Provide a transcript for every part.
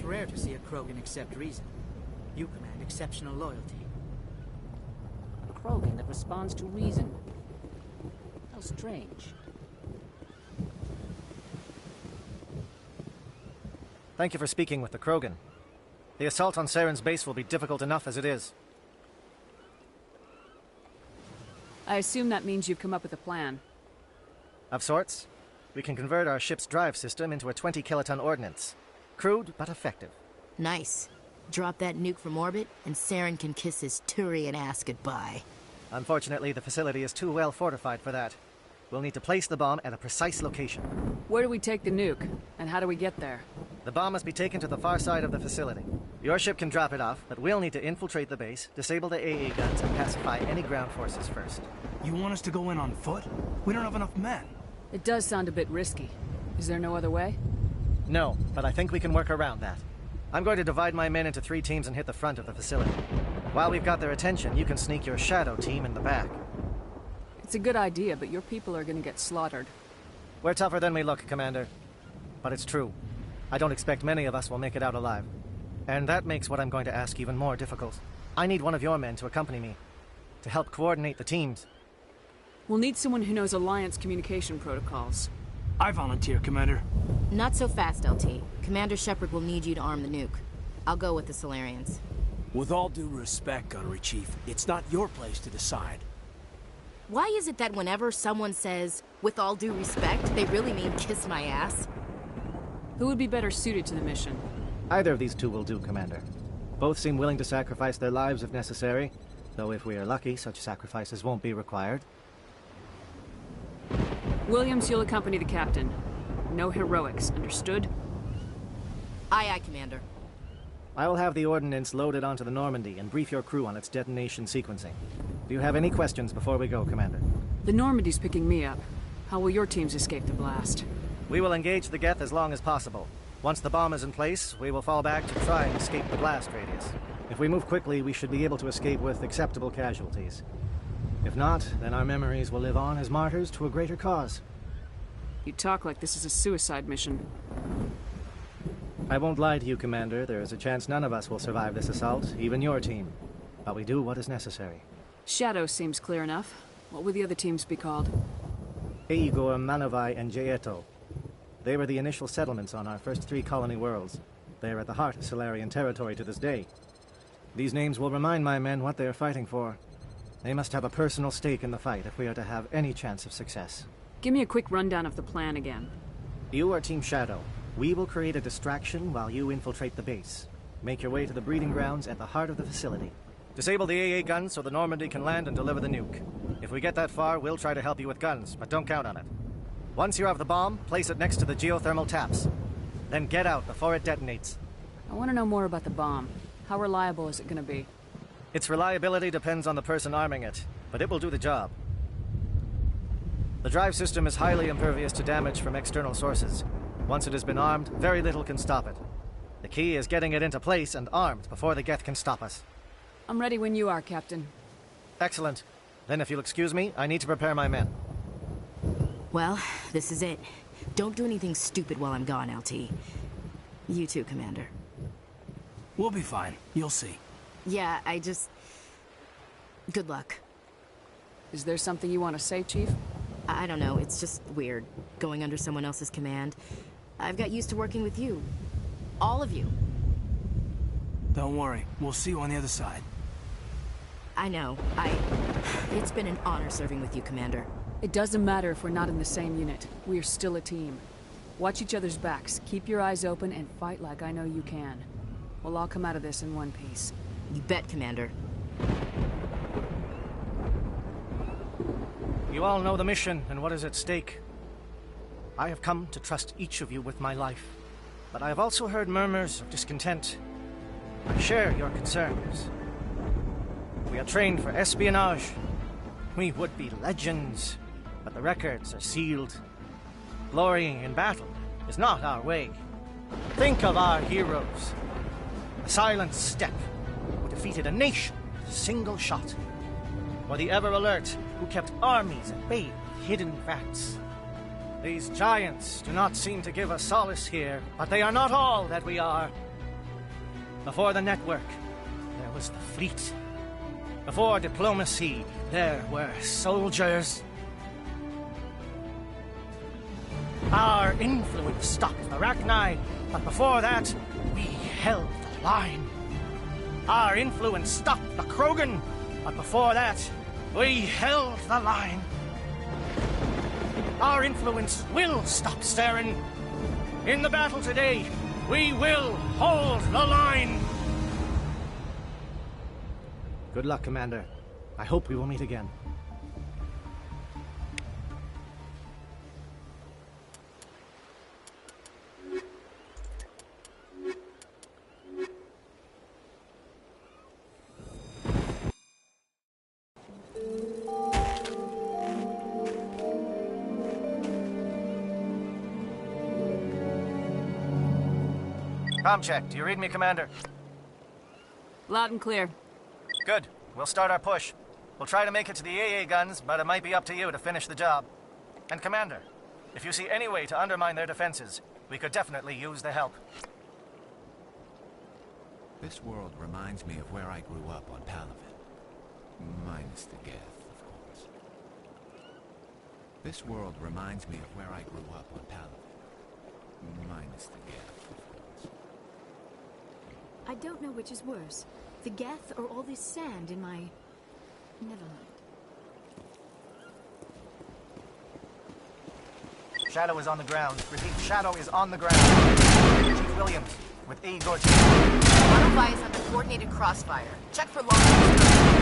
It's rare to see a Krogan accept reason. You command exceptional loyalty. A Krogan that responds to reason. How strange. Thank you for speaking with the Krogan. The assault on Saren's base will be difficult enough as it is. I assume that means you've come up with a plan. Of sorts. We can convert our ship's drive system into a 20-kiloton ordnance. Crude, but effective. Nice. Drop that nuke from orbit, and Saren can kiss his Turian ass goodbye. Unfortunately, the facility is too well fortified for that. We'll need to place the bomb at a precise location. Where do we take the nuke? And how do we get there? The bomb must be taken to the far side of the facility. Your ship can drop it off, but we'll need to infiltrate the base, disable the AA guns, and pacify any ground forces first. You want us to go in on foot? We don't have enough men. It does sound a bit risky. Is there no other way? No, but I think we can work around that. I'm going to divide my men into 3 teams and hit the front of the facility. While we've got their attention, you can sneak your shadow team in the back. It's a good idea, but your people are gonna get slaughtered. We're tougher than we look, Commander. But it's true. I don't expect many of us will make it out alive. And that makes what I'm going to ask even more difficult. I need one of your men to accompany me, to help coordinate the teams. We'll need someone who knows Alliance communication protocols. I volunteer, Commander. Not so fast, LT. Commander Shepard will need you to arm the nuke. I'll go with the Solarians. With all due respect, Gunnery Chief, it's not your place to decide. Why is it that whenever someone says, with all due respect, they really mean kiss my ass? Who would be better suited to the mission? Either of these 2 will do, Commander. Both seem willing to sacrifice their lives if necessary, though if we are lucky, such sacrifices won't be required. Williams, you'll accompany the captain. No heroics, understood? Aye, aye, Commander. I will have the ordnance loaded onto the Normandy and brief your crew on its detonation sequencing. Do you have any questions before we go, Commander? The Normandy's picking me up. How will your teams escape the blast? We will engage the Geth as long as possible. Once the bomb is in place, we will fall back to try and escape the blast radius. If we move quickly, we should be able to escape with acceptable casualties. If not, then our memories will live on as martyrs to a greater cause. You talk like this is a suicide mission. I won't lie to you, Commander. There is a chance none of us will survive this assault, even your team. But we do what is necessary. Shadow seems clear enough. What would the other teams be called? Igor, Manovai, and Jaeto. They were the initial settlements on our first 3 colony worlds. They are at the heart of Solarian territory to this day. These names will remind my men what they are fighting for. They must have a personal stake in the fight if we are to have any chance of success. Give me a quick rundown of the plan again. You are Team Shadow. We will create a distraction while you infiltrate the base. Make your way to the breeding grounds at the heart of the facility. Disable the AA guns so the Normandy can land and deliver the nuke. If we get that far, we'll try to help you with guns, but don't count on it. Once you have the bomb, place it next to the geothermal taps. Then get out before it detonates. I want to know more about the bomb. How reliable is it going to be? Its reliability depends on the person arming it, but it will do the job. The drive system is highly impervious to damage from external sources. Once it has been armed, very little can stop it. The key is getting it into place and armed before the Geth can stop us. I'm ready when you are, Captain. Excellent. Then if you'll excuse me, I need to prepare my men. Well, this is it. Don't do anything stupid while I'm gone, LT. You too, Commander. We'll be fine. You'll see. Yeah, good luck. Is there something you want to say, Chief? I don't know, it's just weird, going under someone else's command. I've got used to working with you. All of you. Don't worry. We'll see you on the other side. I know. It's been an honor serving with you, Commander. It doesn't matter if we're not in the same unit. We are still a team. Watch each other's backs, keep your eyes open, and fight like I know you can. We'll all come out of this in one piece. You bet, Commander. You all know the mission and what is at stake. I have come to trust each of you with my life, but I have also heard murmurs of discontent. I share your concerns. We are trained for espionage. We would be legends, but the records are sealed. Glorying in battle is not our way. Think of our heroes. The Silent Step, who defeated a nation with a single shot. Or the Ever Alert, who kept armies at bay with hidden facts. These giants do not seem to give us solace here, but they are not all that we are. Before the network, there was the fleet. Before diplomacy, there were soldiers. Our influence stopped the Rachni, but before that, we held the line. Our influence stopped the Krogan, but before that, we held the line. Our influence will stop Saren. In the battle today, we will hold the line. Good luck, Commander. I hope we will meet again. Comm check. Do you read me, Commander? Loud and clear. Good. We'll start our push. We'll try to make it to the AA guns, but it might be up to you to finish the job. And Commander, if you see any way to undermine their defenses, we could definitely use the help. This world reminds me of where I grew up on Palaven. Minus the Geth, of course. This world reminds me of where I grew up on Palaven. Minus the Geth, of course. I don't know which is worse, the Geth or all this sand in my... Never mind. Shadow is on the ground. Repeat, Shadow is on the ground. Chief Williams, with E. Gorton. Autovi is under coordinated crossfire. Check for long-range.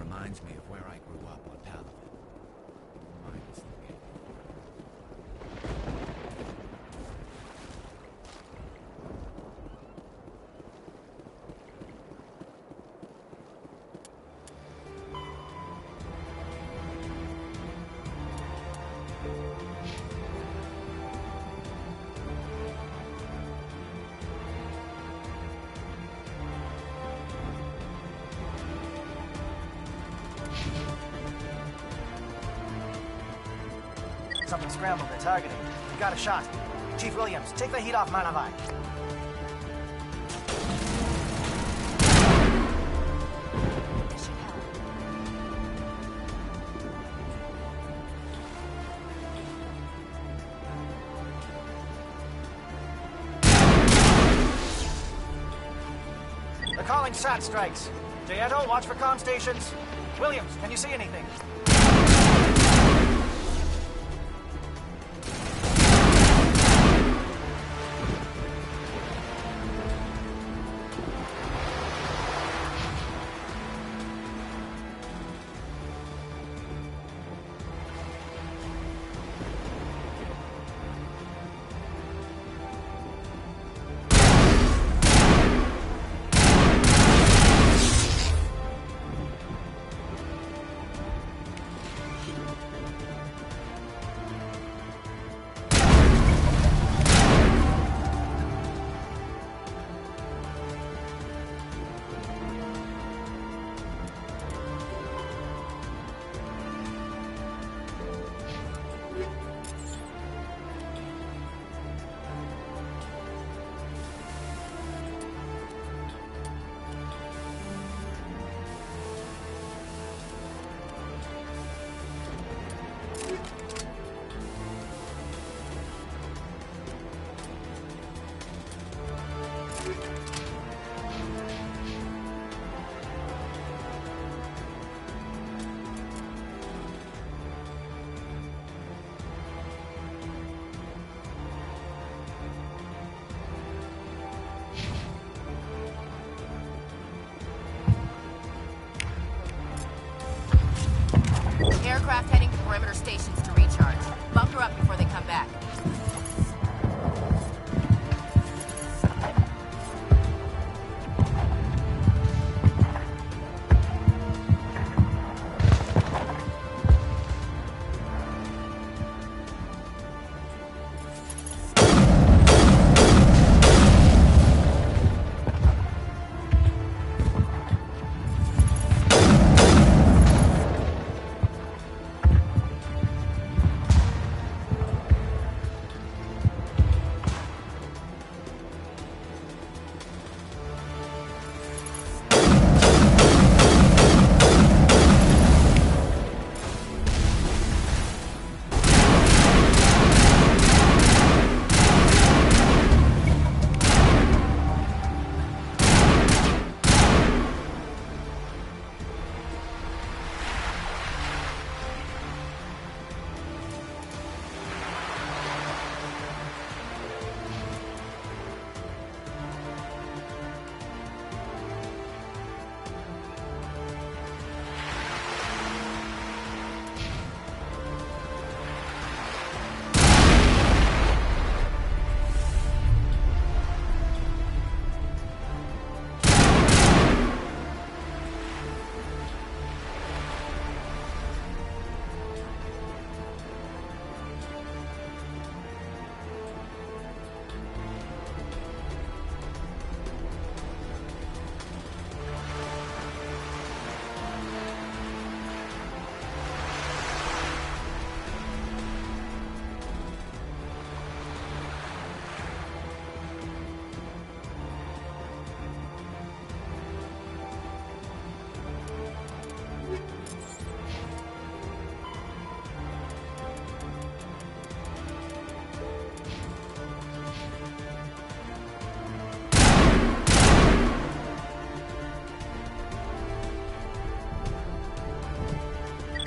reminds me of where I grew up on Palaven. Minus the gate. Something scrambled. They're targeting. We got a shot. Chief Williams, take the heat off Manavai. This should help. They're calling SAT strikes. Jayeto, watch for comm stations. Williams, can you see anything? Aircraft heading to perimeter stations to recharge. Bunker up before they come back.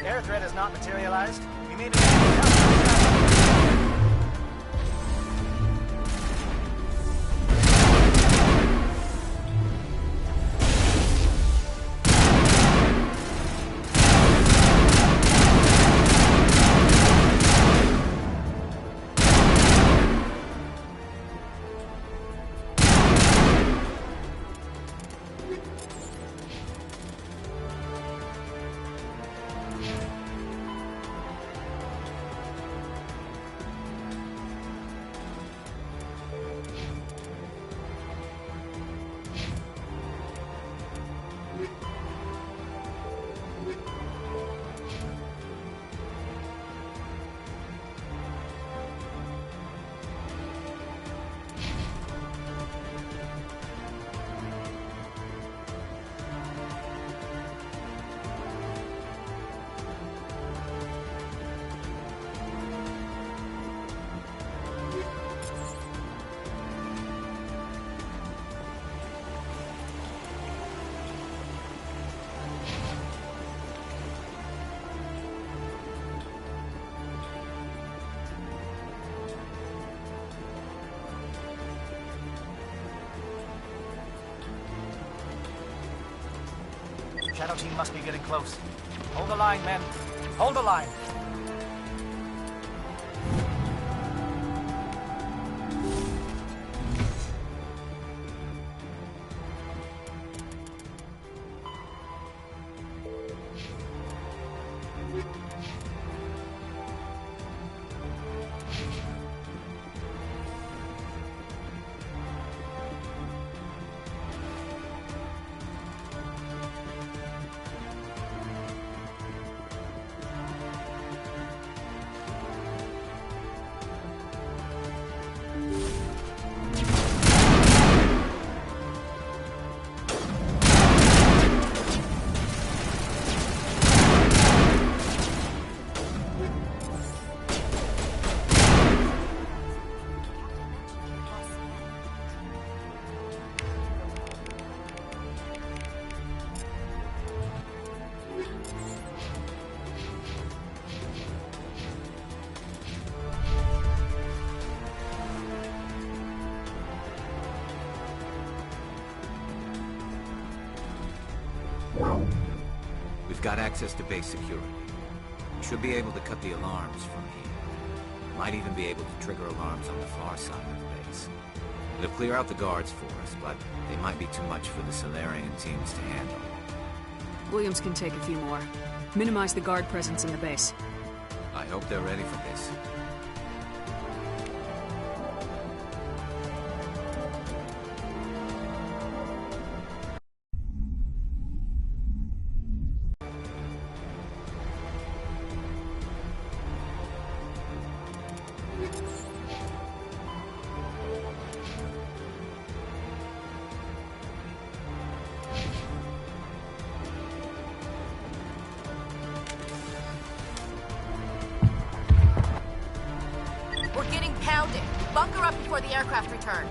Air threat has not materialized. We may be... Shadow Team must be getting close. Hold the line, men. Hold the line. We've got access to base security. We should be able to cut the alarms from here. Might even be able to trigger alarms on the far side of the base. It'll clear out the guards for us, but they might be too much for the Solarian teams to handle. Williams can take a few more. Minimize the guard presence in the base. I hope they're ready for this. We're getting pounded. Bunker up before the aircraft return.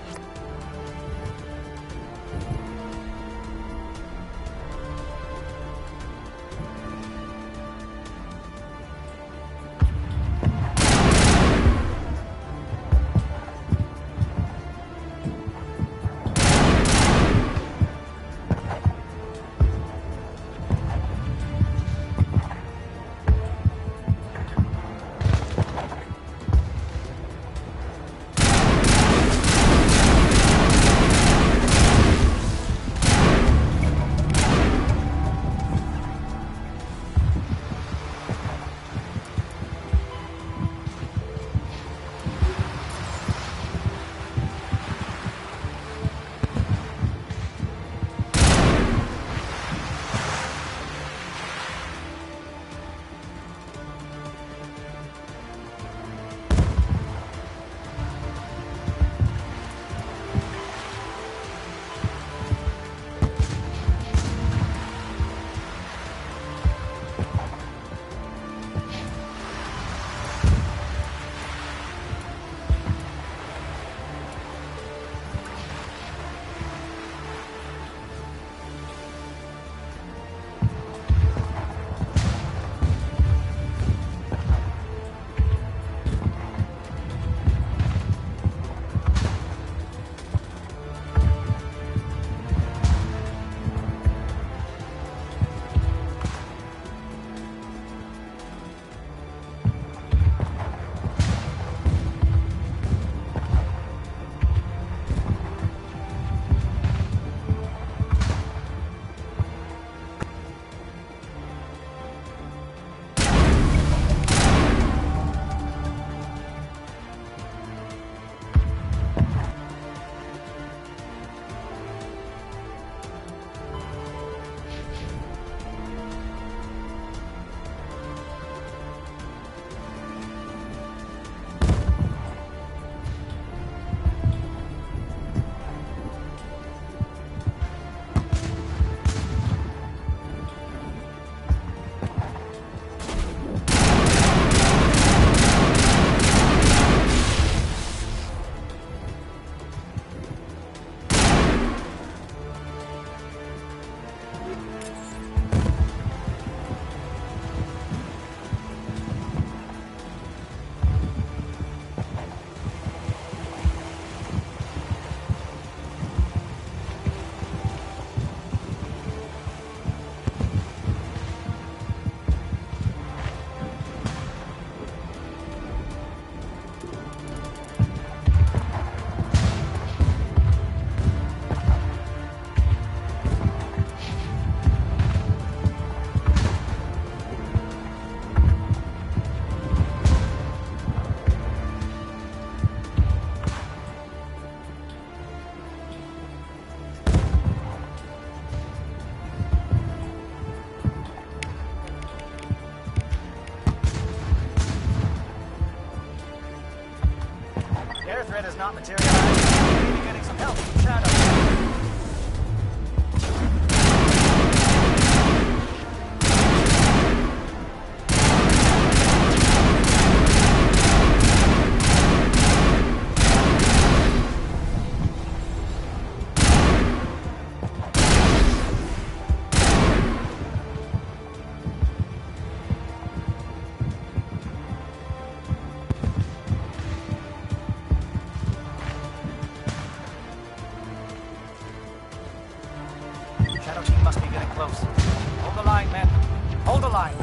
not materialized, maybe getting some help from Shadow. Shadow team must be getting close. Hold the line, men. Hold the line.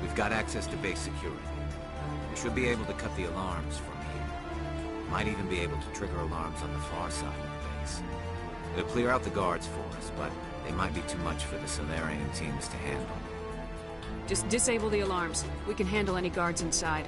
We've got access to base security. We should be able to cut the alarms from here. Might even be able to trigger alarms on the far side of the base. They'll clear out the guards for us, but they might be too much for the Solarian teams to handle. Just disable the alarms. We can handle any guards inside.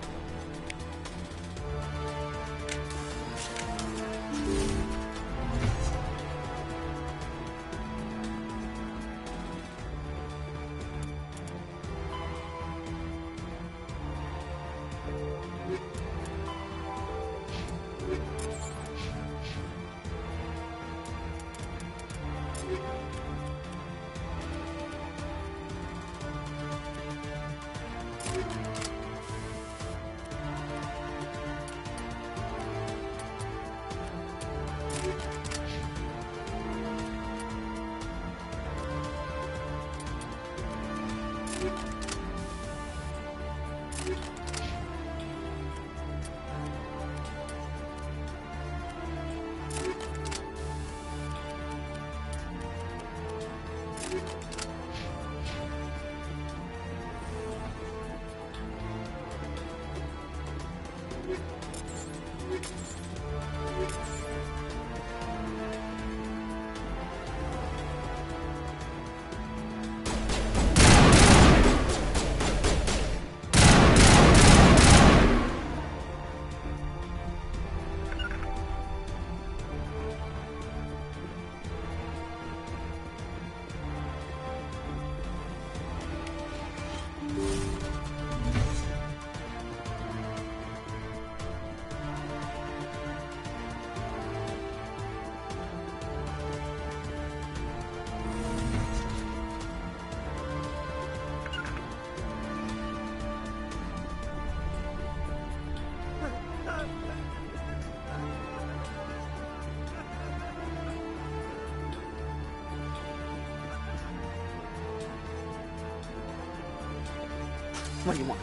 What do you want?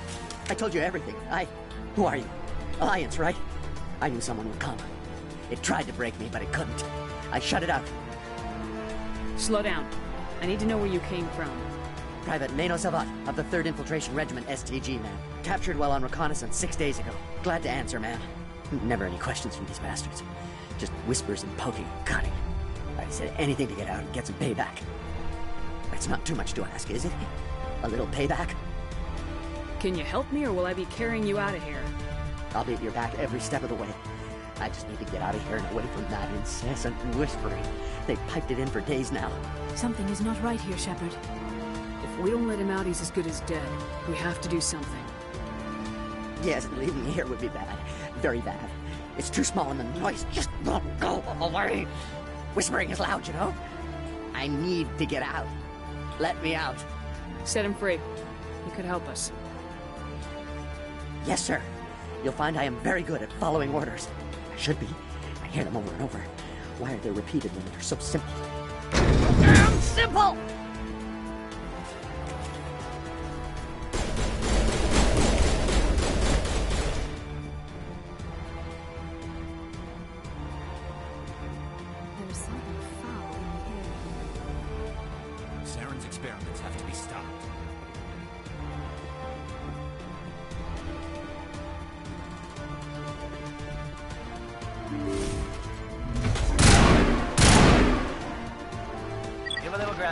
I told you everything. Who are you? Alliance, right? I knew someone would come. It tried to break me, but it couldn't. I shut it out. Slow down. I need to know where you came from. Private Mano Savat of the 3rd Infiltration Regiment STG, man. Captured while on reconnaissance 6 days ago. Glad to answer, man. Never any questions from these bastards. Just whispers and poking and cutting. I said anything to get out and get some payback. It's not too much to ask, is it? A little payback? Can you help me, or will I be carrying you out of here? I'll be at your back every step of the way. I just need to get out of here and away from that incessant whispering. They've piped it in for days now. Something is not right here, Shepard. If we don't let him out, he's as good as dead. We have to do something. Yes, leaving me here would be bad. Very bad. It's too small and the noise just won't go away. Whispering is loud, you know? I need to get out. Let me out. Set him free. He could help us. Yes, sir. You'll find I am very good at following orders. I should be. I hear them over and over. Why are they repeated when they're so simple? Damn simple!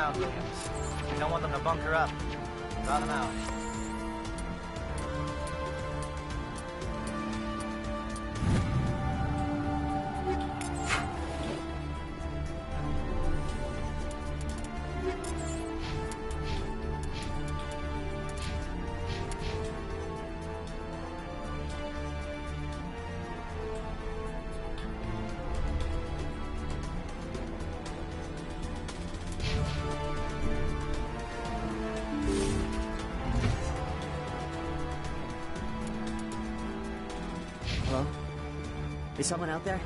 around, Williams. We don't want them to bunker up. Draw them out. Hello? Is someone out there?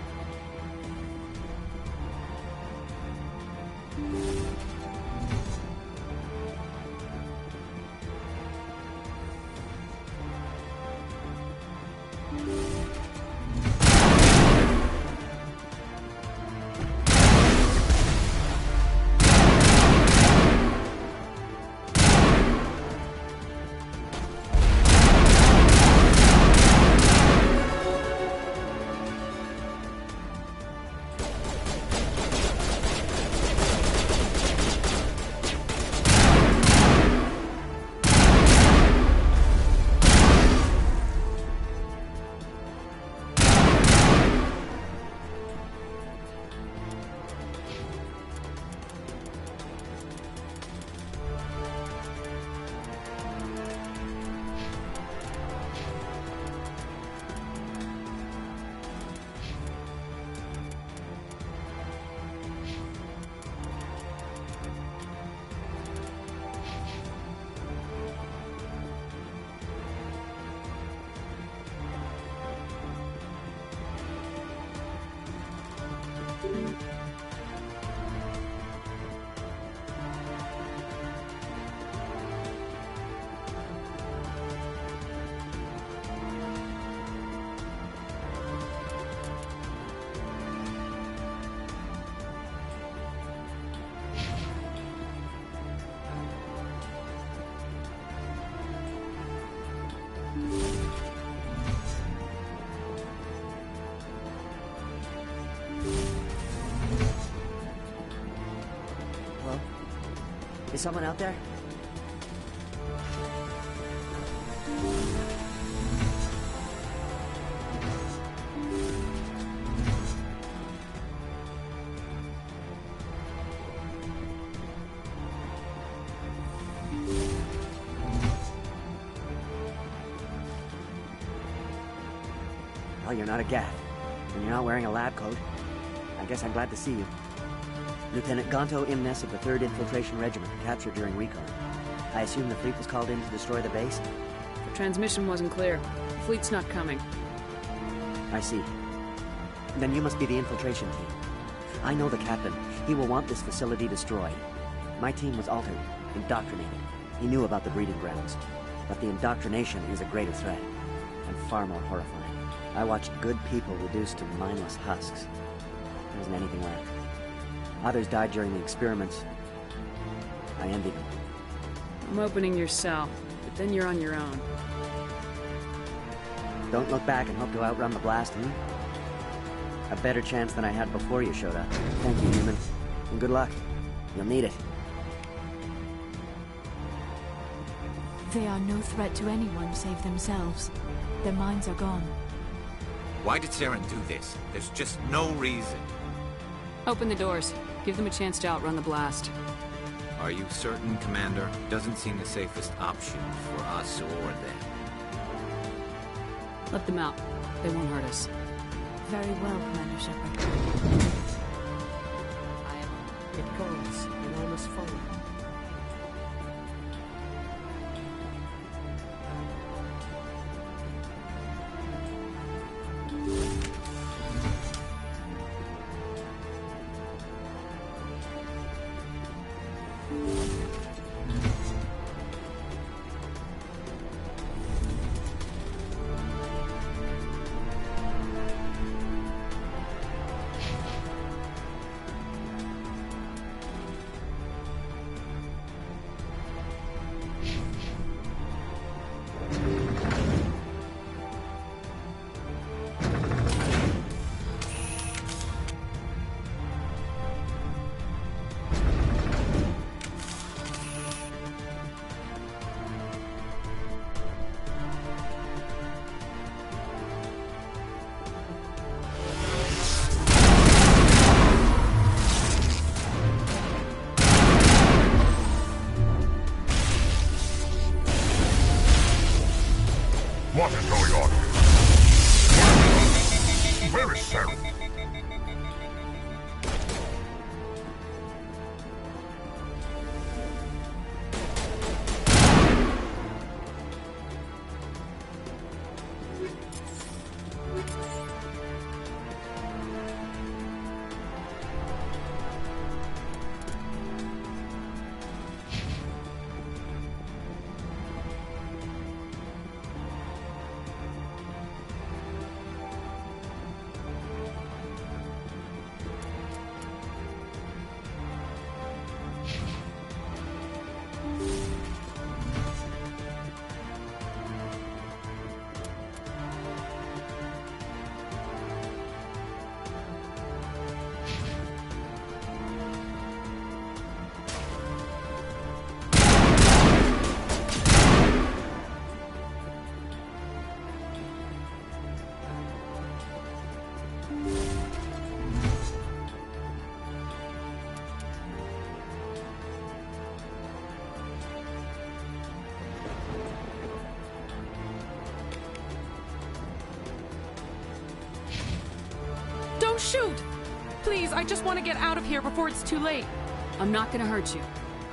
Hello? Is someone out there? Well, you're not a Gath, and you're not wearing a lab coat. I guess I'm glad to see you. Lieutenant Gonto Imnes of the 3rd Infiltration Regiment, captured during recon. I assume the fleet was called in to destroy the base? The transmission wasn't clear. The fleet's not coming. I see. Then you must be the infiltration team. I know the captain. He will want this facility destroyed. My team was altered, indoctrinated. He knew about the breeding grounds. But the indoctrination is a greater threat, and far more horrifying. I watched good people reduced to mindless husks. There wasn't anything left. Others died during the experiments. I envied them. I'm opening your cell, but then you're on your own. Don't look back and hope to outrun the blast, A better chance than I had before you showed up. Thank you, human. And good luck. You'll need it. They are no threat to anyone save themselves. Their minds are gone. Why did Saren do this? There's just no reason. Open the doors. Give them a chance to outrun the blast. Are you certain, Commander? Doesn't seem the safest option for us or them. Let them out. They won't hurt us. Very well, Commander Shepard. It goes, enormous foe. What is going on here? Where is Saren? Don't shoot! Please, I just want to get out of here before it's too late. I'm not gonna hurt you.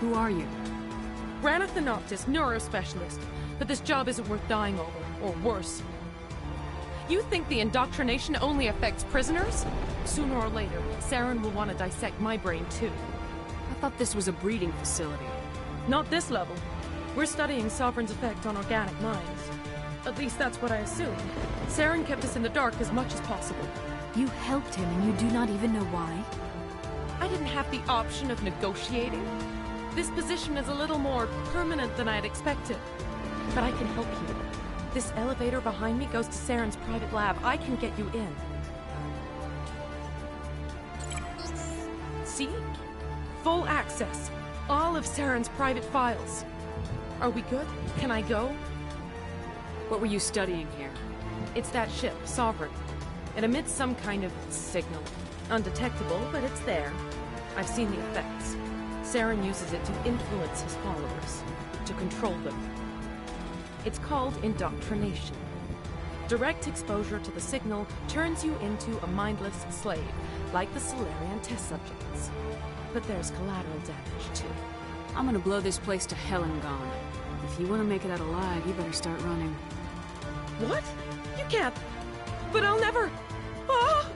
Who are you? Ranith the Noctis, neurospecialist. But this job isn't worth dying over, or worse. You think the indoctrination only affects prisoners? Sooner or later, Saren will want to dissect my brain too. I thought this was a breeding facility. Not this level. We're studying Sovereign's effect on organic minds. At least that's what I assumed. Saren kept us in the dark as much as possible. You helped him and you do not even know why? I didn't have the option of negotiating. This position is a little more permanent than I'd expected. But I can help you. This elevator behind me goes to Saren's private lab. I can get you in. See? Full access. All of Saren's private files. Are we good? Can I go? What were you studying here? It's that ship, Sovereign. It emits some kind of signal. Undetectable, but it's there. I've seen the effects. Saren uses it to influence his followers, to control them. It's called indoctrination. Direct exposure to the signal turns you into a mindless slave, like the Solarian test subjects. But there's collateral damage, too. I'm gonna blow this place to hell and gone. If you want to make it out alive, you better start running. What? You can't. But I'll never. Ah!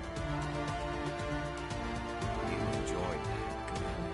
You enjoyed that, Commander.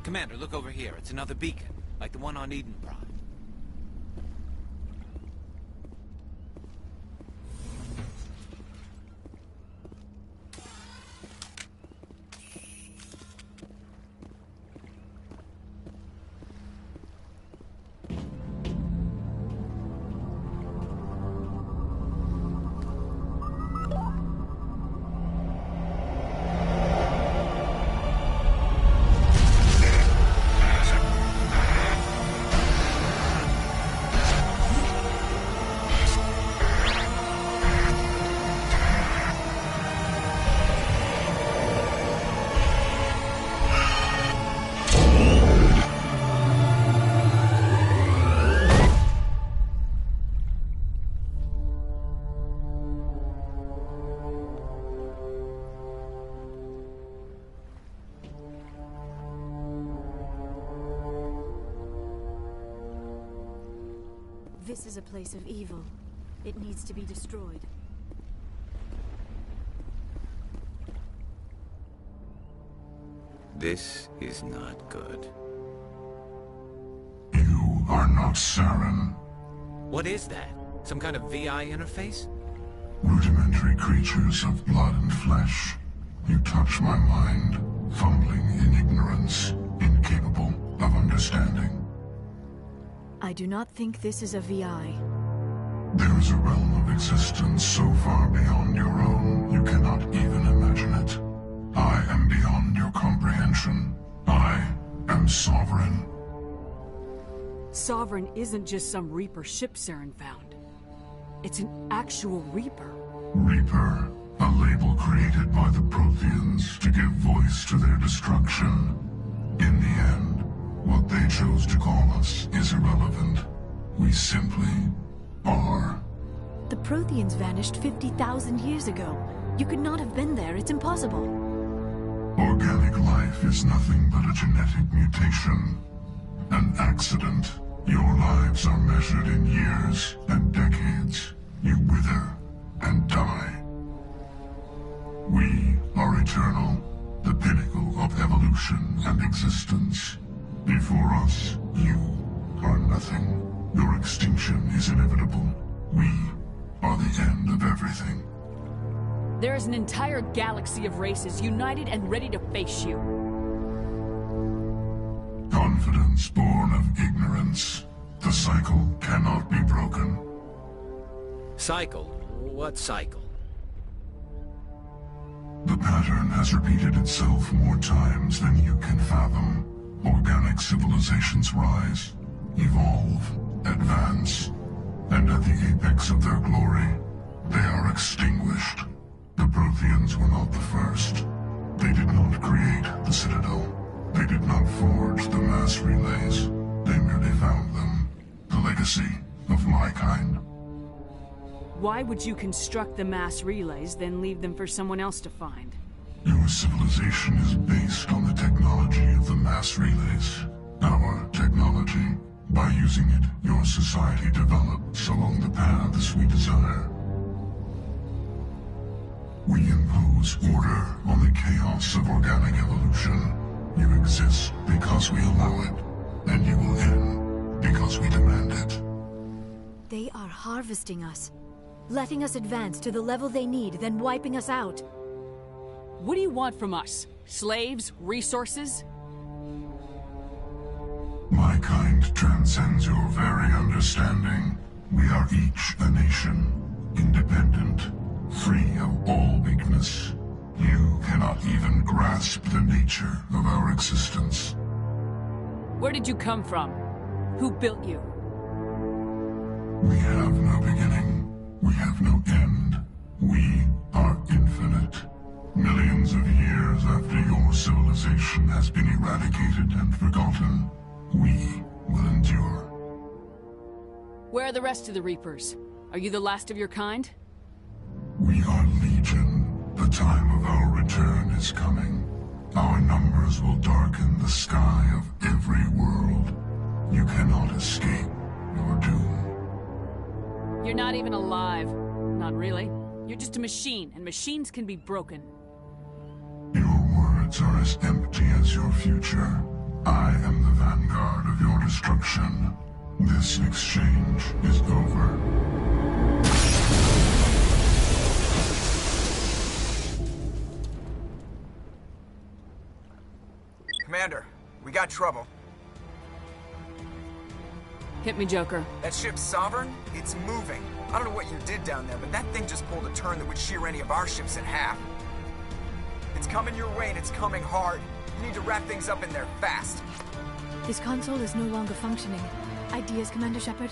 Commander, look over here. It's another beacon, like the one on Eden Prime. This is a place of evil. It needs to be destroyed. This is not good. You are not Saren. What is that? Some kind of VI interface? Rudimentary creatures of blood and flesh. You touch my mind, fumbling in ignorance, incapable of understanding. I do not think this is a VI. There is a realm of existence so far beyond your own, you cannot even imagine it. I am beyond your comprehension. I am Sovereign. Sovereign isn't just some Reaper ship Saren found. It's an actual Reaper. Reaper, a label created by the Protheans to give voice to their destruction. In the end, what they chose to call us is irrelevant. We simply are. The Protheans vanished 50,000 years ago. You could not have been there. It's impossible. Organic life is nothing but a genetic mutation. An accident. Your lives are measured in years and decades. You wither and die. We are eternal, the pinnacle of evolution and existence. Before us, you are nothing. Your extinction is inevitable. We are the end of everything. There is an entire galaxy of races united and ready to face you. Confidence born of ignorance. The cycle cannot be broken. Cycle? What cycle? The pattern has repeated itself more times than you can fathom. Organic civilizations rise, evolve, advance, and at the apex of their glory, they are extinguished. The Protheans were not the first. They did not create the Citadel. They did not forge the mass relays. They merely found them. The legacy of my kind. Why would you construct the mass relays, then leave them for someone else to find? Your civilization is based on the technology of the mass relays. Our technology. By using it, your society develops along the paths we desire. We impose order on the chaos of organic evolution. You exist because we allow it, and you will end because we demand it. They are harvesting us. Letting us advance to the level they need, then wiping us out. What do you want from us? Slaves? Resources? My kind transcends your very understanding. We are each a nation, independent, free of all weakness. You cannot even grasp the nature of our existence. Where did you come from? Who built you? We have no beginning. We have no end. We are infinite. Millions of years after your civilization has been eradicated and forgotten, we will endure. Where are the rest of the Reapers? Are you the last of your kind? We are Legion. The time of our return is coming. Our numbers will darken the sky of every world. You cannot escape your doom. You're not even alive. Not really. You're just a machine, and machines can be broken. Your words are as empty as your future. I am the vanguard of your destruction. This exchange is over. Commander, we got trouble. Hit me, Joker. That ship's Sovereign? It's moving. I don't know what you did down there, but that thing just pulled a turn that would shear any of our ships in half. It's coming your way, and it's coming hard. You need to wrap things up in there fast. This console is no longer functioning. Ideas, Commander Shepard?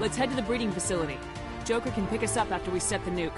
Let's head to the breeding facility. Joker can pick us up after we set the nuke.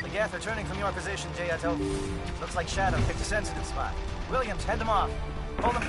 The Geth are turning from your position, Jayato. Looks like Shadow picked a sensitive spot. Williams, head them off. Hold them.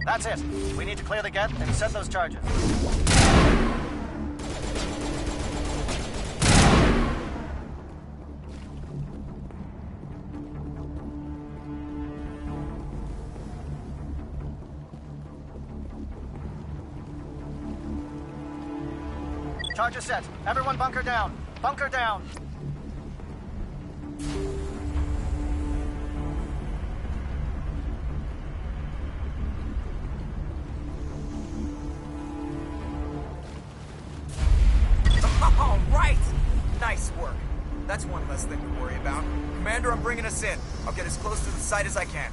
That's it. We need to clear the Geth and set those charges. Charges set. Everyone bunker down. Bunker down. All right! Nice work. That's one less thing to worry about. Commander, I'm bringing us in. I'll get as close to the site as I can.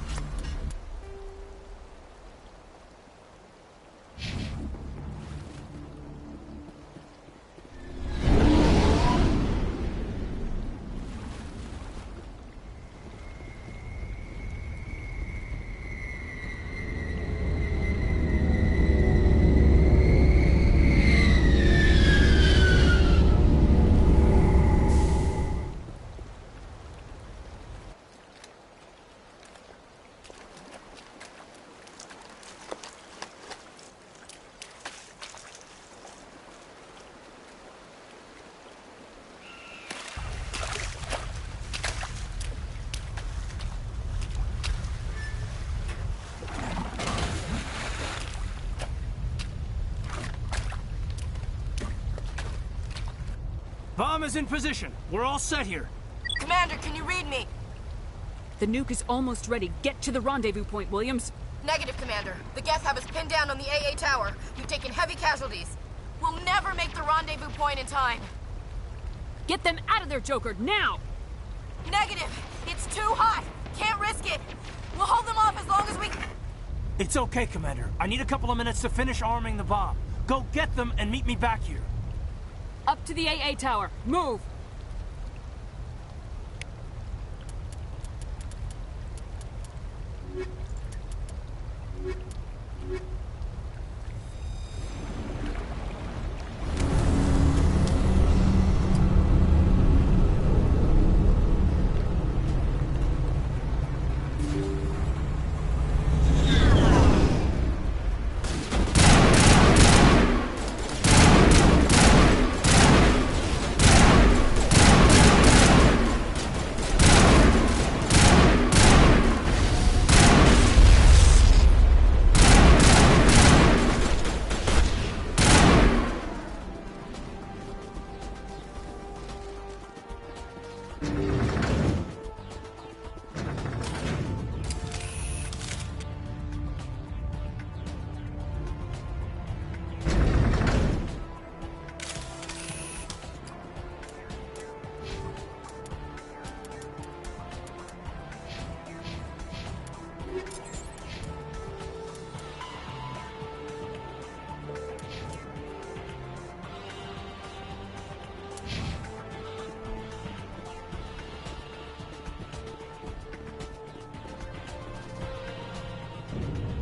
Bomb is in position. We're all set here. Commander, can you read me? The nuke is almost ready. Get to the rendezvous point, Williams. Negative, Commander. The Geth have us pinned down on the AA tower. We've taken heavy casualties. We'll never make the rendezvous point in time. Get them out of there, Joker, now! Negative! It's too hot! Can't risk it! We'll hold them off as long as we... It's okay, Commander. I need a couple of minutes to finish arming the bomb. Go get them and meet me back here. Up to the AA tower. Move!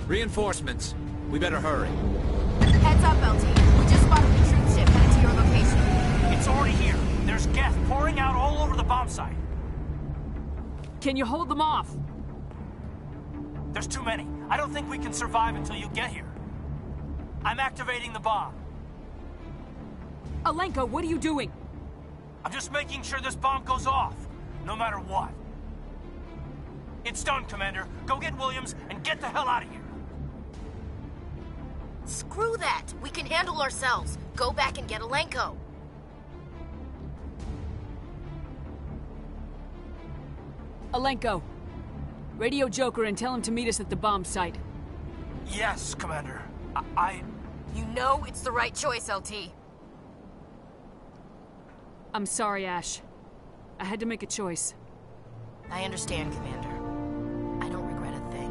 Reinforcements. We better hurry. Heads up, LT. We just spotted the troop ship headed to your location. It's already here. There's Geth pouring out all over the bomb site. Can you hold them off? There's too many. I don't think we can survive until you get here. I'm activating the bomb. Alenko, what are you doing? I'm just making sure this bomb goes off, no matter what. It's done, Commander. Go get Williams and get the hell out of here. Screw that! We can handle ourselves. Go back and get Alenko. Alenko, radio Joker and tell him to meet us at the bomb site. Yes, Commander. You know it's the right choice, LT. I'm sorry, Ash. I had to make a choice. I understand, Commander. I don't regret a thing.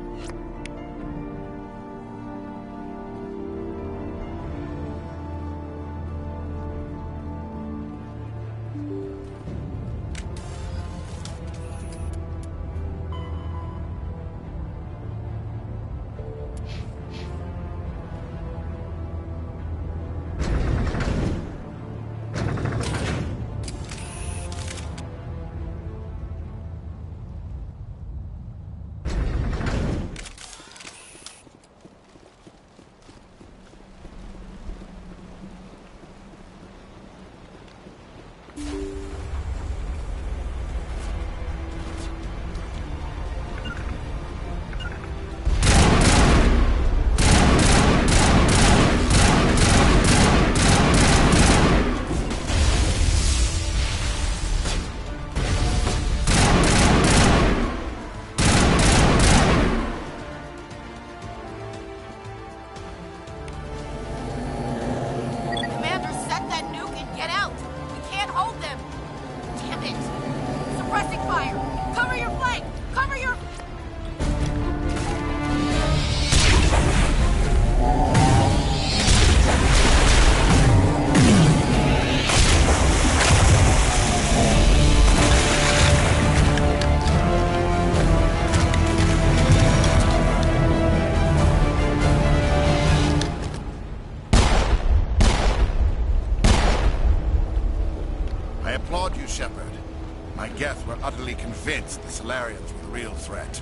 Convinced the Salarians were the real threat.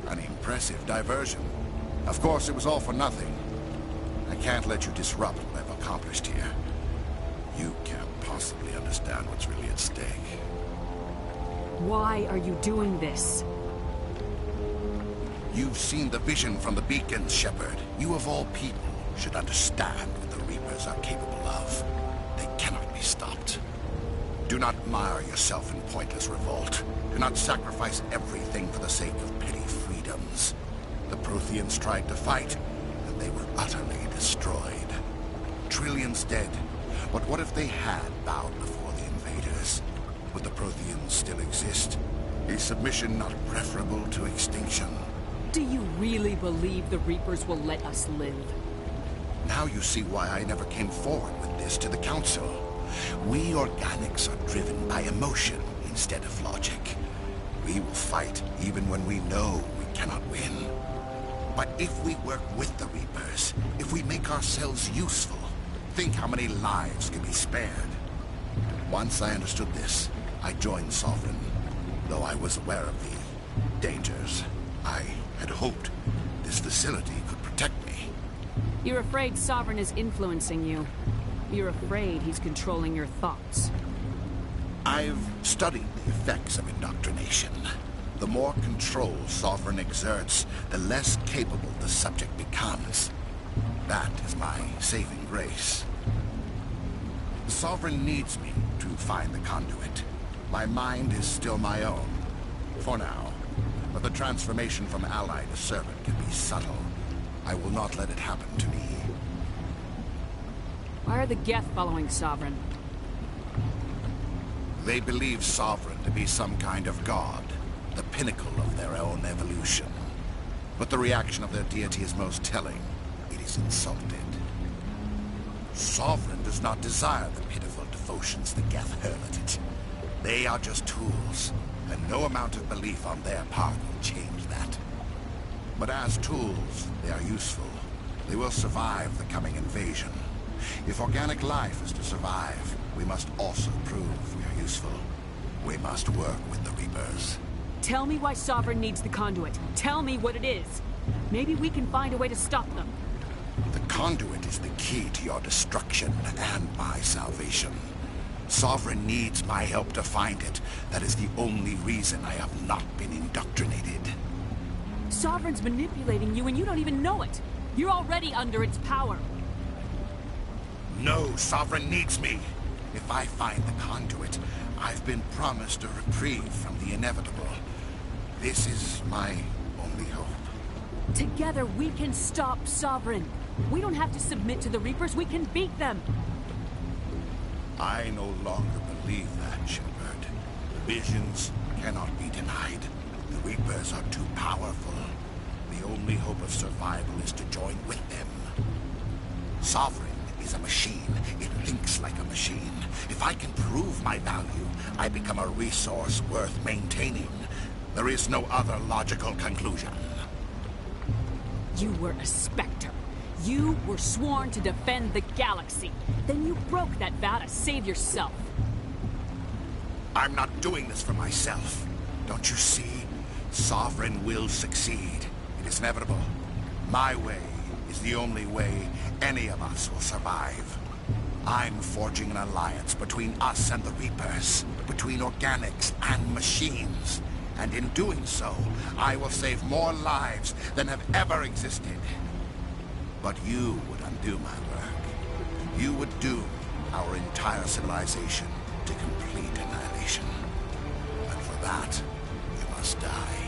An impressive diversion. Of course, it was all for nothing. I can't let you disrupt what I've accomplished here. You can't possibly understand what's really at stake. Why are you doing this? You've seen the vision from the beacons, Shepard. You of all people should understand what the Reapers are capable of. They cannot be stopped. Do not mire yourself in pointless revolt. Do not sacrifice everything for the sake of petty freedoms. The Protheans tried to fight, and they were utterly destroyed. Trillions dead. But what if they had bowed before the invaders? Would the Protheans still exist? Is submission not preferable to extinction? Do you really believe the Reapers will let us live? Now you see why I never came forward with this to the Council. We organics are driven by emotion instead of logic. We will fight even when we know we cannot win. But if we work with the Reapers, if we make ourselves useful, think how many lives can be spared. Once I understood this, I joined Sovereign, though I was aware of the dangers. I had hoped this facility could protect me. You're afraid Sovereign is influencing you. You're afraid he's controlling your thoughts. I've studied the effects of indoctrination. The more control Sovereign exerts, the less capable the subject becomes. That is my saving grace. Sovereign needs me to find the conduit. My mind is still my own, for now. But the transformation from ally to servant can be subtle. I will not let it happen to me. Why are the Geth following Sovereign? They believe Sovereign to be some kind of god, the pinnacle of their own evolution. But the reaction of their deity is most telling. It is insulted. Sovereign does not desire the pitiful devotions the Geth hurl at it. They are just tools, and no amount of belief on their part will change that. But as tools, they are useful. They will survive the coming invasion. If organic life is to survive, we must also prove we are useful. We must work with the Reapers. Tell me why Sovereign needs the conduit. Tell me what it is. Maybe we can find a way to stop them. The conduit is the key to your destruction and my salvation. Sovereign needs my help to find it. That is the only reason I have not been indoctrinated. Sovereign's manipulating you and you don't even know it. You're already under its power. No, Sovereign needs me. If I find the conduit, I've been promised a reprieve from the inevitable. This is my only hope. Together we can stop Sovereign. We don't have to submit to the Reapers, we can beat them. I no longer believe that, Shepard. Visions cannot be denied. The Reapers are too powerful. The only hope of survival is to join with them. Sovereign is a machine. It thinks like a machine. If I can prove my value, I become a resource worth maintaining. There is no other logical conclusion. You were a Spectre. You were sworn to defend the galaxy. Then you broke that vow to save yourself. I'm not doing this for myself. Don't you see? Sovereign will succeed. It is inevitable. My way is the only way any of us will survive. I'm forging an alliance between us and the Reapers, between organics and machines. And in doing so, I will save more lives than have ever existed. But you would undo my work. You would doom our entire civilization to complete annihilation. And for that, you must die.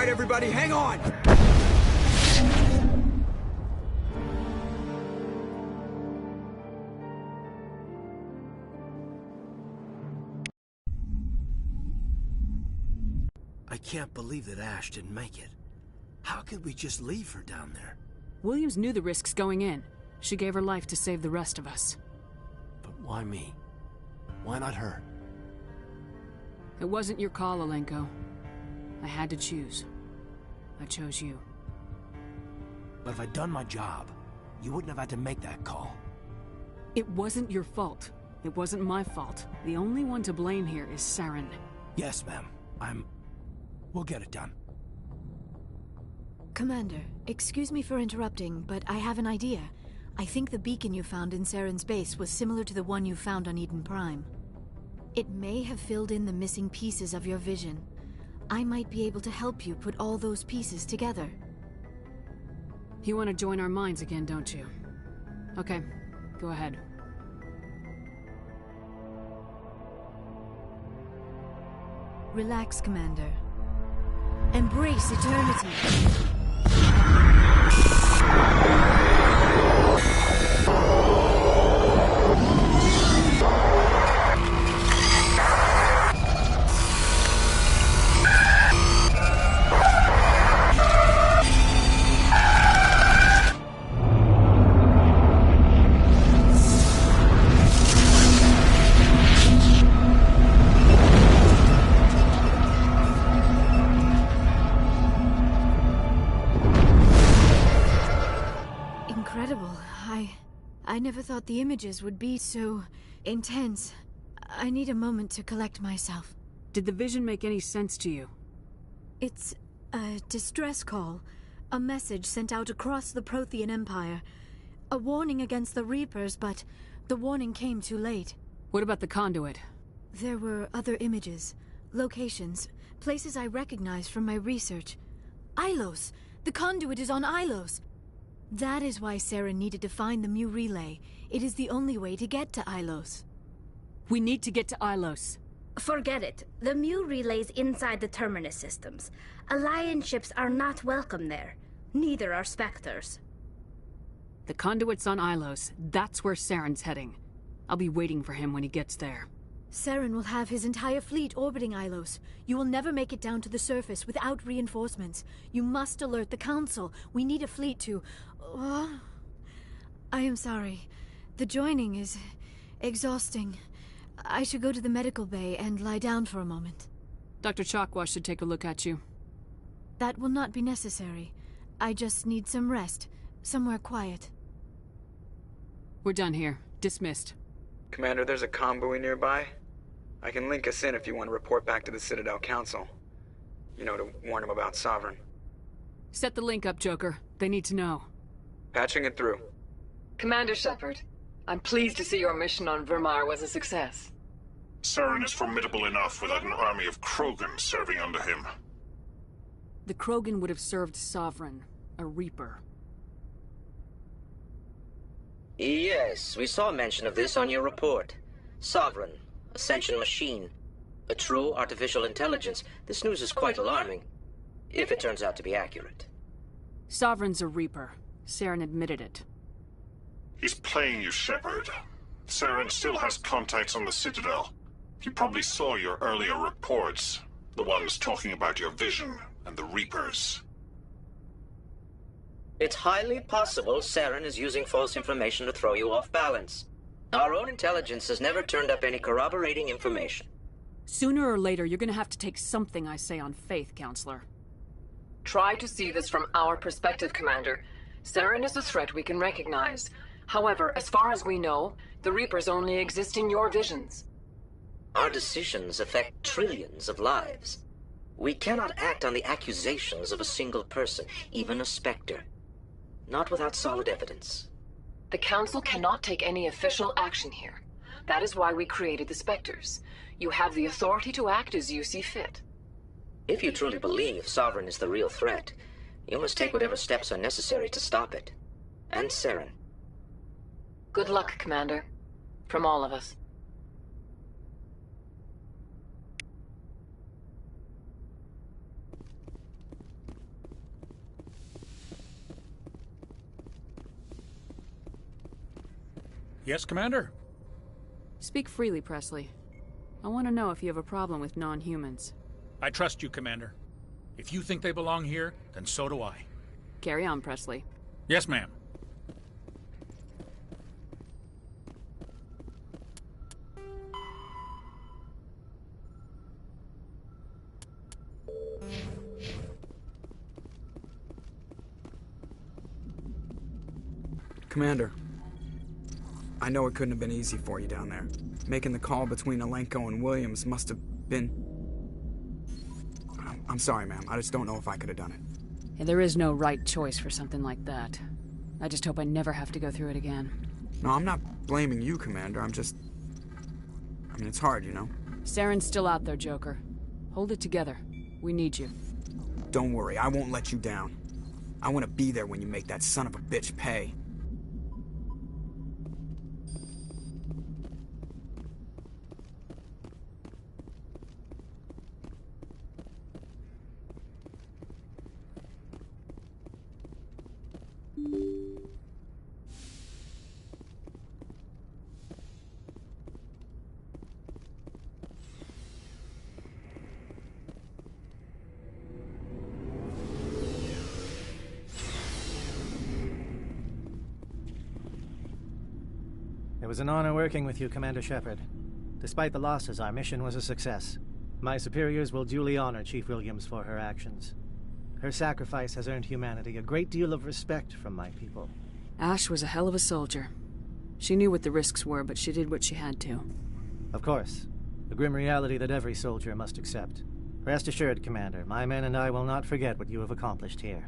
Everybody, hang on! I can't believe that Ash didn't make it. How could we just leave her down there? Williams knew the risks going in. She gave her life to save the rest of us. But why me? Why not her? It wasn't your call, Alenko. I had to choose. I chose you. But if I'd done my job, you wouldn't have had to make that call. It wasn't your fault. It wasn't my fault. The only one to blame here is Saren. Yes, ma'am. We'll get it done. Commander, excuse me for interrupting, but I have an idea. I think the beacon you found in Saren's base was similar to the one you found on Eden Prime. It may have filled in the missing pieces of your vision. I might be able to help you put all those pieces together. You want to join our minds again, don't you? Okay, go ahead. Relax, Commander. Embrace eternity. Incredible. I never thought the images would be so intense. I need a moment to collect myself. Did the vision make any sense to you? It's a distress call. A message sent out across the Prothean Empire. A warning against the Reapers, but the warning came too late. What about the conduit? There were other images, locations, places I recognized from my research. Ilos! The conduit is on Ilos! That is why Saren needed to find the Mu relay. It is the only way to get to Ilos. We need to get to Ilos. Forget it. The Mu relay's inside the Terminus systems. Alliance ships are not welcome there. Neither are Spectres. The conduit's on Ilos. That's where Saren's heading. I'll be waiting for him when he gets there. Saren will have his entire fleet orbiting Ilos. You will never make it down to the surface without reinforcements. You must alert the Council. We need a fleet to... I am sorry. The joining is exhausting. I should go to the medical bay and lie down for a moment. Dr. Chakwas should take a look at you. That will not be necessary. I just need some rest. Somewhere quiet. We're done here. Dismissed. Commander, there's a convoy nearby. I can link us in if you want to report back to the Citadel Council. You know, to warn them about Sovereign. Set the link up, Joker. They need to know. Patching it through. Commander Shepard, I'm pleased to see your mission on Virmire was a success. Saren is formidable enough without an army of Krogan serving under him. The Krogan would have served Sovereign, a Reaper. Yes, we saw mention of this on your report. Sovereign, Ascension machine, a true artificial intelligence. This news is quite alarming, if it turns out to be accurate. Sovereign's a Reaper. Saren admitted it. He's playing you, Shepard. Saren still has contacts on the Citadel. He probably saw your earlier reports, the ones talking about your vision and the Reapers. It's highly possible Saren is using false information to throw you off balance. Our own intelligence has never turned up any corroborating information. Sooner or later, you're gonna have to take something I say on faith, Counselor. Try to see this from our perspective, Commander. Saren is a threat we can recognize. However, as far as we know, the Reapers only exist in your visions. Our decisions affect trillions of lives. We cannot act on the accusations of a single person, even a Spectre. Not without solid evidence. The Council cannot take any official action here. That is why we created the Spectres. You have the authority to act as you see fit. If you truly believe Sovereign is the real threat, you must take whatever steps are necessary to stop it. And Saren. Good luck, Commander. From all of us. Yes, Commander? Speak freely, Presley. I want to know if you have a problem with non-humans. I trust you, Commander. If you think they belong here, then so do I. Carry on, Presley. Yes, ma'am. Commander, I know it couldn't have been easy for you down there. Making the call between Alenko and Williams must have been... I'm sorry, ma'am. I just don't know if I could have done it. Yeah, there is no right choice for something like that. I just hope I never have to go through it again. No, I'm not blaming you, Commander. I'm just... I mean, it's hard, you know? Saren's still out there, Joker. Hold it together. We need you. Don't worry, I won't let you down. I want to be there when you make that son of a bitch pay. It was an honor working with you, Commander Shepard. Despite the losses, our mission was a success. My superiors will duly honor Chief Williams for her actions. Her sacrifice has earned humanity a great deal of respect from my people. Ash was a hell of a soldier. She knew what the risks were, but she did what she had to. Of course. The grim reality that every soldier must accept. Rest assured, Commander, my men and I will not forget what you have accomplished here.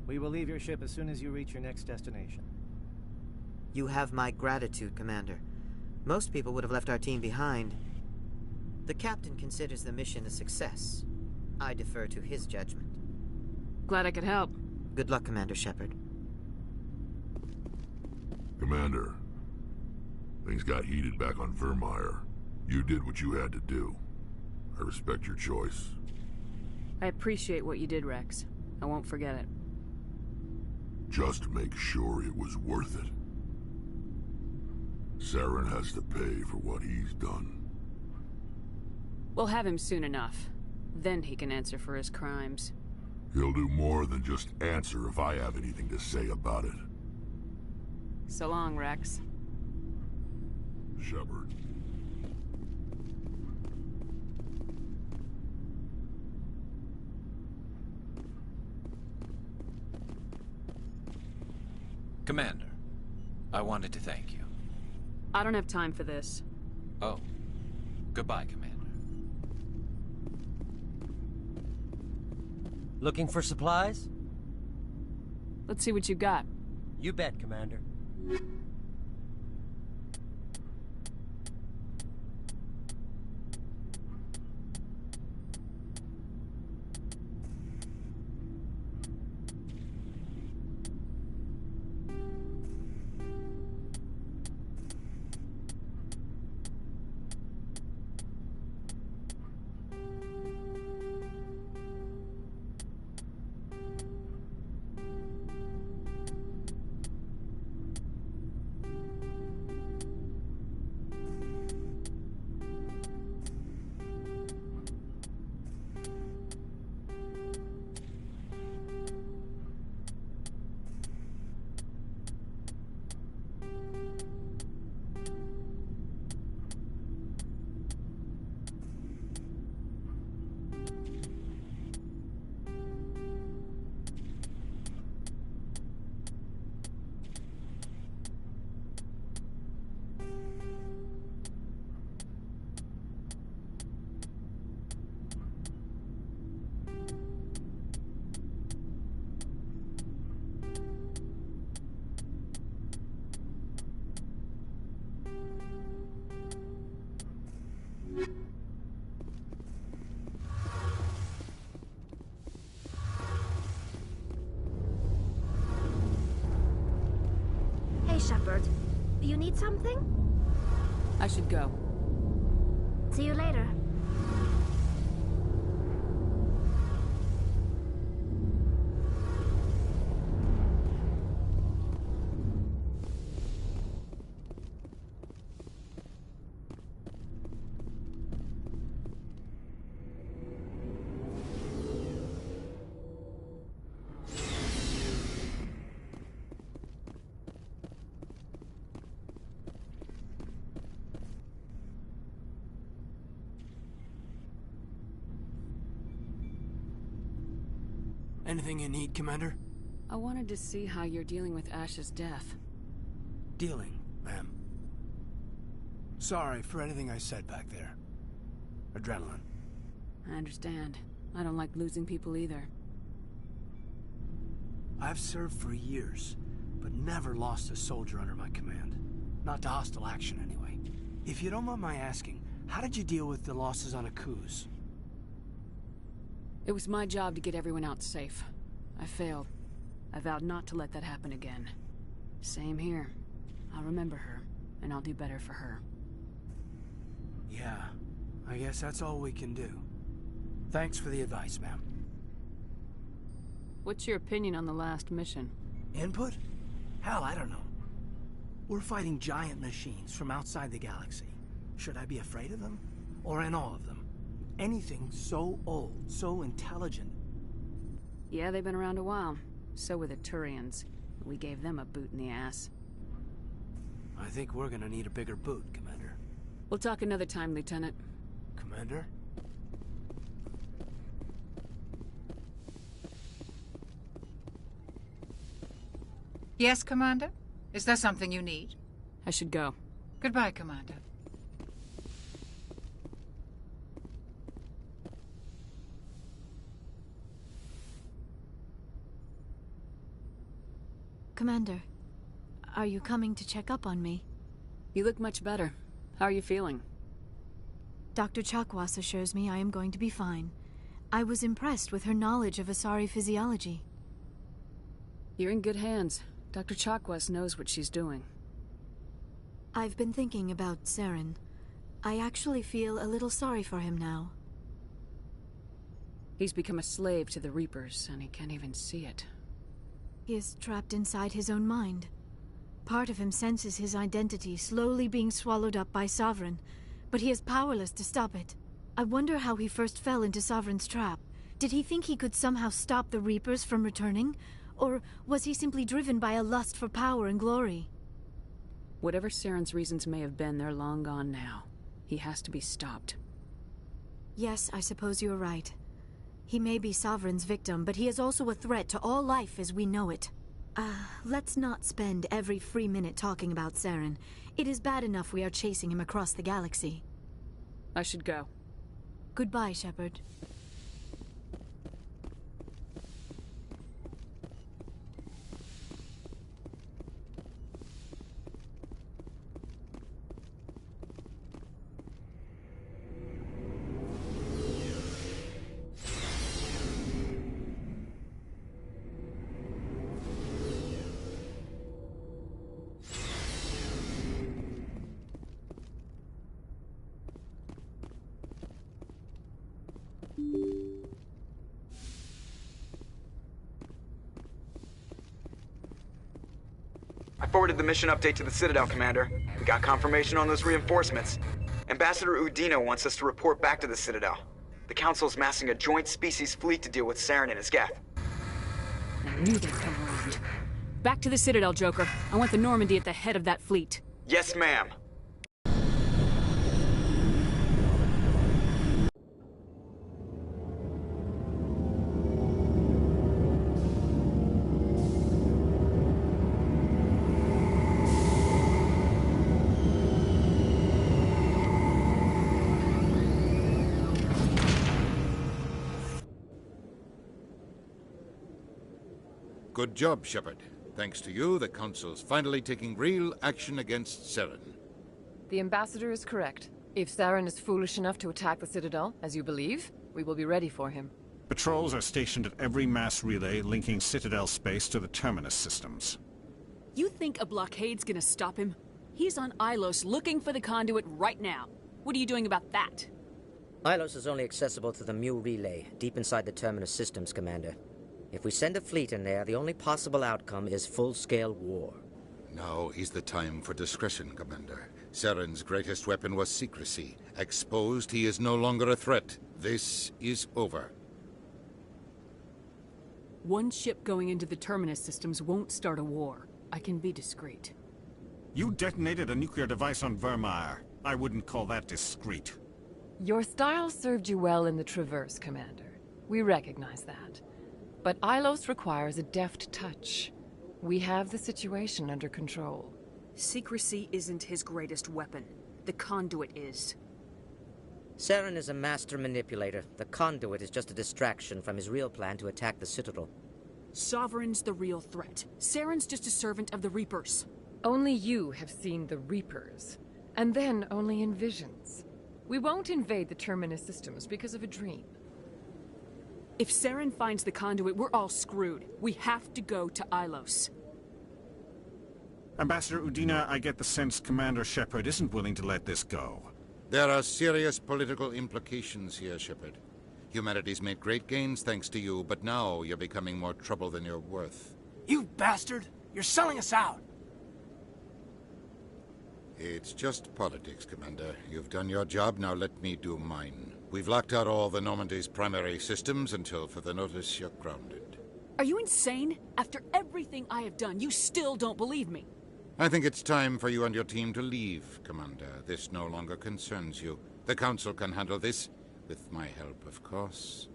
We will leave your ship as soon as you reach your next destination. You have my gratitude, Commander. Most people would have left our team behind. The captain considers the mission a success. I defer to his judgment. Glad I could help. Good luck, Commander Shepard. Commander, things got heated back on Vermeer. You did what you had to do. I respect your choice. I appreciate what you did, Rex. I won't forget it. Just make sure it was worth it. Saren has to pay for what he's done. We'll have him soon enough. Then he can answer for his crimes. He'll do more than just answer if I have anything to say about it. So long, Rex. Shepard. Commander, I wanted to thank you. I don't have time for this. Oh. Goodbye, Commander. Looking for supplies? Let's see what you got. You bet, Commander. Shepard, you need something? I should go. See you later. Anything you need, Commander? I wanted to see how you're dealing with Ash's death. Dealing, ma'am. Sorry for anything I said back there. Adrenaline. I understand. I don't like losing people either. I've served for years, but never lost a soldier under my command. Not to hostile action, anyway. If you don't mind my asking, how did you deal with the losses on Akuz? It was my job to get everyone out safe. I failed. I vowed not to let that happen again. Same here. I'll remember her, and I'll do better for her. Yeah, I guess that's all we can do. Thanks for the advice, ma'am. What's your opinion on the last mission? Input? Hell, I don't know. We're fighting giant machines from outside the galaxy. Should I be afraid of them? Or in awe of them? Anything so old, so intelligent. Yeah, they've been around a while. So were the Turians. We gave them a boot in the ass. I think we're gonna need a bigger boot, Commander. We'll talk another time, Lieutenant. Commander? Yes, Commander? Is there something you need? I should go. Goodbye, Commander. Commander, are you coming to check up on me? You look much better. How are you feeling? Dr. Chakwas assures me I am going to be fine. I was impressed with her knowledge of Asari physiology. You're in good hands. Dr. Chakwas knows what she's doing. I've been thinking about Saren. I actually feel a little sorry for him now. He's become a slave to the Reapers, and he can't even see it. He is trapped inside his own mind. Part of him senses his identity slowly being swallowed up by Sovereign, but he is powerless to stop it. I wonder how he first fell into Sovereign's trap. Did he think he could somehow stop the Reapers from returning? Or was he simply driven by a lust for power and glory? Whatever Saren's reasons may have been, they're long gone now. He has to be stopped. Yes, I suppose you're right. He may be Sovereign's victim, but he is also a threat to all life as we know it. Let's not spend every free minute talking about Saren. It is bad enough we are chasing him across the galaxy. I should go. Goodbye, Shepard. I forwarded the mission update to the Citadel, Commander. We got confirmation on those reinforcements. Ambassador Udino wants us to report back to the Citadel. The Council's massing a joint species fleet to deal with Saren and his Geth. I knew they'd come around. Back to the Citadel, Joker. I want the Normandy at the head of that fleet. Yes, ma'am. Good job, Shepard. Thanks to you, the Council's finally taking real action against Saren. The Ambassador is correct. If Saren is foolish enough to attack the Citadel, as you believe, we will be ready for him. Patrols are stationed at every mass relay linking Citadel space to the Terminus systems. You think a blockade's gonna stop him? He's on Ilos looking for the conduit right now. What are you doing about that? Ilos is only accessible to the Mu relay, deep inside the Terminus systems, Commander. If we send a fleet in there, the only possible outcome is full-scale war. Now is the time for discretion, Commander. Saren's greatest weapon was secrecy. Exposed, he is no longer a threat. This is over. One ship going into the Terminus systems won't start a war. I can be discreet. You detonated a nuclear device on Vermeer. I wouldn't call that discreet. Your style served you well in the Traverse, Commander. We recognize that. But Ilos requires a deft touch. We have the situation under control. Secrecy isn't his greatest weapon. The conduit is. Saren is a master manipulator. The conduit is just a distraction from his real plan to attack the Citadel. Sovereign's the real threat. Saren's just a servant of the Reapers. Only you have seen the Reapers. And then only in visions. We won't invade the Terminus systems because of a dream. If Saren finds the conduit, we're all screwed. We have to go to Ilos. Ambassador Udina, I get the sense Commander Shepard isn't willing to let this go. There are serious political implications here, Shepard. Humanity's made great gains thanks to you, but now you're becoming more trouble than you're worth. You bastard! You're selling us out! It's just politics, Commander. You've done your job, now let me do mine. We've locked out all the Normandy's primary systems until further notice you're grounded. Are you insane? After everything I have done, you still don't believe me. I think it's time for you and your team to leave, Commander. This no longer concerns you. The Council can handle this, with my help, of course.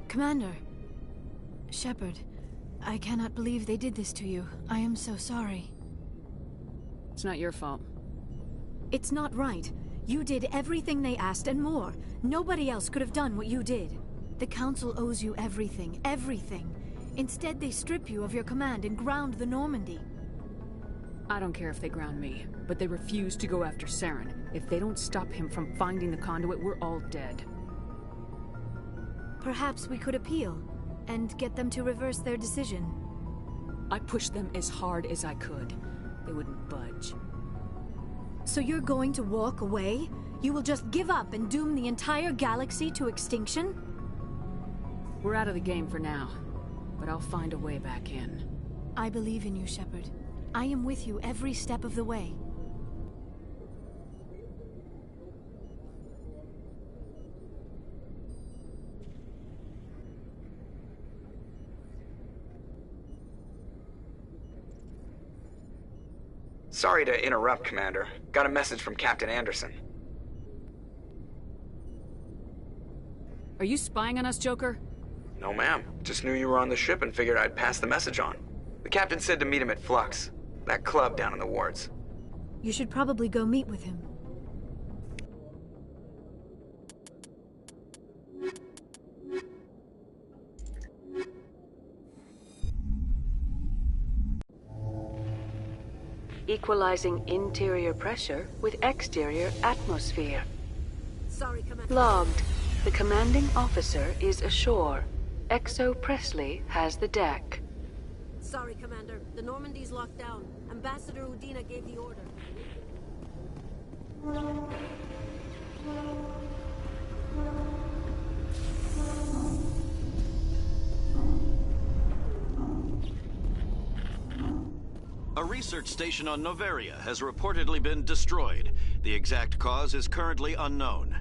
Commander. Shepard, I cannot believe they did this to you. I am so sorry. It's not your fault. It's not right. You did everything they asked and more. Nobody else could have done what you did. The Council owes you everything, everything. Instead, they strip you of your command and ground the Normandy. I don't care if they ground me, but they refuse to go after Saren. If they don't stop him from finding the conduit, we're all dead. Perhaps we could appeal, and get them to reverse their decision. I pushed them as hard as I could. They wouldn't budge. So you're going to walk away? You will just give up and doom the entire galaxy to extinction? We're out of the game for now, but I'll find a way back in. I believe in you, Shepard. I am with you every step of the way. Sorry to interrupt, Commander. Got a message from Captain Anderson. Are you spying on us, Joker? No, ma'am. Just knew you were on the ship and figured I'd pass the message on. The captain said to meet him at Flux, that club down in the wards. You should probably go meet with him. Equalizing interior pressure with exterior atmosphere. Sorry, Commander. Logged. The commanding officer is ashore. Exo Presley has the deck. Sorry, Commander. The Normandy's locked down. Ambassador Udina gave the order. A research station on Noveria has reportedly been destroyed. The exact cause is currently unknown.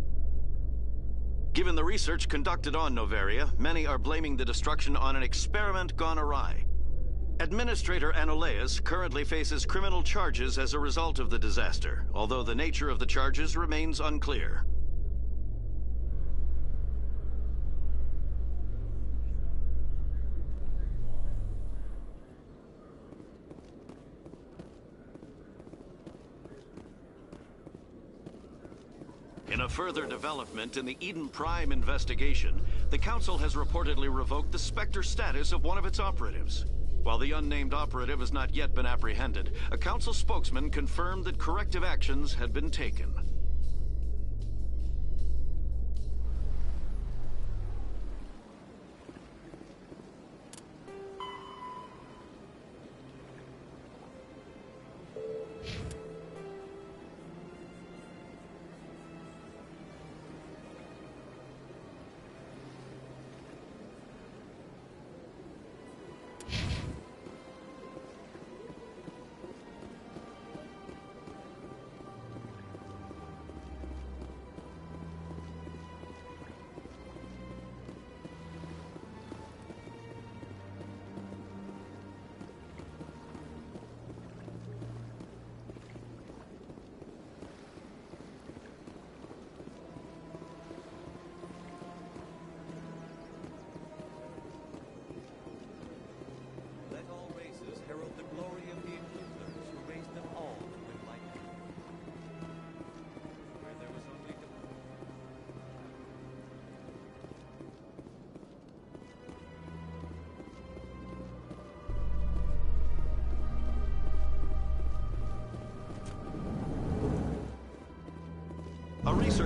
Given the research conducted on Noveria, many are blaming the destruction on an experiment gone awry. Administrator Anoleus currently faces criminal charges as a result of the disaster, although the nature of the charges remains unclear. In a further development in the Eden Prime investigation, the Council has reportedly revoked the Spectre status of one of its operatives. While the unnamed operative has not yet been apprehended, a Council spokesman confirmed that corrective actions had been taken.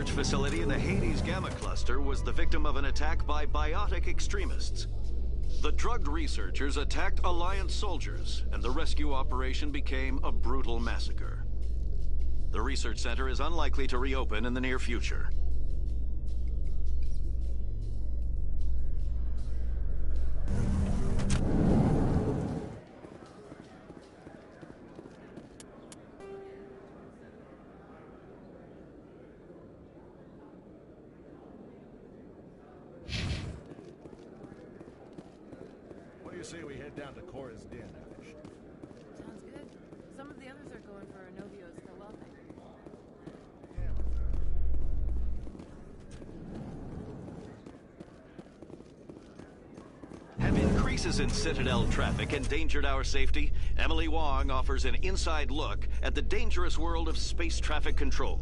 research facility in the Hades Gamma Cluster was the victim of an attack by biotic extremists. The drugged researchers attacked Alliance soldiers, and the rescue operation became a brutal massacre. The research center is unlikely to reopen in the near future. What do you say we head down to Cora's Den, Ash? Sounds good. Some of the others are going for Inovio's farewell thing. Have increases in Citadel traffic endangered our safety? Emily Wong offers an inside look at the dangerous world of space traffic control.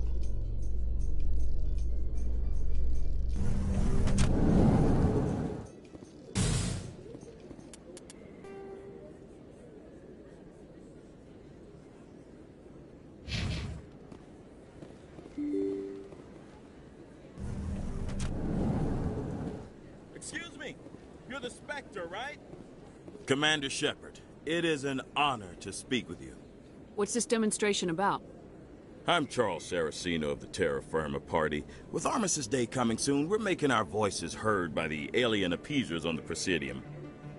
Excuse me, you're the Spectre, right? Commander Shepard, it is an honor to speak with you. What's this demonstration about? I'm Charles Saraceno of the Terra Firma Party. With Armistice Day coming soon, we're making our voices heard by the alien appeasers on the Presidium.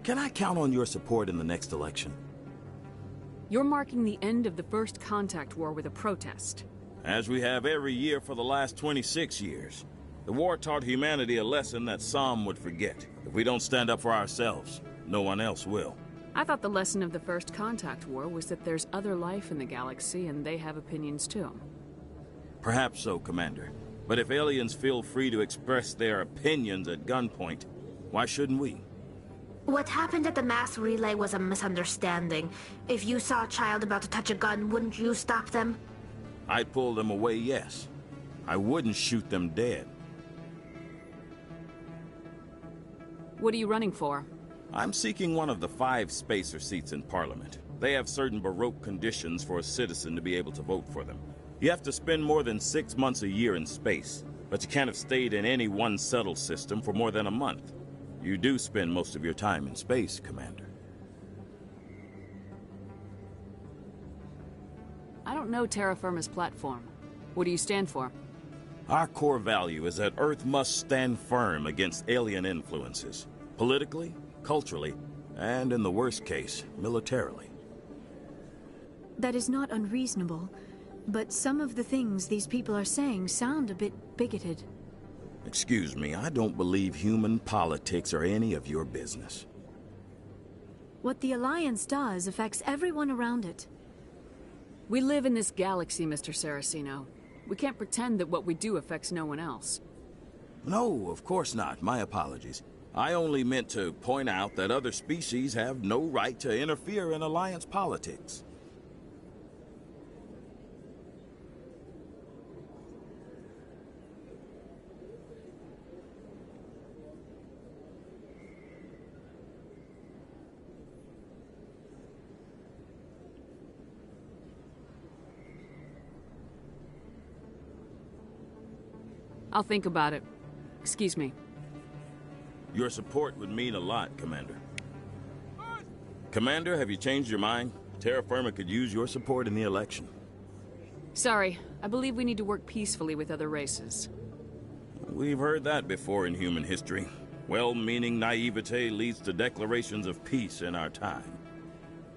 Can I count on your support in the next election? You're marking the end of the First Contact War with a protest. As we have every year for the last 26 years. The war taught humanity a lesson that some would forget. If we don't stand up for ourselves, no one else will. I thought the lesson of the First Contact War was that there's other life in the galaxy and they have opinions too. Perhaps so, Commander. But if aliens feel free to express their opinions at gunpoint, why shouldn't we? What happened at the mass relay was a misunderstanding. If you saw a child about to touch a gun, wouldn't you stop them? I'd pull them away, yes. I wouldn't shoot them dead. What are you running for? I'm seeking one of the 5 spacer seats in Parliament. They have certain Baroque conditions for a citizen to be able to vote for them. You have to spend more than 6 months a year in space, but you can't have stayed in any one settled system for more than a month. You do spend most of your time in space, Commander. I don't know Terra Firma's platform. What do you stand for? Our core value is that Earth must stand firm against alien influences. Politically, culturally, and in the worst case, militarily. That is not unreasonable, but some of the things these people are saying sound a bit bigoted. Excuse me, I don't believe human politics are any of your business. What the Alliance does affects everyone around it. We live in this galaxy, Mr. Saraceno. We can't pretend that what we do affects no one else. No, of course not. My apologies. I only meant to point out that other species have no right to interfere in Alliance politics. I'll think about it. Excuse me. Your support would mean a lot, Commander. Commander, have you changed your mind? Terra Firma could use your support in the election. Sorry, I believe we need to work peacefully with other races. We've heard that before in human history. Well-meaning naivete leads to declarations of peace in our time.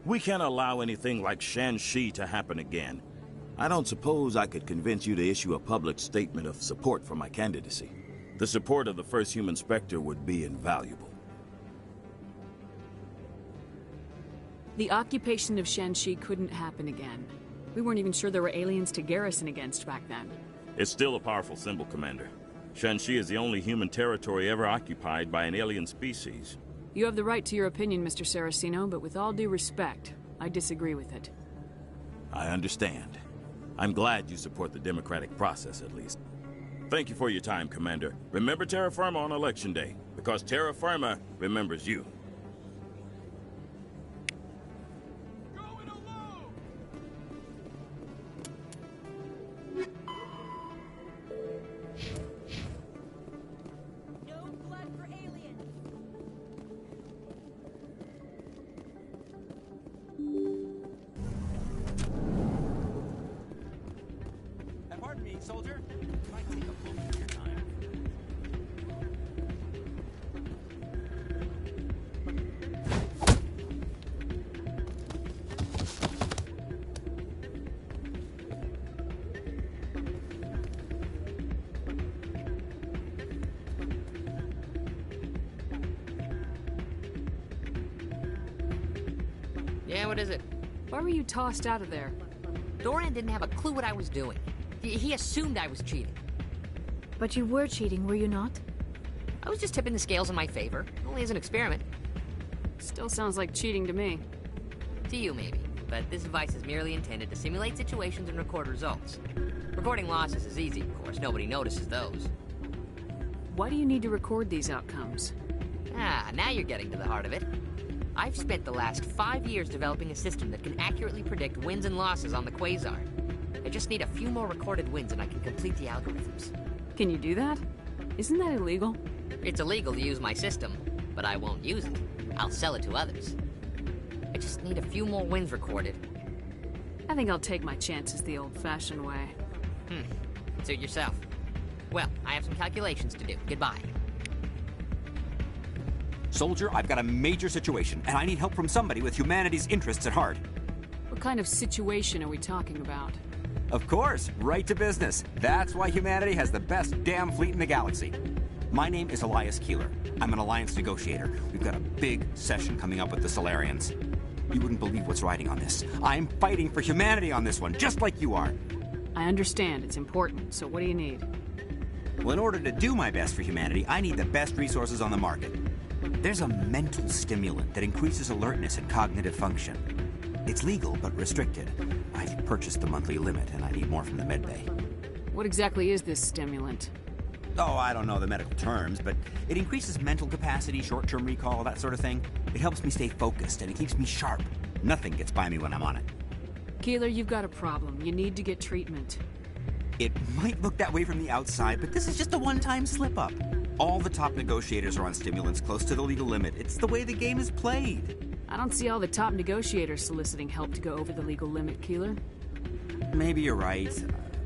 We can't allow anything like Shanxi to happen again. I don't suppose I could convince you to issue a public statement of support for my candidacy. The support of the first human Spectre would be invaluable. The occupation of Shanxi couldn't happen again. We weren't even sure there were aliens to garrison against back then. It's still a powerful symbol, Commander. Shanxi is the only human territory ever occupied by an alien species. You have the right to your opinion, Mr. Saraceno, but with all due respect, I disagree with it. I understand. I'm glad you support the democratic process, at least. Thank you for your time, Commander. Remember Terra Firma on Election Day, because Terra Firma remembers you. Yeah, what is it? Why were you tossed out of there? Doran didn't have a clue what I was doing. He assumed I was cheating. But you were cheating, were you not? I was just tipping the scales in my favor, only as an experiment. Still sounds like cheating to me. To you, maybe. But this device is merely intended to simulate situations and record results. Recording losses is easy, of course. Nobody notices those. Why do you need to record these outcomes? Ah, now you're getting to the heart of it. I've spent the last 5 years developing a system that can accurately predict wins and losses on the Quasar. I just need a few more recorded wins and I can complete the algorithms. Can you do that? Isn't that illegal? It's illegal to use my system, but I won't use it. I'll sell it to others. I just need a few more wins recorded. I think I'll take my chances the old-fashioned way. Suit yourself. Well, I have some calculations to do. Goodbye. Soldier, I've got a major situation, and I need help from somebody with humanity's interests at heart. What kind of situation are we talking about? Of course, right to business. That's why humanity has the best damn fleet in the galaxy. My name is Elias Keeler. I'm an Alliance negotiator. We've got a big session coming up with the Solarians. You wouldn't believe what's riding on this. I'm fighting for humanity on this one, just like you are. I understand. It's important. So what do you need? Well, in order to do my best for humanity, I need the best resources on the market. There's a mental stimulant that increases alertness and cognitive function. It's legal, but restricted. I've purchased the monthly limit, and I need more from the medbay. What exactly is this stimulant? Oh, I don't know the medical terms, but it increases mental capacity, short-term recall, that sort of thing. It helps me stay focused, and it keeps me sharp. Nothing gets by me when I'm on it. Keeler, you've got a problem. You need to get treatment. It might look that way from the outside, but this is just a one-time slip-up. All the top negotiators are on stimulants close to the legal limit. It's the way the game is played. I don't see all the top negotiators soliciting help to go over the legal limit, Keeler. Maybe you're right.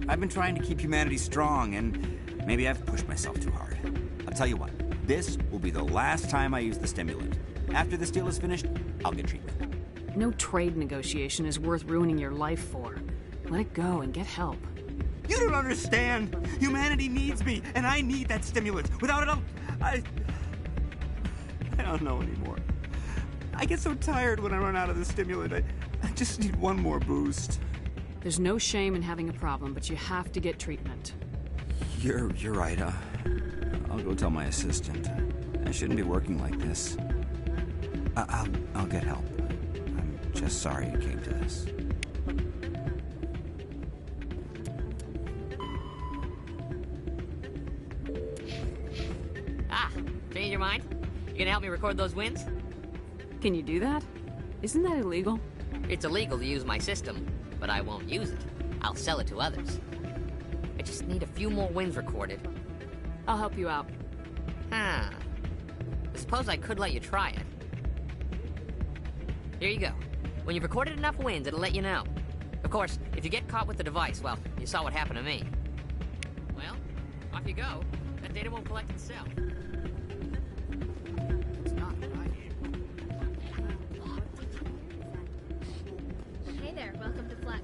I've been trying to keep humanity strong, and maybe I've pushed myself too hard. I'll tell you what, this will be the last time I use the stimulant. After this deal is finished, I'll get treatment. No trade negotiation is worth ruining your life for. Let it go and get help. You don't understand! Humanity needs me, and I need that stimulant. Without it, I don't know anymore. I get so tired when I run out of the stimulant. I just need one more boost. There's no shame in having a problem, but you have to get treatment. You're right. I'll go tell my assistant. I shouldn't be working like this. I'll get help. I'm just sorry it came to this. Change your mind? You gonna help me record those wins? Can you do that? Isn't that illegal? It's illegal to use my system, but I won't use it. I'll sell it to others. I just need a few more wins recorded. I'll help you out. I suppose I could let you try it. Here you go. When you've recorded enough wins, it'll let you know. Of course, if you get caught with the device, well, you saw what happened to me. Well, off you go. That data won't collect itself. It's not right. Hey there, welcome to Flex.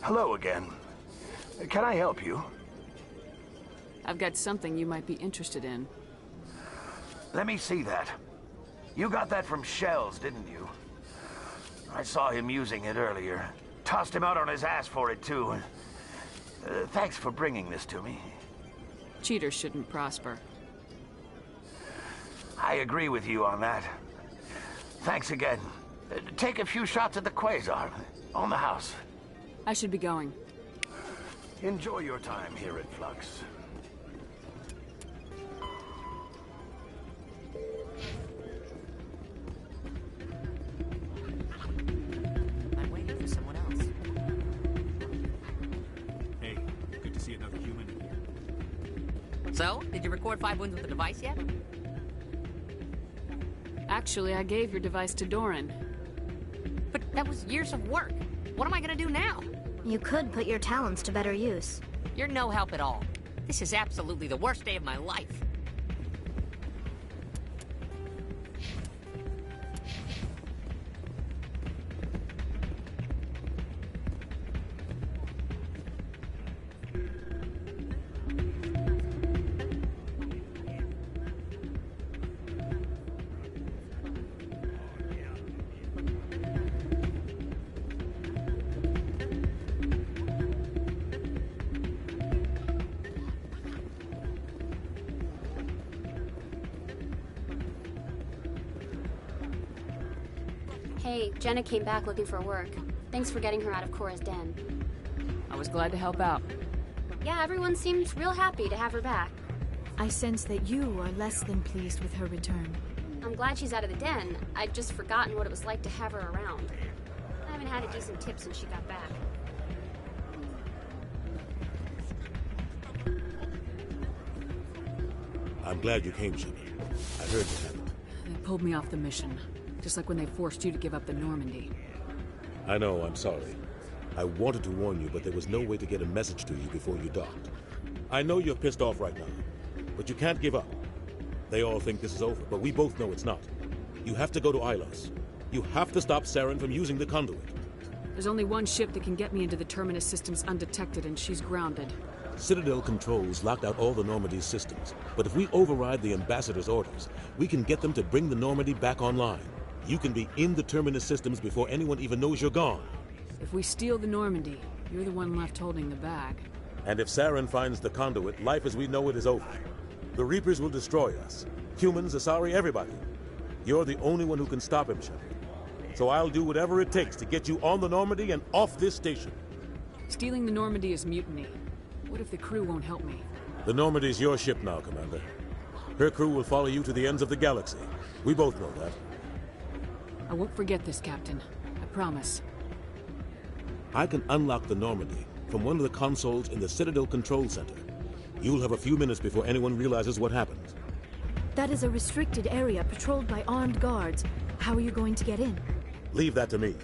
Hello again. Can I help you? I've got something you might be interested in. Let me see that. You got that from Shells, didn't you? I saw him using it earlier. Tossed him out on his ass for it, too. Thanks for bringing this to me. Cheaters shouldn't prosper. I agree with you on that. Thanks again. Take a few shots at the Quasar. On the house. I should be going. Enjoy your time here at Flux. I'm waiting for someone else. Hey, good to see another human in here. So, did you record 5 wins with the device yet? Actually, I gave your device to Doran. But that was years of work. What am I gonna do now? You could put your talents to better use. You're no help at all. This is absolutely the worst day of my life. Hey, Jenna came back looking for work. Thanks for getting her out of Cora's den. I was glad to help out. Yeah, everyone seemed real happy to have her back. I sense that you are less than pleased with her return. I'm glad she's out of the den. I'd just forgotten what it was like to have her around. I haven't had a decent tip since she got back. I'm glad you came, Shepard. I heard what happened. They pulled me off the mission. Just like when they forced you to give up the Normandy. I know, I'm sorry. I wanted to warn you, but there was no way to get a message to you before you docked. I know you're pissed off right now, but you can't give up. They all think this is over, but we both know it's not. You have to go to Ilos. You have to stop Saren from using the conduit. There's only one ship that can get me into the Terminus systems undetected, and she's grounded. Citadel controls locked out all the Normandy's systems, but if we override the Ambassador's orders, we can get them to bring the Normandy back online. You can be in the Terminus systems before anyone even knows you're gone. If we steal the Normandy, you're the one left holding the bag. And if Saren finds the conduit, life as we know it is over. The Reapers will destroy us. Humans, Asari, everybody. You're the only one who can stop him, Shepard. So I'll do whatever it takes to get you on the Normandy and off this station. Stealing the Normandy is mutiny. What if the crew won't help me? The Normandy's your ship now, Commander. Her crew will follow you to the ends of the galaxy. We both know that. I won't forget this, Captain. I promise. I can unlock the Normandy from one of the consoles in the Citadel Control Center. You'll have a few minutes before anyone realizes what happened. That is a restricted area patrolled by armed guards. How are you going to get in? Leave that to me.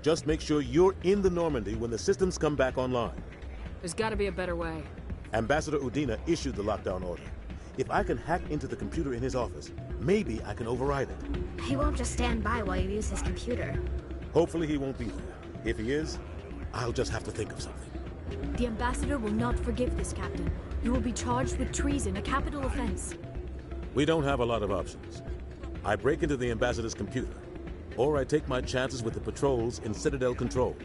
Just make sure you're in the Normandy when the systems come back online. There's gotta be a better way. Ambassador Udina issued the lockdown order. If I can hack into the computer in his office, maybe I can override it. He won't just stand by while you use his computer. Hopefully he won't be there. If he is, I'll just have to think of something. The Ambassador will not forgive this, Captain. You will be charged with treason, a capital offense. We don't have a lot of options. I break into the Ambassador's computer, or I take my chances with the patrols in Citadel Control.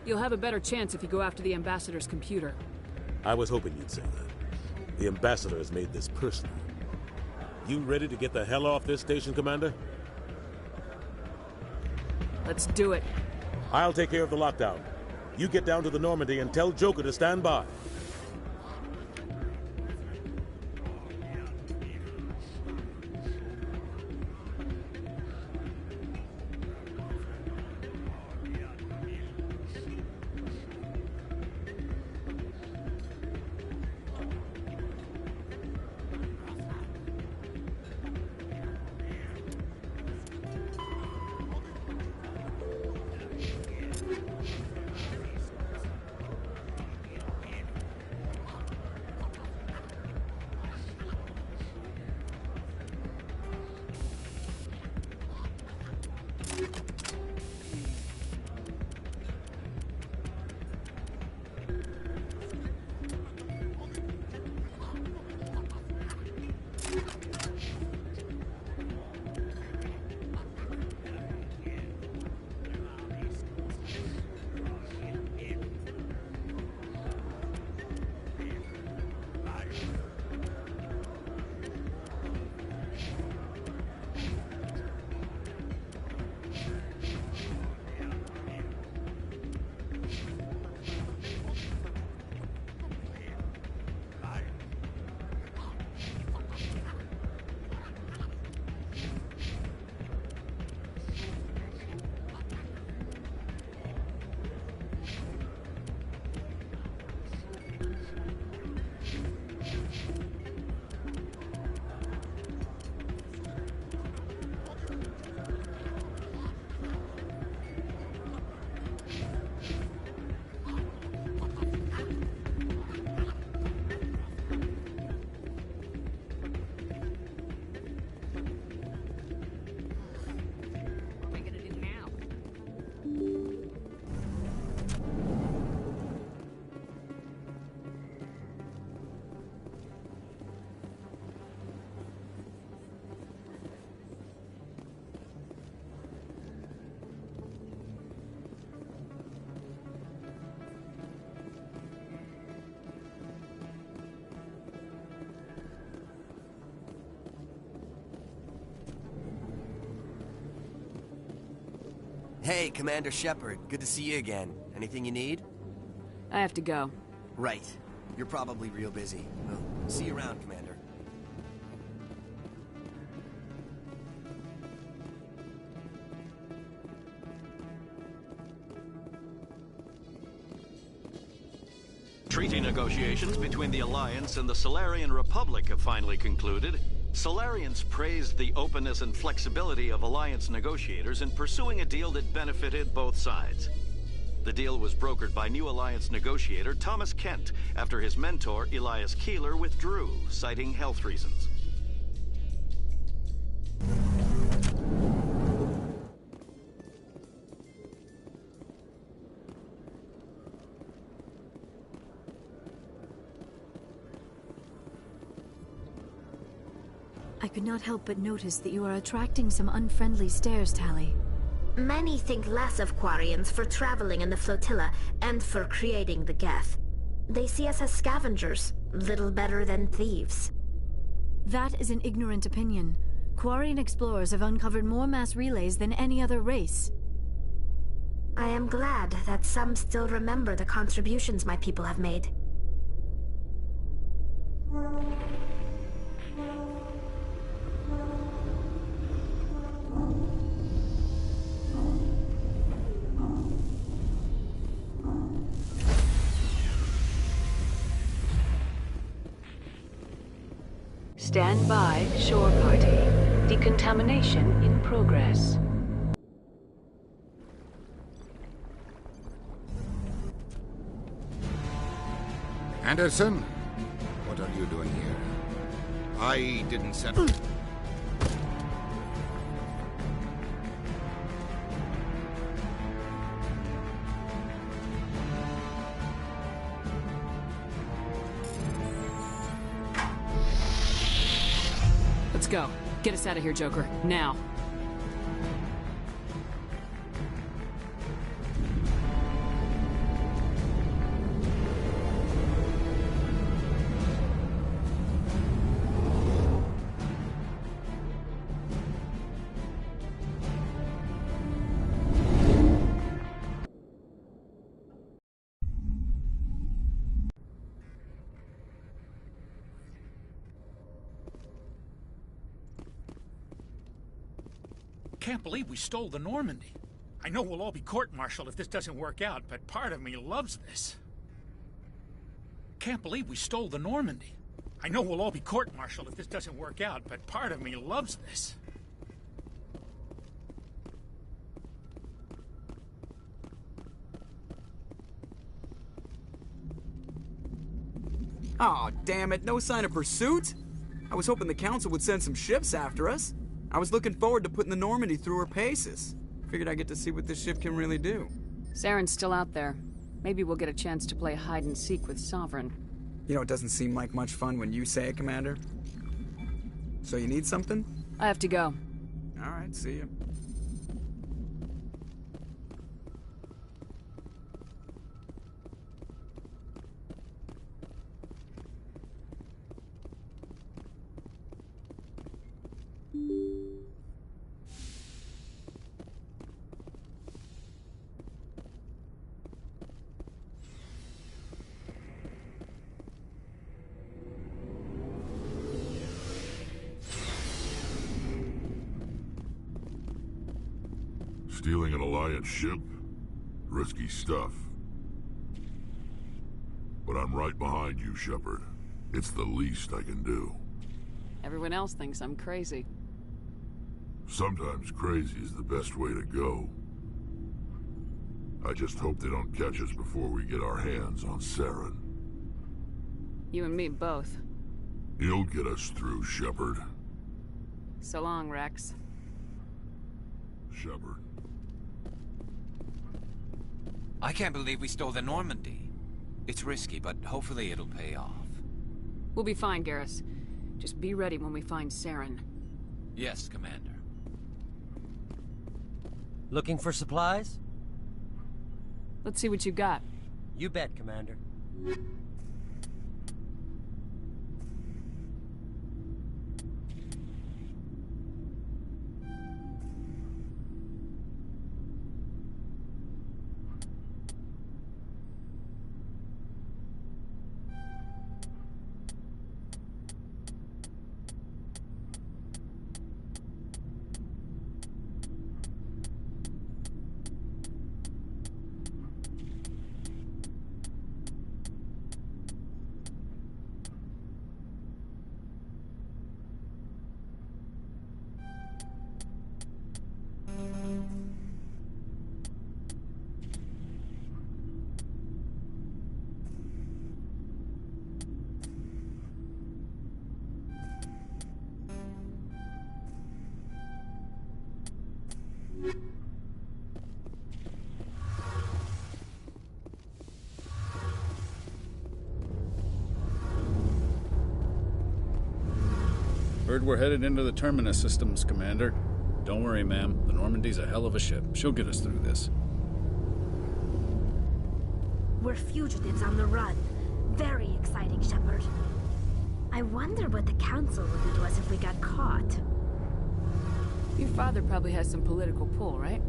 You'll have a better chance if you go after the Ambassador's computer. I was hoping you'd say that. The Ambassador has made this personal. You ready to get the hell off this station, Commander? Let's do it. I'll take care of the lockdown. You get down to the Normandy and tell Joker to stand by. Hey, Commander Shepard. Good to see you again. Anything you need? I have to go. Right. You're probably real busy. Well, see you around, Commander. Treaty negotiations between the Alliance and the Solarian Republic have finally concluded. Solarians praised the openness and flexibility of Alliance negotiators in pursuing a deal that benefited both sides. The deal was brokered by new Alliance negotiator Thomas Kent after his mentor Elias Keeler withdrew, citing health reasons. I could not help but notice that you are attracting some unfriendly stares, Tali. Many think less of Quarians for traveling in the flotilla and for creating the Geth. They see us as scavengers, little better than thieves. That is an ignorant opinion. Quarian explorers have uncovered more mass relays than any other race. I am glad that some still remember the contributions my people have made. Stand by, shore party. Decontamination in progress. Anderson? What are you doing here? I didn't set... Let's go. Get us out of here, Joker. Now. Can't believe we stole the Normandy. I know we'll all be court-martialed if this doesn't work out, but part of me loves this. Can't believe we stole the Normandy. I know we'll all be court-martialed if this doesn't work out, but part of me loves this. Aw, damn it, no sign of pursuit? I was hoping the Council would send some ships after us. I was looking forward to putting the Normandy through her paces. Figured I'd get to see what this ship can really do. Saren's still out there. Maybe we'll get a chance to play hide-and-seek with Sovereign. You know, it doesn't seem like much fun when you say it, Commander. So you need something? I have to go. Alright, see you. Stealing an Alliance ship? Risky stuff. But I'm right behind you, Shepard. It's the least I can do. Everyone else thinks I'm crazy. Sometimes crazy is the best way to go. I just hope they don't catch us before we get our hands on Saren. You and me both. You'll get us through, Shepard. So long, Rex. Shepard. I can't believe we stole the Normandy. It's risky, but hopefully it'll pay off. We'll be fine, Garrus. Just be ready when we find Saren. Yes, Commander. Looking for supplies? Let's see what you got. You bet, Commander. Heard we're headed into the Terminus systems, Commander. Don't worry, ma'am. The Normandy's a hell of a ship. She'll get us through this. We're fugitives on the run. Very exciting, Shepard. I wonder what the Council would do to us if we got caught. Your father probably has some political pull, right?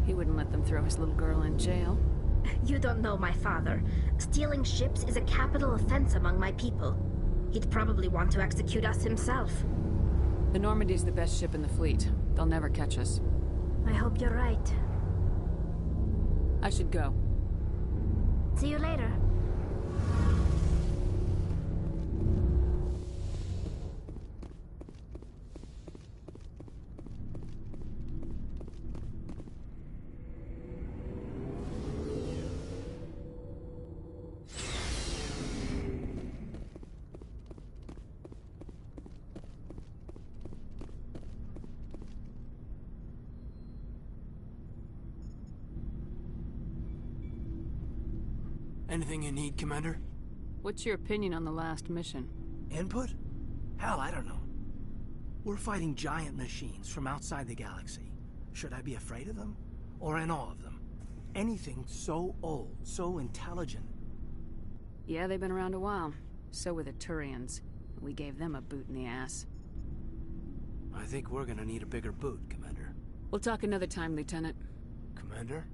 He wouldn't let them throw his little girl in jail. You don't know my father. Stealing ships is a capital offense among my people. He'd probably want to execute us himself. The Normandy's the best ship in the fleet. They'll never catch us. I hope you're right. I should go. See you later. Anything you need, Commander? What's your opinion on the last mission? Input? Hell, I don't know. We're fighting giant machines from outside the galaxy. Should I be afraid of them? Or in awe of them? Anything so old, so intelligent. Yeah, they've been around a while. So were the Turians. We gave them a boot in the ass. I think we're gonna need a bigger boot, Commander. We'll talk another time, Lieutenant. Commander?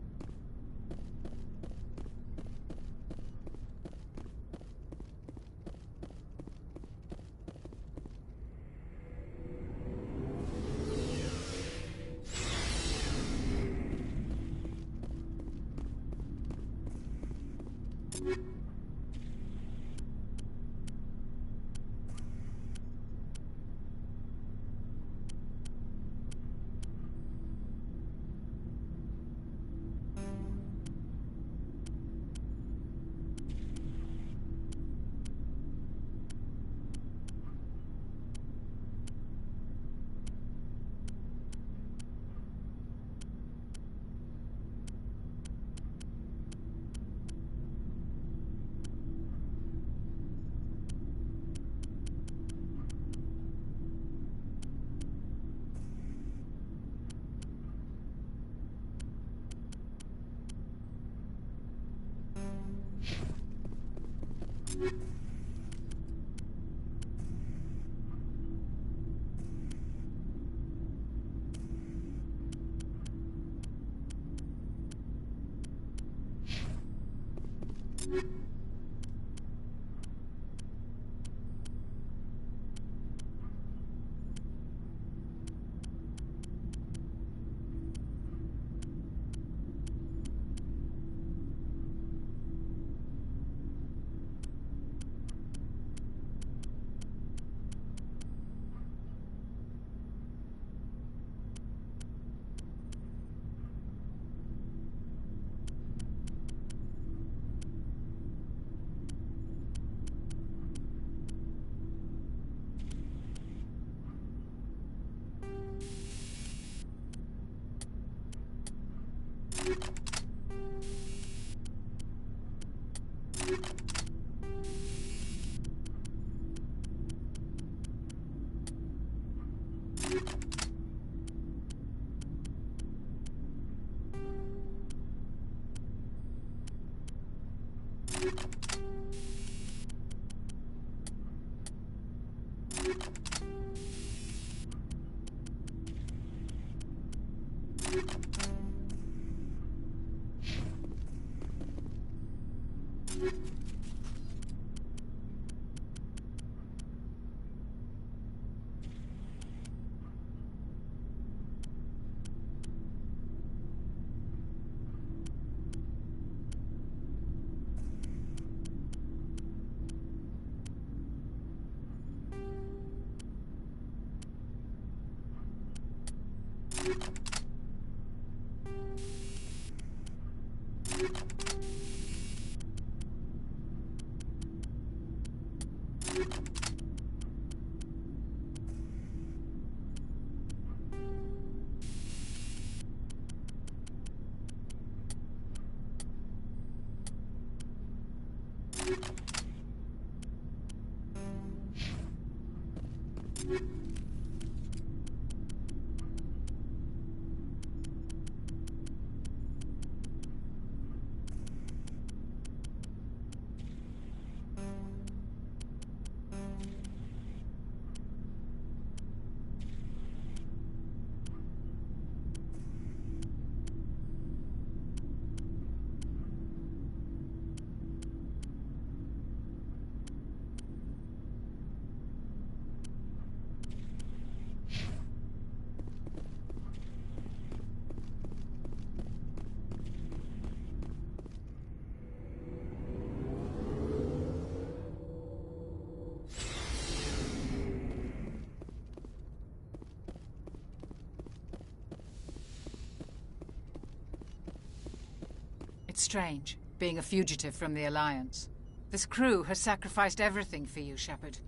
strange, being a fugitive from the Alliance. This crew has sacrificed everything for you, Shepard.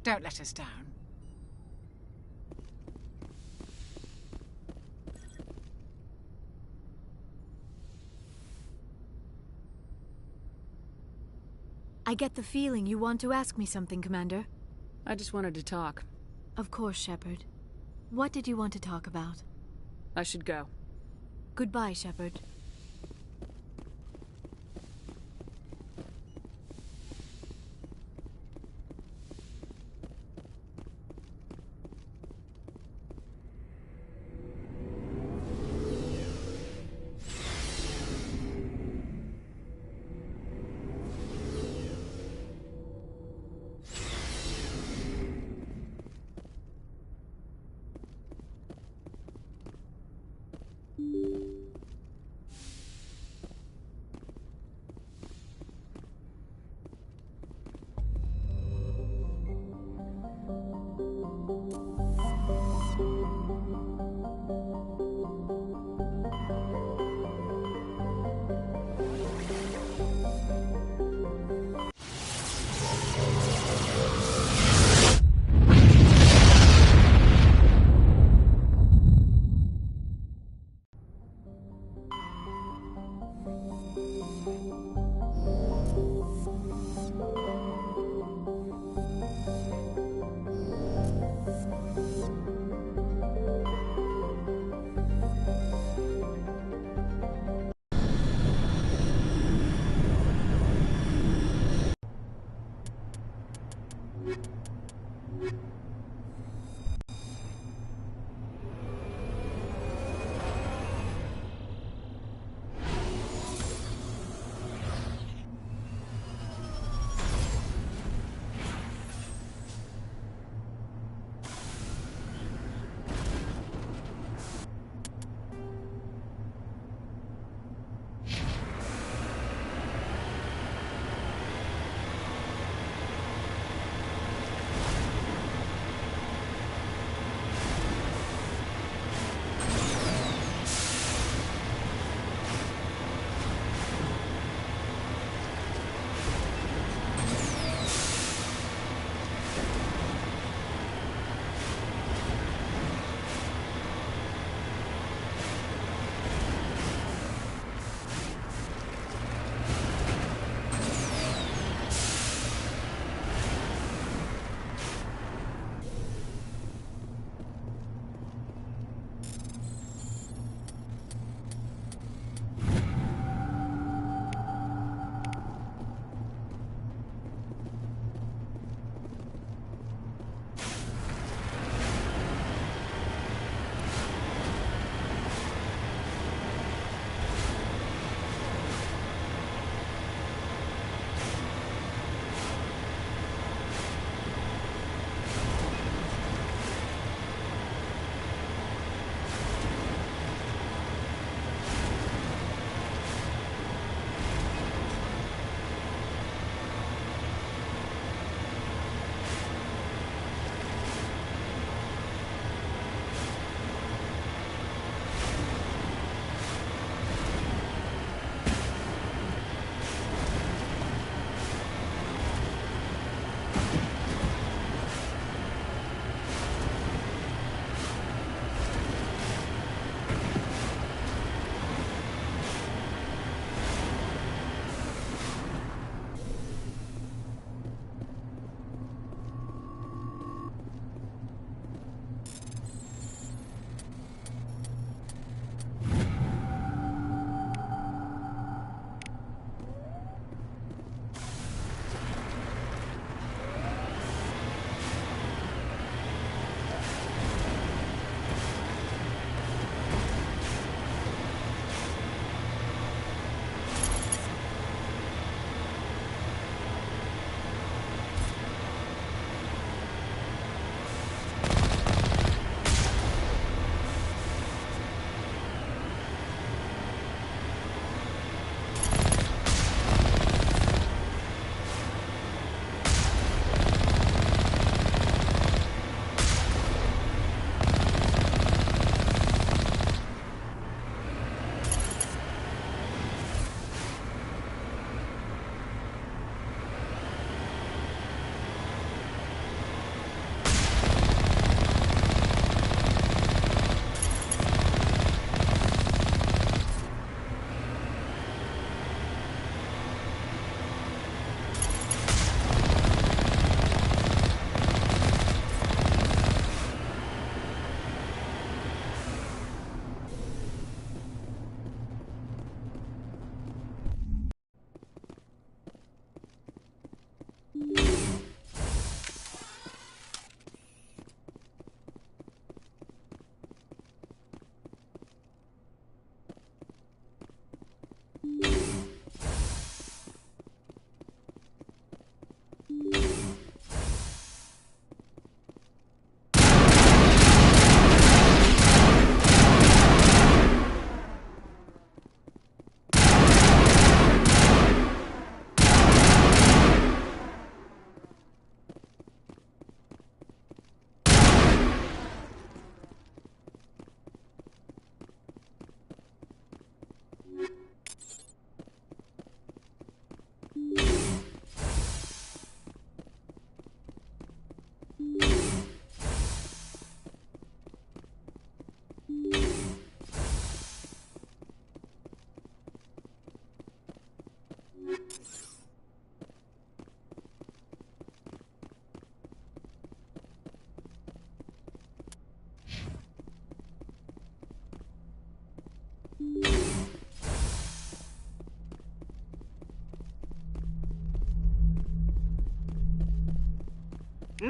Don't let us down. I get the feeling you want to ask me something, Commander. I just wanted to talk. Of course, Shepard. What did you want to talk about? I should go. Goodbye, Shepard.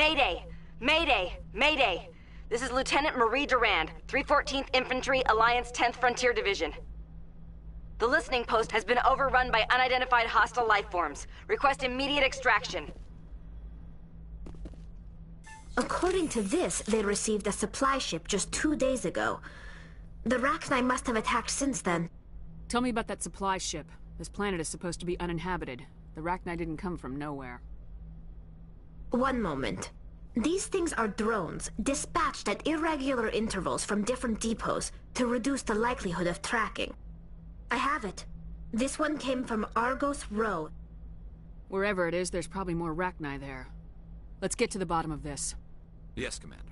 Mayday! Mayday! Mayday! This is Lieutenant Marie Durand, 314th Infantry, Alliance 10th Frontier Division. The listening post has been overrun by unidentified hostile life forms. Request immediate extraction. According to this, they received a supply ship just 2 days ago. The Rachni must have attacked since then. Tell me about that supply ship. This planet is supposed to be uninhabited. The Rachni didn't come from nowhere. One moment. These things are drones, dispatched at irregular intervals from different depots to reduce the likelihood of tracking. I have it. This one came from Argos Row. Wherever it is, there's probably more Rachni there. Let's get to the bottom of this. Yes, Commander.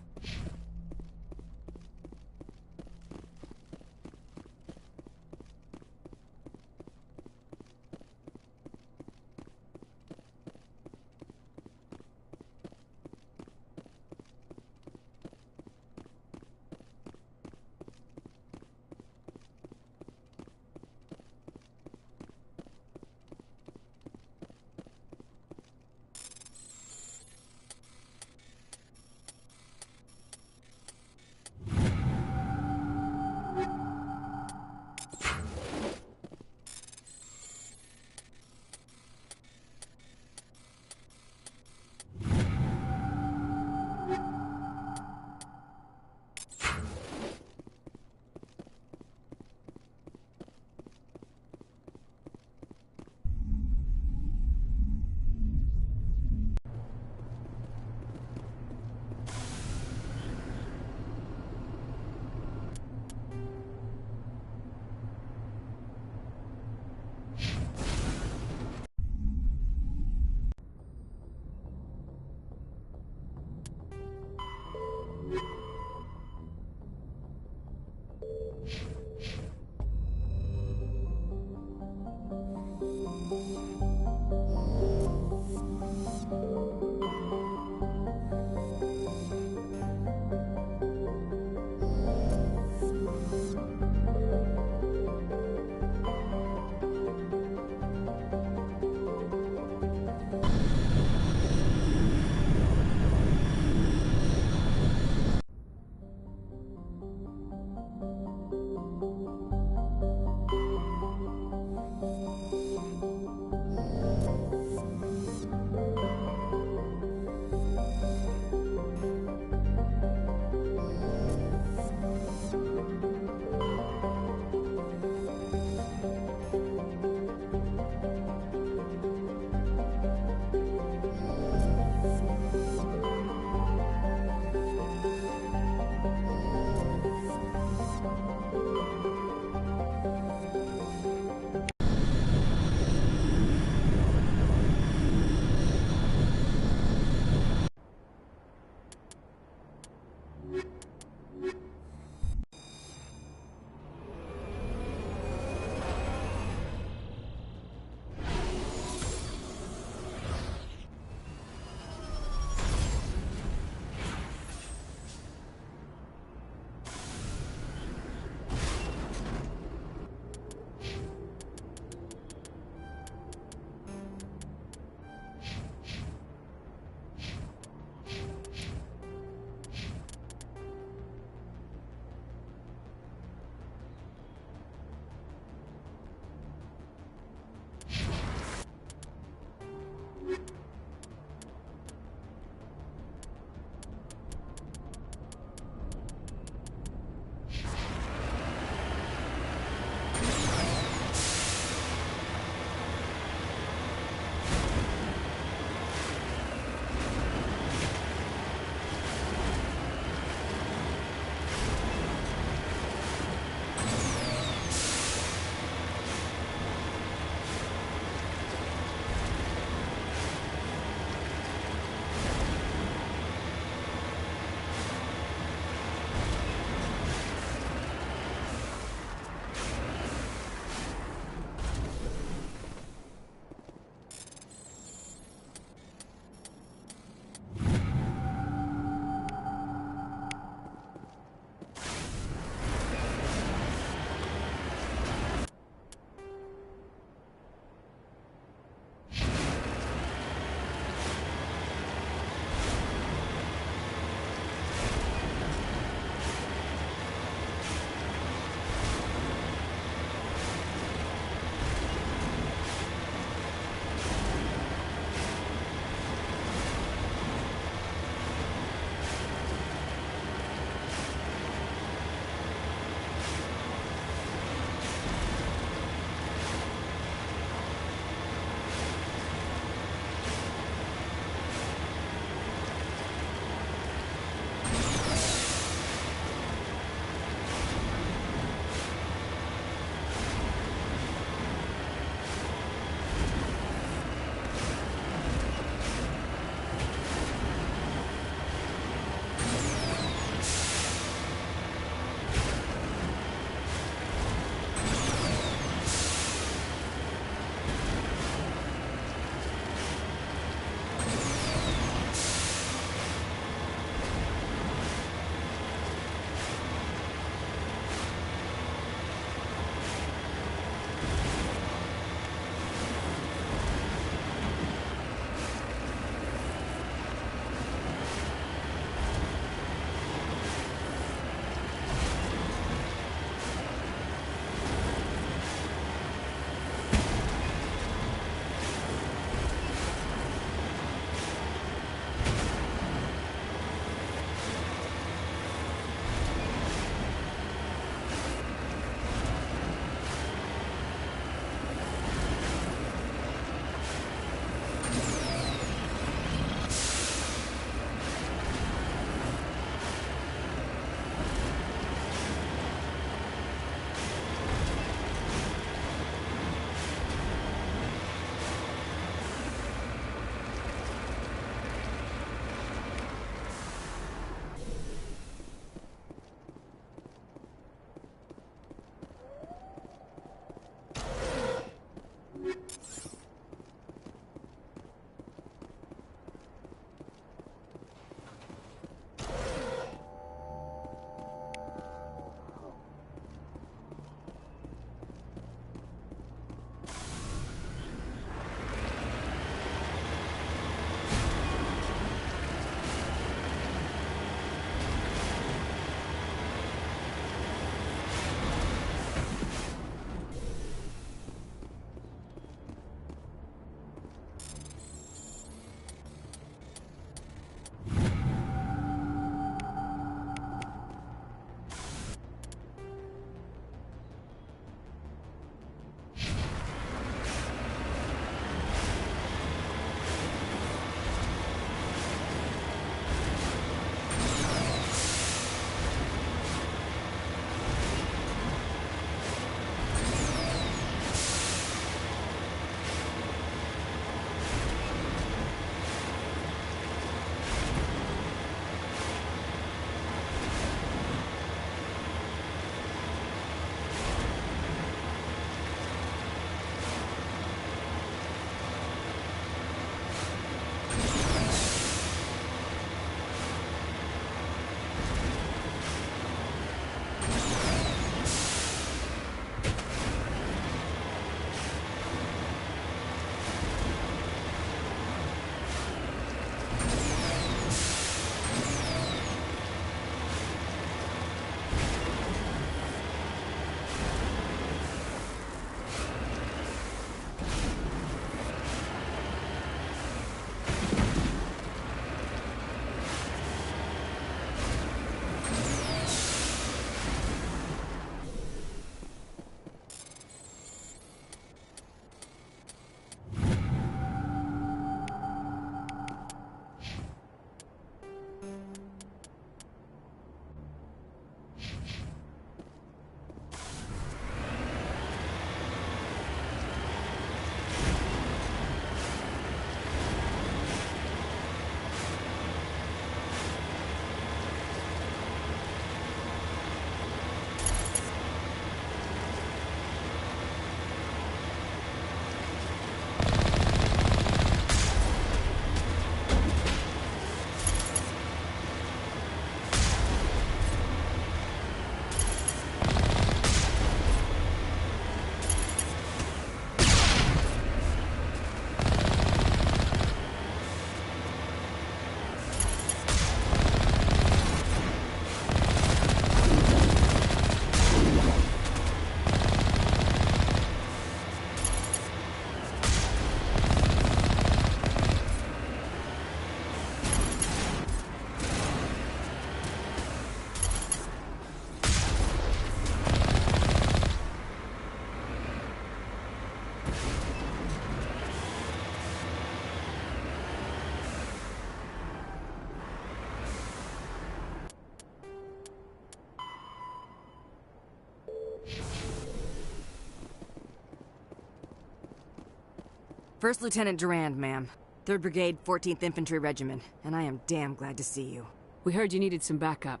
First Lieutenant Durand, ma'am. 3rd Brigade, 14th Infantry Regiment, and I am damn glad to see you. We heard you needed some backup.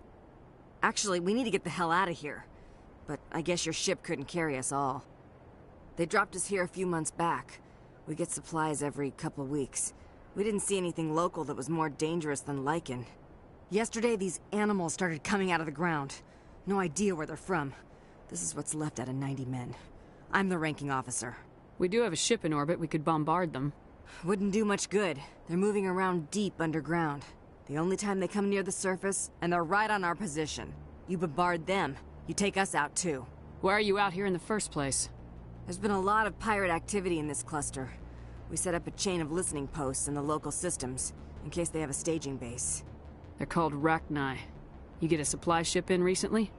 Actually, we need to get the hell out of here. But I guess your ship couldn't carry us all. They dropped us here a few months back. We get supplies every couple weeks. We didn't see anything local that was more dangerous than Lycan. Yesterday, these animals started coming out of the ground. No idea where they're from. This is what's left out of 90 men. I'm the ranking officer. We do have a ship in orbit. We could bombard them. Wouldn't do much good. They're moving around deep underground. The only time they come near the surface, and they're right on our position. You bombard them, you take us out too. Why are you out here in the first place? There's been a lot of pirate activity in this cluster. We set up a chain of listening posts in the local systems, in case they have a staging base. They're called Rachni. You get a supply ship in recently?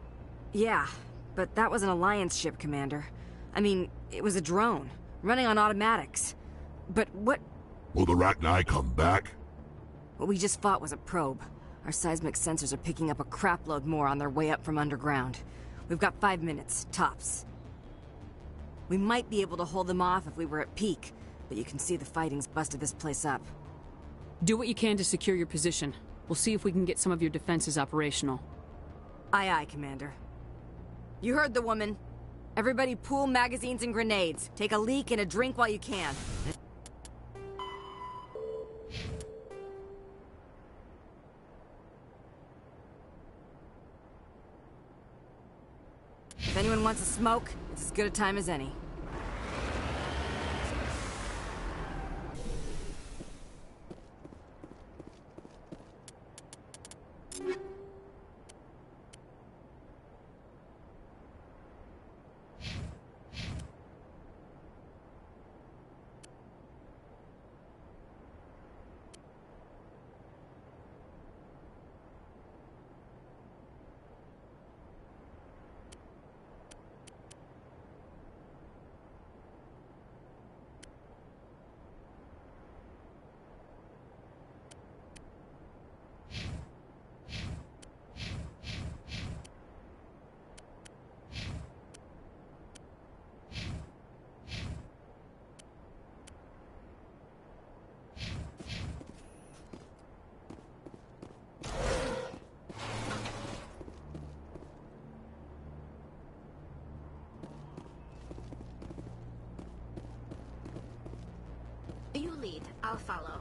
Yeah, but that was an Alliance ship, Commander. I mean, it was a drone, running on automatics. But what... Will the Rachni come back? What we just fought was a probe. Our seismic sensors are picking up a crapload more on their way up from underground. We've got 5 minutes, tops. We might be able to hold them off if we were at peak, but you can see the fighting's busted this place up. Do what you can to secure your position. We'll see if we can get some of your defenses operational. Aye, aye, Commander. You heard the woman. Everybody pool magazines and grenades. Take a leak and a drink while you can. If anyone wants a smoke, it's as good a time as any. You lead. I'll follow.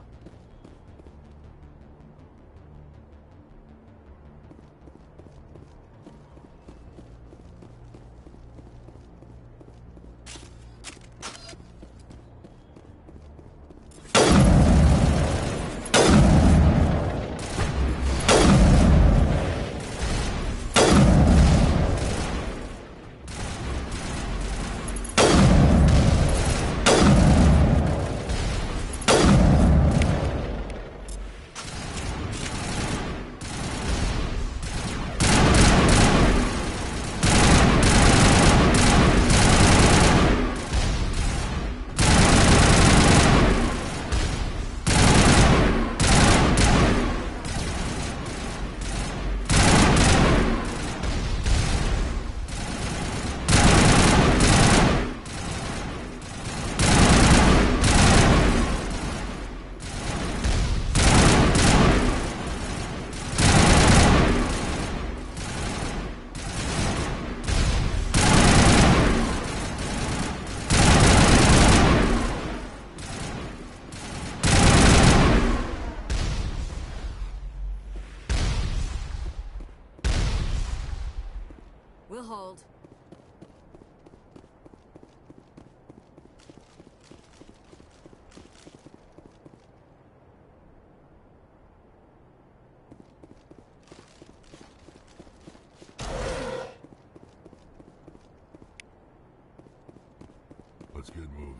We'll hold. Let's get moving.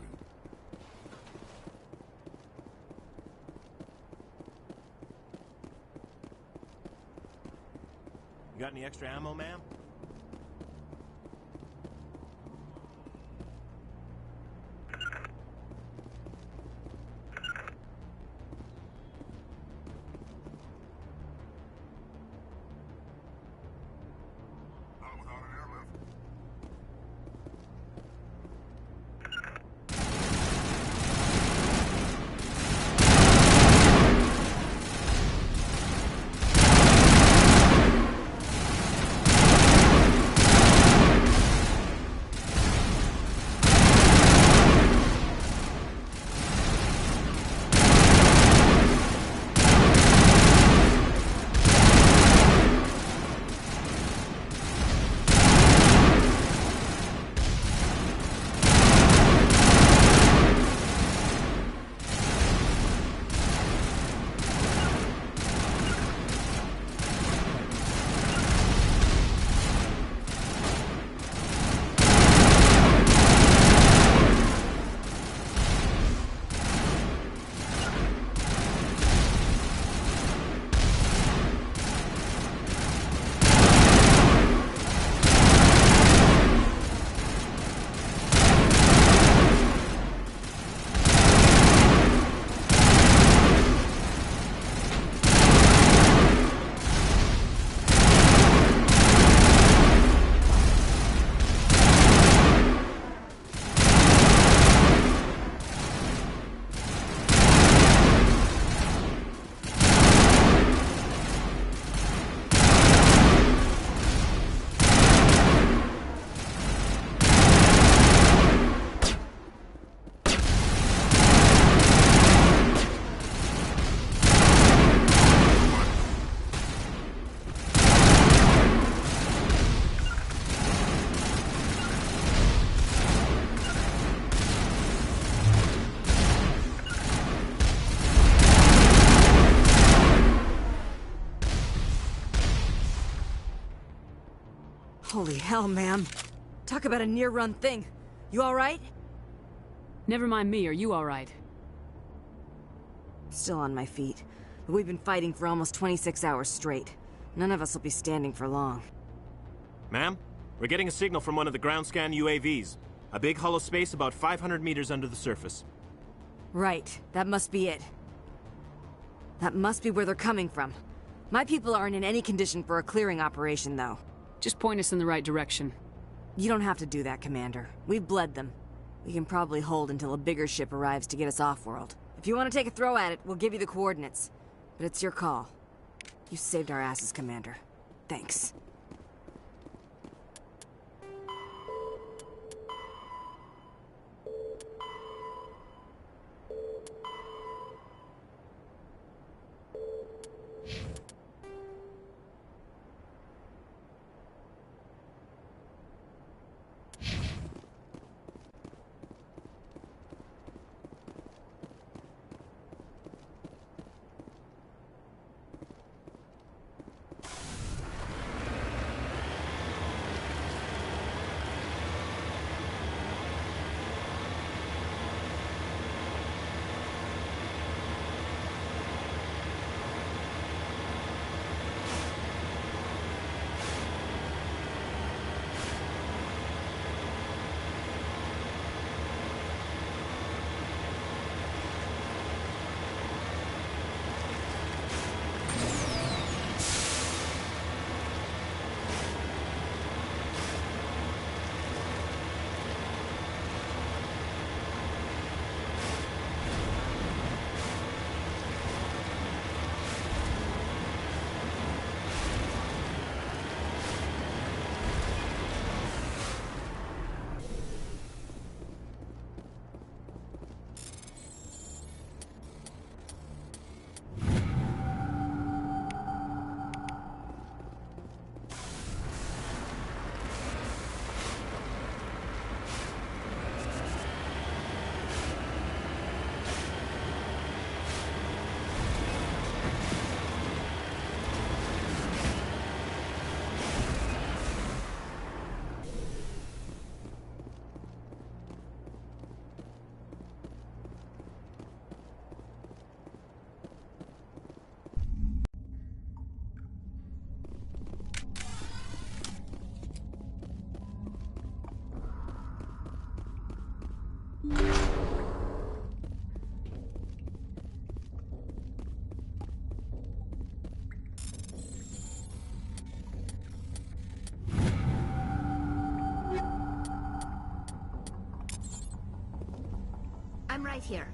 You got any extra ammo, ma'am? Holy hell, ma'am. Talk about a near-run thing. You alright? Never mind me, are you alright? Still on my feet. But we've been fighting for almost 26 hours straight. None of us will be standing for long. Ma'am, we're getting a signal from one of the ground scan UAVs. A big hollow space about 500 meters under the surface. Right, that must be it. That must be where they're coming from. My people aren't in any condition for a clearing operation, though. Just point us in the right direction. You don't have to do that, Commander. We've bled them. We can probably hold until a bigger ship arrives to get us off-world. If you want to take a throw at it, we'll give you the coordinates. But it's your call. You saved our asses, Commander. Thanks. I'm right here.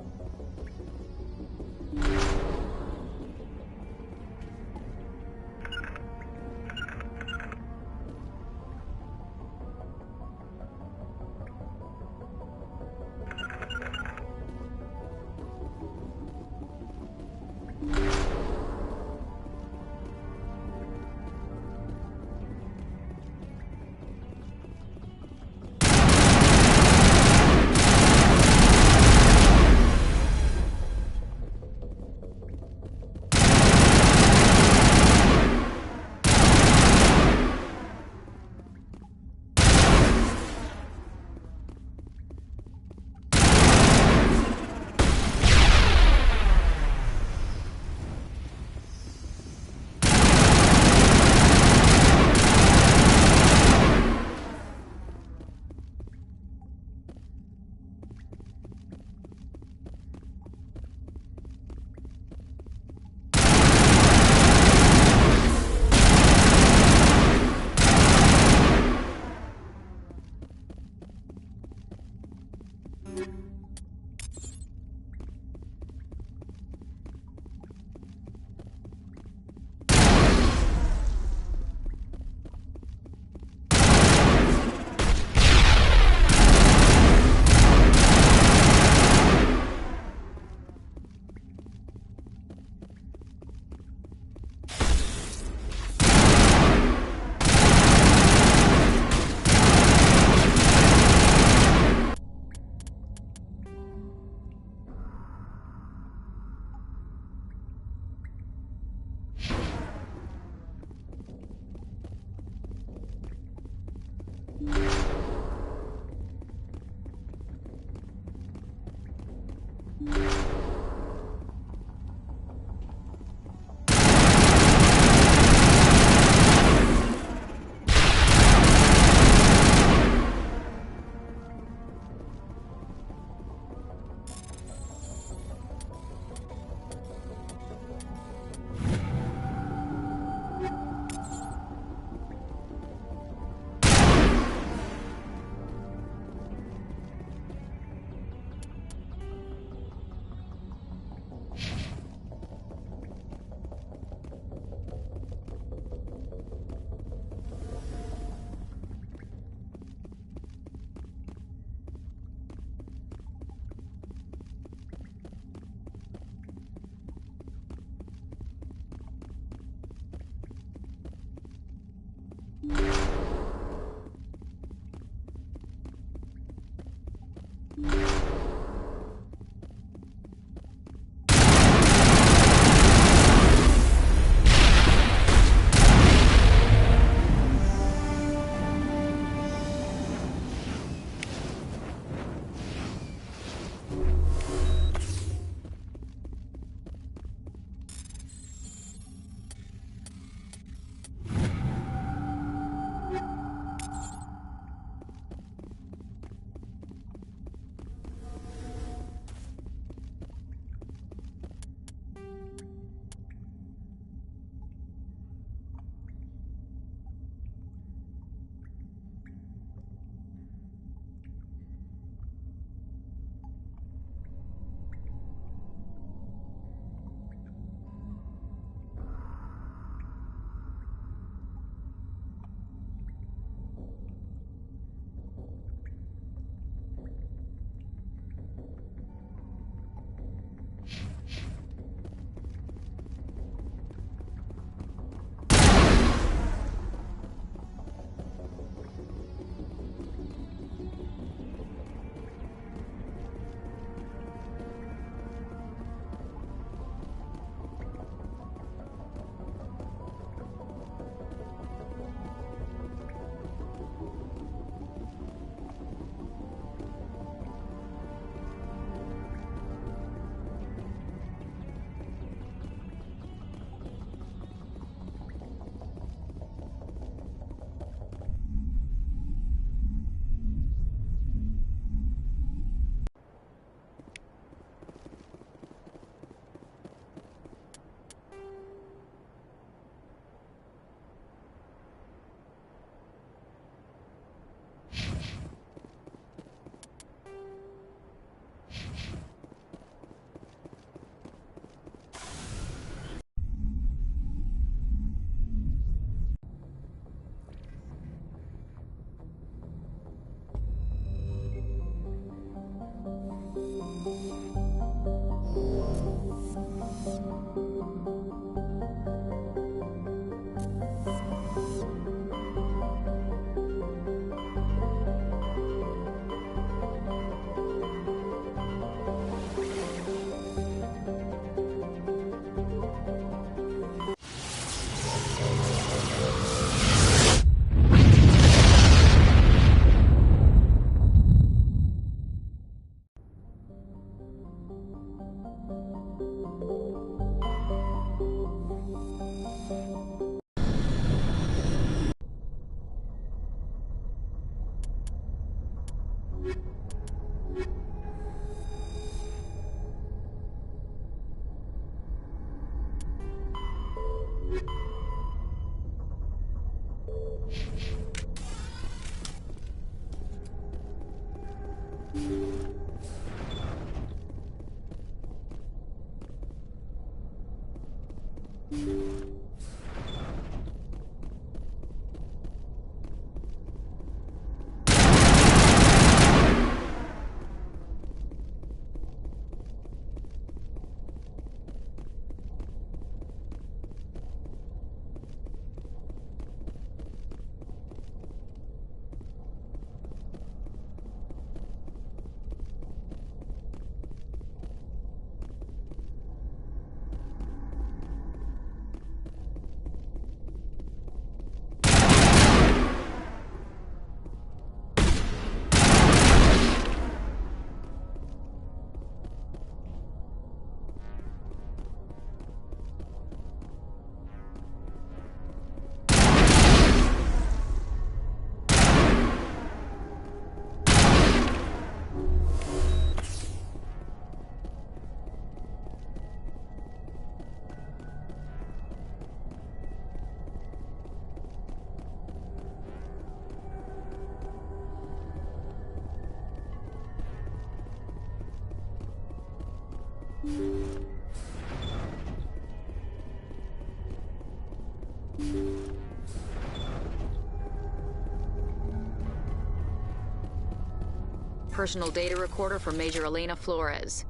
Personal data recorder for Major Elena Flores.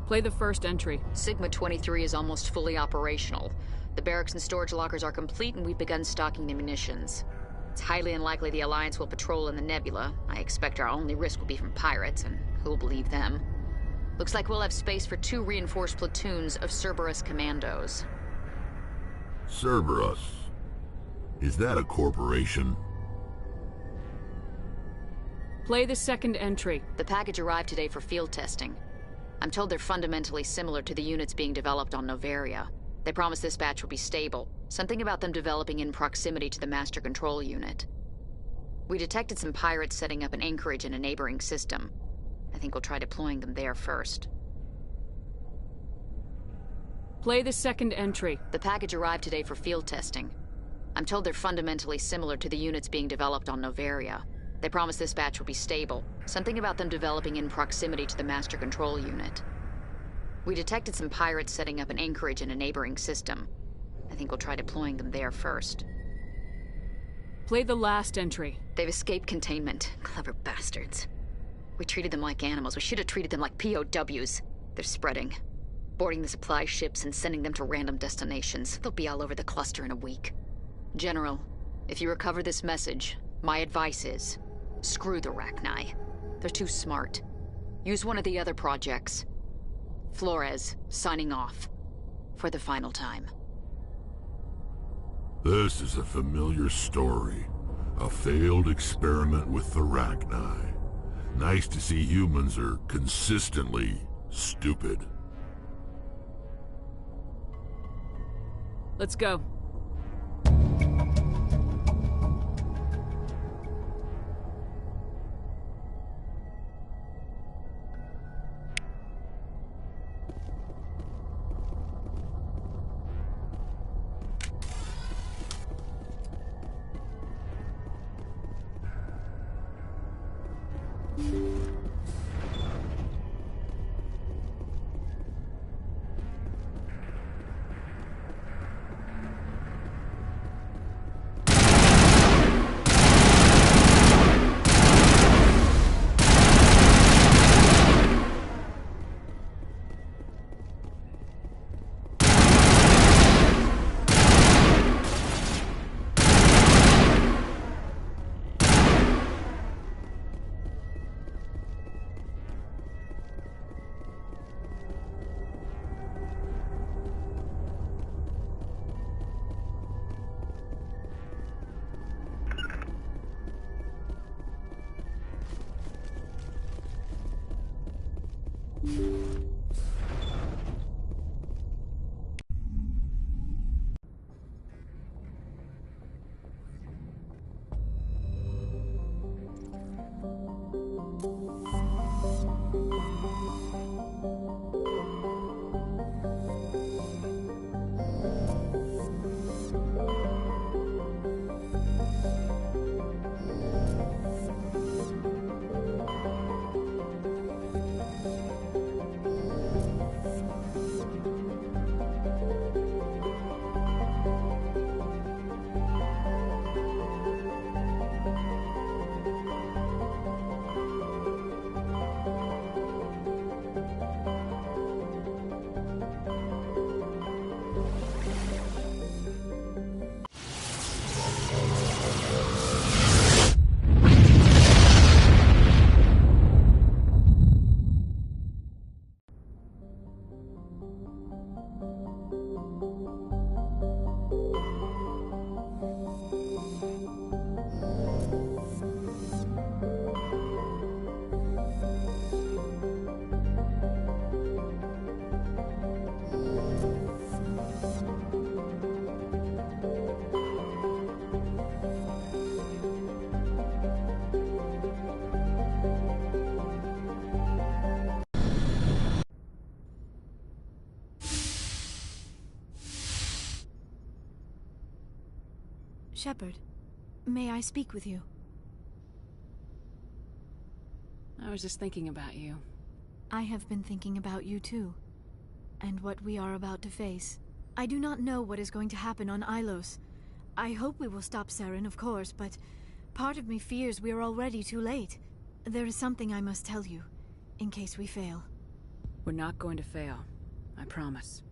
Play the first entry. Sigma 23 is almost fully operational. The barracks and storage lockers are complete, and we've begun stocking the munitions. It's highly unlikely the Alliance will patrol in the nebula. I expect our only risk will be from pirates, and who'll believe them? Looks like we'll have space for 2 reinforced platoons of Cerberus commandos. Cerberus? Is that a corporation? Play the second entry. The package arrived today for field testing. I'm told they're fundamentally similar to the units being developed on Noveria. They promise this batch will be stable. Something about them developing in proximity to the master control unit. We detected some pirates setting up an anchorage in a neighboring system. I think we'll try deploying them there first. Play the second entry. The package arrived today for field testing. I'm told they're fundamentally similar to the units being developed on Noveria. They promise this batch will be stable. Something about them developing in proximity to the master control unit. We detected some pirates setting up an anchorage in a neighboring system. I think we'll try deploying them there first. Play the last entry. They've escaped containment. Clever bastards. We treated them like animals. We should have treated them like POWs. They're spreading. Boarding the supply ships and sending them to random destinations. They'll be all over the cluster in a week. General, if you recover this message, my advice is, screw the Rachni. They're too smart. Use one of the other projects. Flores, signing off. For the final time. This is a familiar story. A failed experiment with the Rachni. Nice to see humans are consistently stupid. Let's go. Shepard, may I speak with you? I was just thinking about you. I have been thinking about you too, and what we are about to face. I do not know what is going to happen on Ilos. I hope we will stop Saren, of course, but part of me fears we are already too late. There is something I must tell you, in case we fail. We're not going to fail. I promise.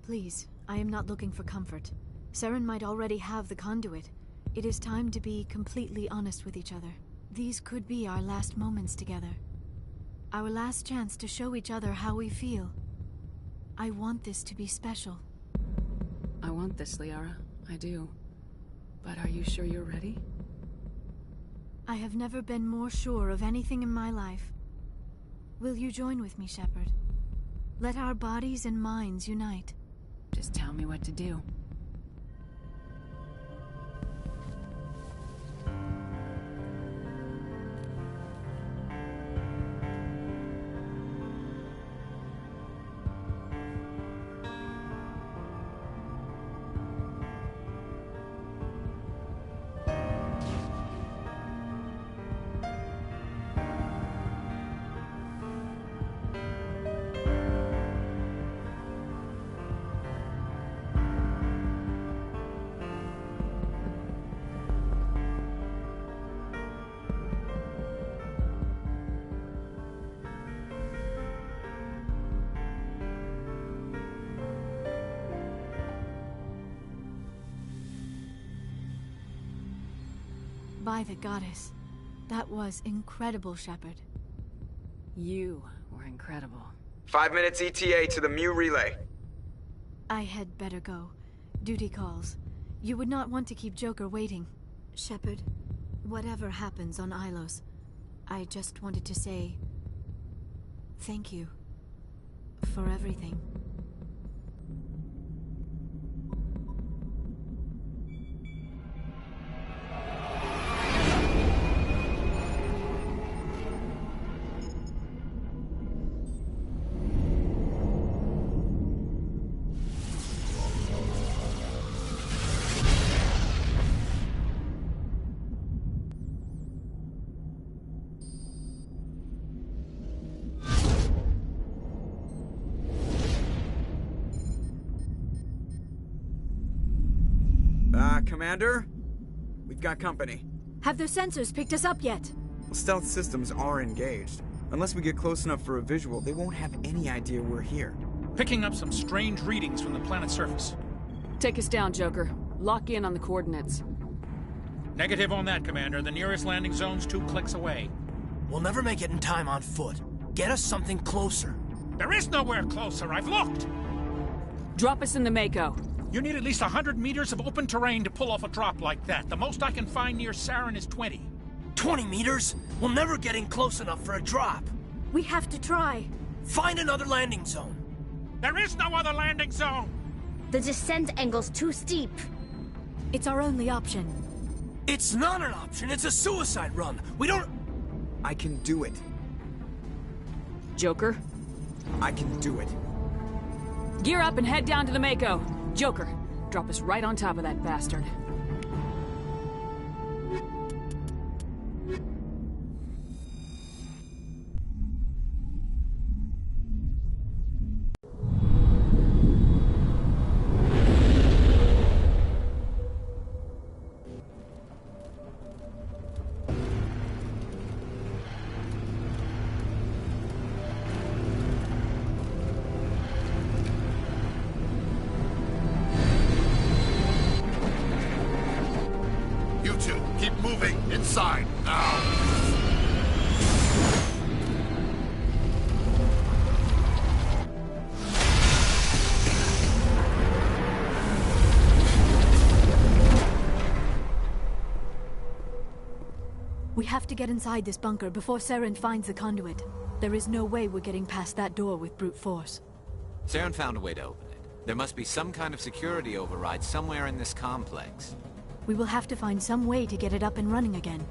Please, I am not looking for comfort. Saren might already have the conduit. It is time to be completely honest with each other. These could be our last moments together. Our last chance to show each other how we feel. I want this to be special. I want this, Liara. I do. But are you sure you're ready? I have never been more sure of anything in my life. Will you join with me, Shepard? Let our bodies and minds unite. Just tell me what to do. By the goddess. That was incredible, Shepard. You were incredible. 5 minutes ETA to the Mu relay. I had better go. Duty calls. You would not want to keep Joker waiting. Shepard, whatever happens on Ilos, I just wanted to say... thank you. For everything. Commander? We've got company. Have their sensors picked us up yet? Stealth systems are engaged. Unless we get close enough for a visual, they won't have any idea we're here. Picking up some strange readings from the planet's surface. Take us down, Joker. Lock in on the coordinates. Negative on that, Commander. The nearest landing zone's 2 clicks away. We'll never make it in time on foot. Get us something closer. There is nowhere closer. I've looked. Drop us in the Mako. You need at least 100 meters of open terrain to pull off a drop like that. The most I can find near Saren is 20. 20 meters? We'll never get in close enough for a drop. We have to try. Find another landing zone. There is no other landing zone! The descent angle's too steep. It's our only option. It's not an option, it's a suicide run. We don't... I can do it. Joker? I can do it. Gear up and head down to the Mako. Joker, drop us right on top of that bastard. You two, keep moving inside now. We have to get inside this bunker before Saren finds the conduit. There is no way we're getting past that door with brute force. Saren found a way to open it. There must be some kind of security override somewhere in this complex. We will have to find some way to get it up and running again.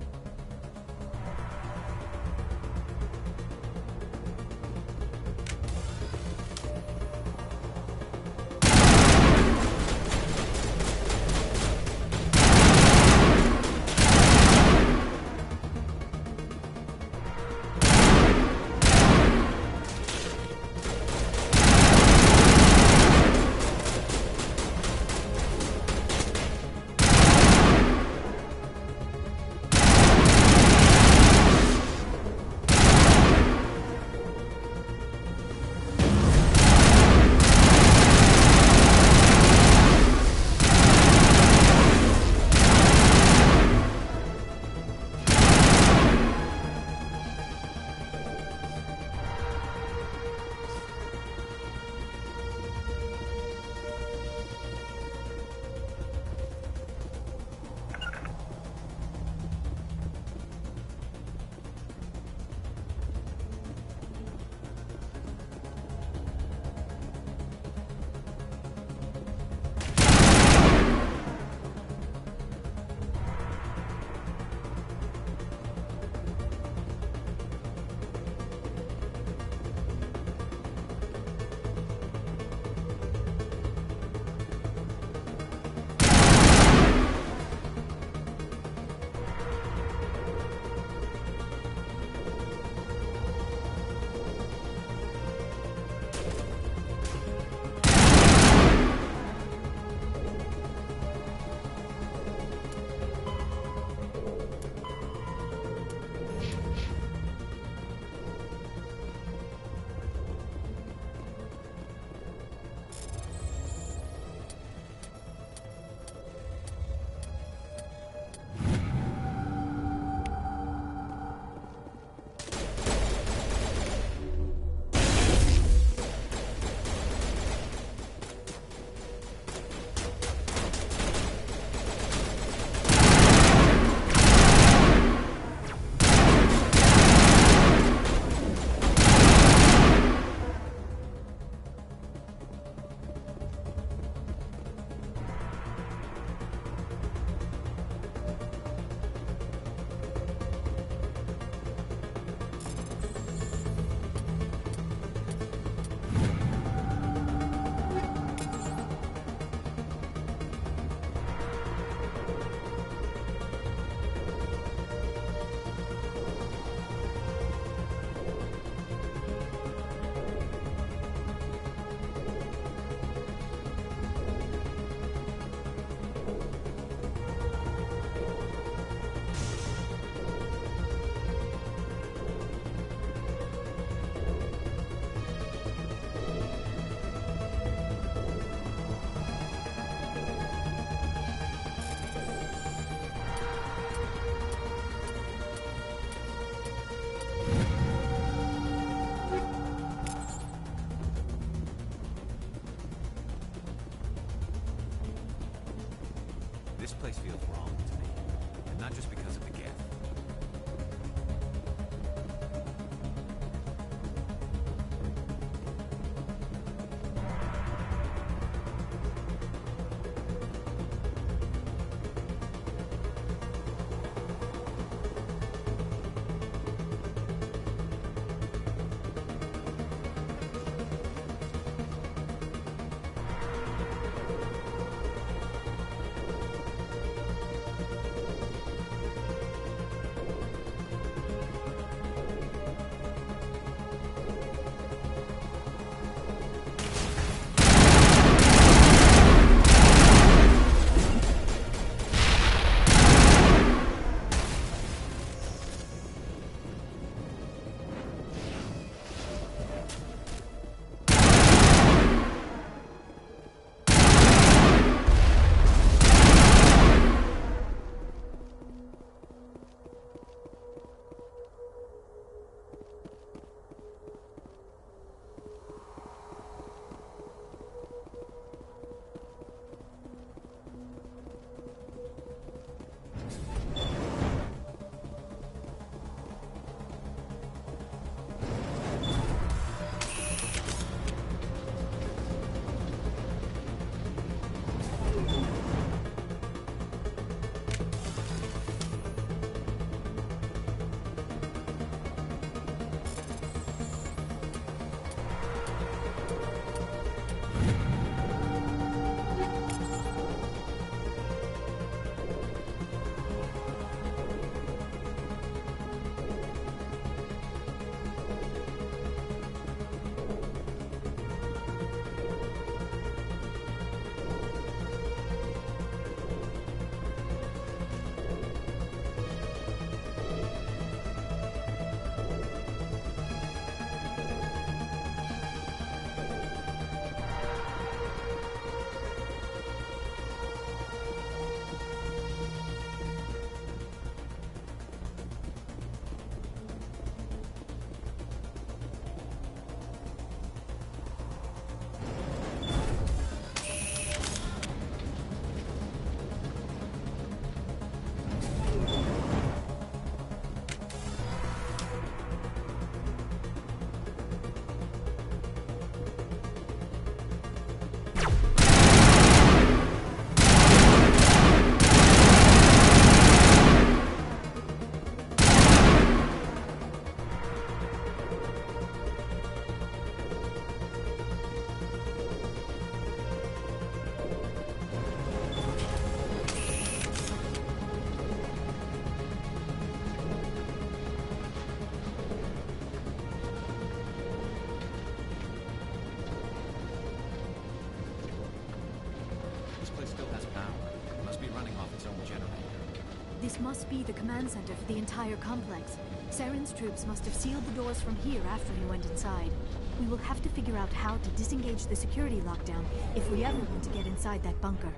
This place feels wrong to me, and not just because of the Geth. This must be the command center for the entire complex. Saren's troops must have sealed the doors from here after he went inside. We will have to figure out how to disengage the security lockdown if we ever want to get inside that bunker.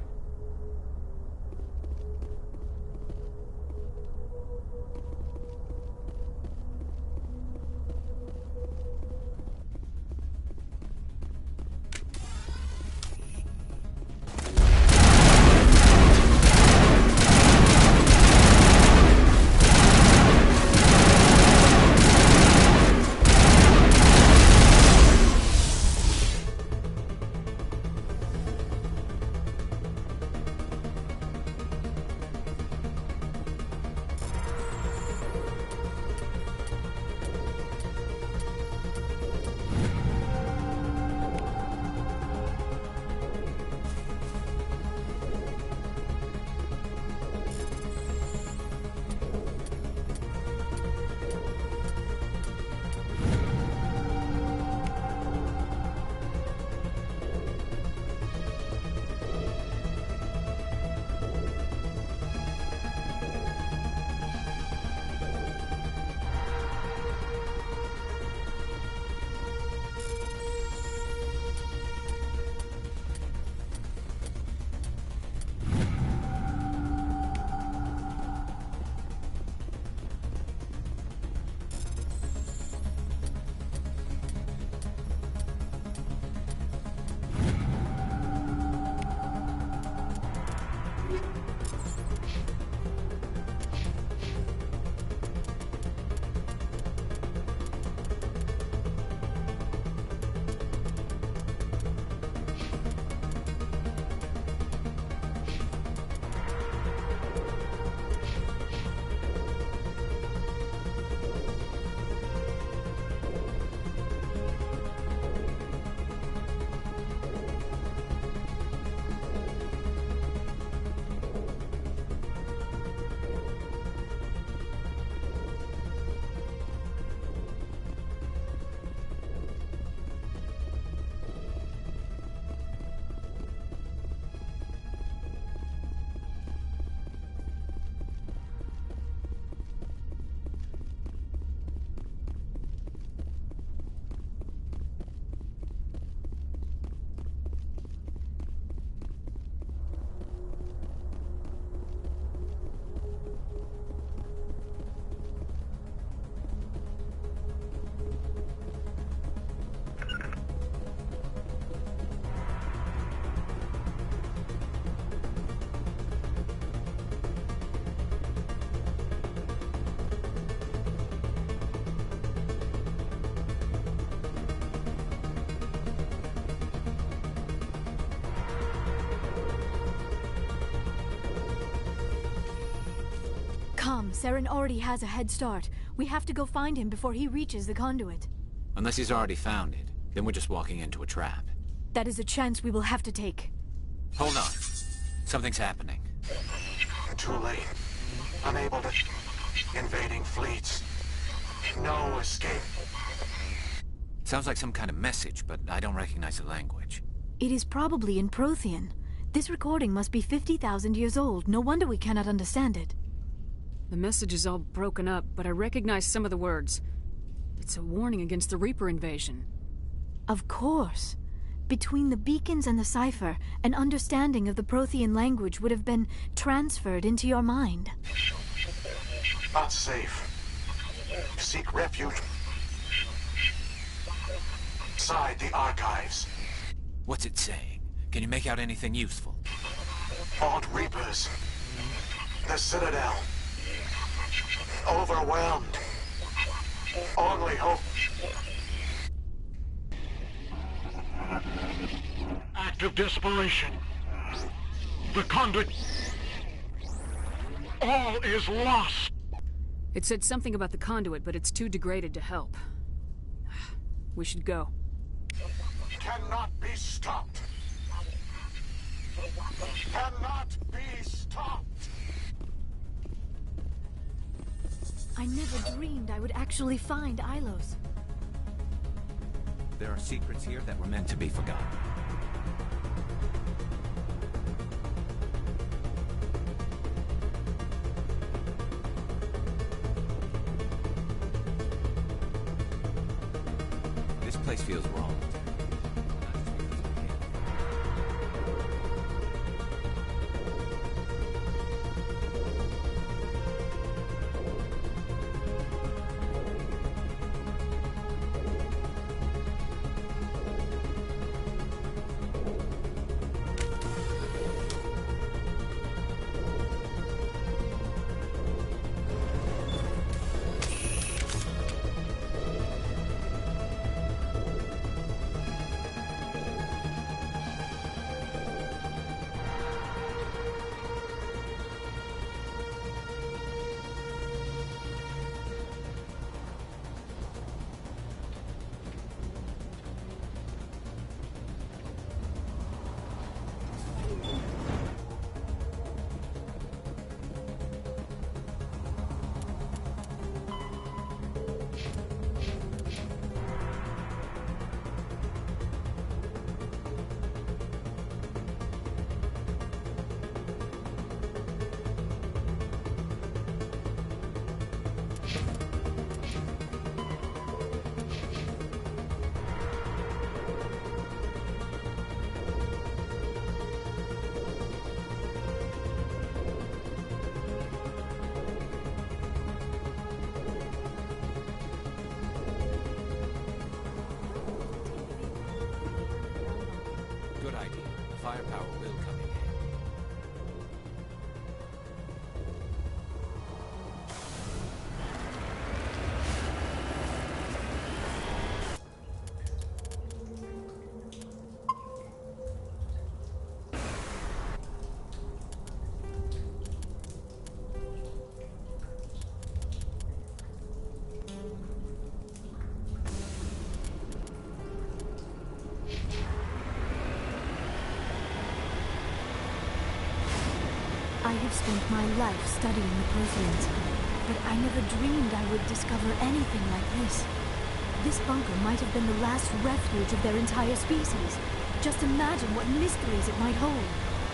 Come, Saren already has a head start. We have to go find him before he reaches the conduit. Unless he's already found it, then we're just walking into a trap. That is a chance we will have to take. Hold on. Something's happening. Too late. Unable to... Invading fleets. No escape. Sounds like some kind of message, but I don't recognize the language. It is probably in Prothean. This recording must be 50,000 years old. No wonder we cannot understand it. The message is all broken up, but I recognize some of the words. It's a warning against the Reaper invasion. Of course. Between the beacons and the cipher, an understanding of the Prothean language would have been transferred into your mind. Not safe. Seek refuge inside the archives. What's it saying? Can you make out anything useful? Fought Reapers. The Citadel. Overwhelmed. Only hope. Act of desperation. The conduit. All is lost. It said something about the conduit, but it's too degraded to help. We should go. Cannot be stopped. Cannot be stopped. I never dreamed I would actually find Ilos. There are secrets here that were meant to be forgotten. place feels wrong. Good idea. Firepower will come in handy. I have spent my life studying the Protheans, but I never dreamed I would discover anything like this. This bunker might have been the last refuge of their entire species. Just imagine what mysteries it might hold.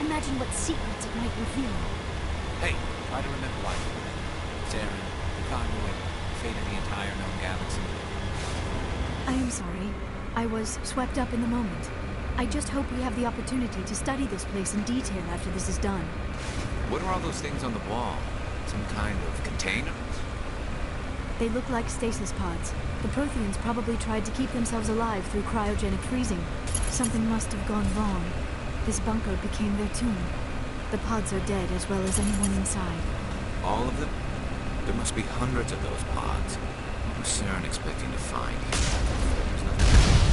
Imagine what secrets it might reveal. Hey, try to remember why you were there. Saren, the conduit, the fate of the entire known galaxy. I am sorry. I was swept up in the moment. I just hope we have the opportunity to study this place in detail after this is done. What are all those things on the wall? Some kind of containers? They look like stasis pods. The Protheans probably tried to keep themselves alive through cryogenic freezing. Something must have gone wrong. This bunker became their tomb. The pods are dead as well as anyone inside. All of them? There must be hundreds of those pods. What's Saren expecting to find here? There's nothing.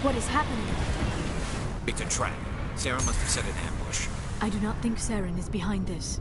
What is happening? It's a trap. Saren must have set an ambush. I do not think Saren is behind this.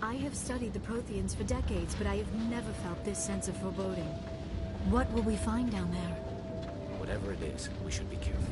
I have studied the Protheans for decades, but I have never felt this sense of foreboding. What will we find down there? Whatever it is, we should be careful.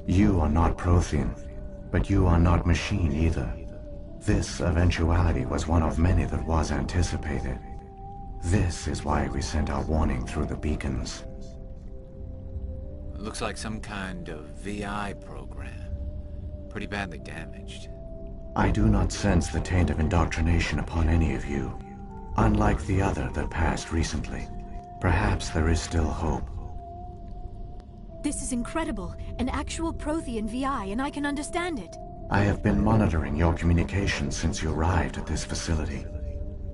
You are not Prothean, but you are not machine either. This eventuality was one of many that was anticipated. This is why we sent our warning through the beacons. Looks like some kind of VI program. Pretty badly damaged. I do not sense the taint of indoctrination upon any of you, unlike the other that passed recently. Perhaps there is still hope. This is incredible. An actual Prothean VI, and I can understand it. I have been monitoring your communications since you arrived at this facility.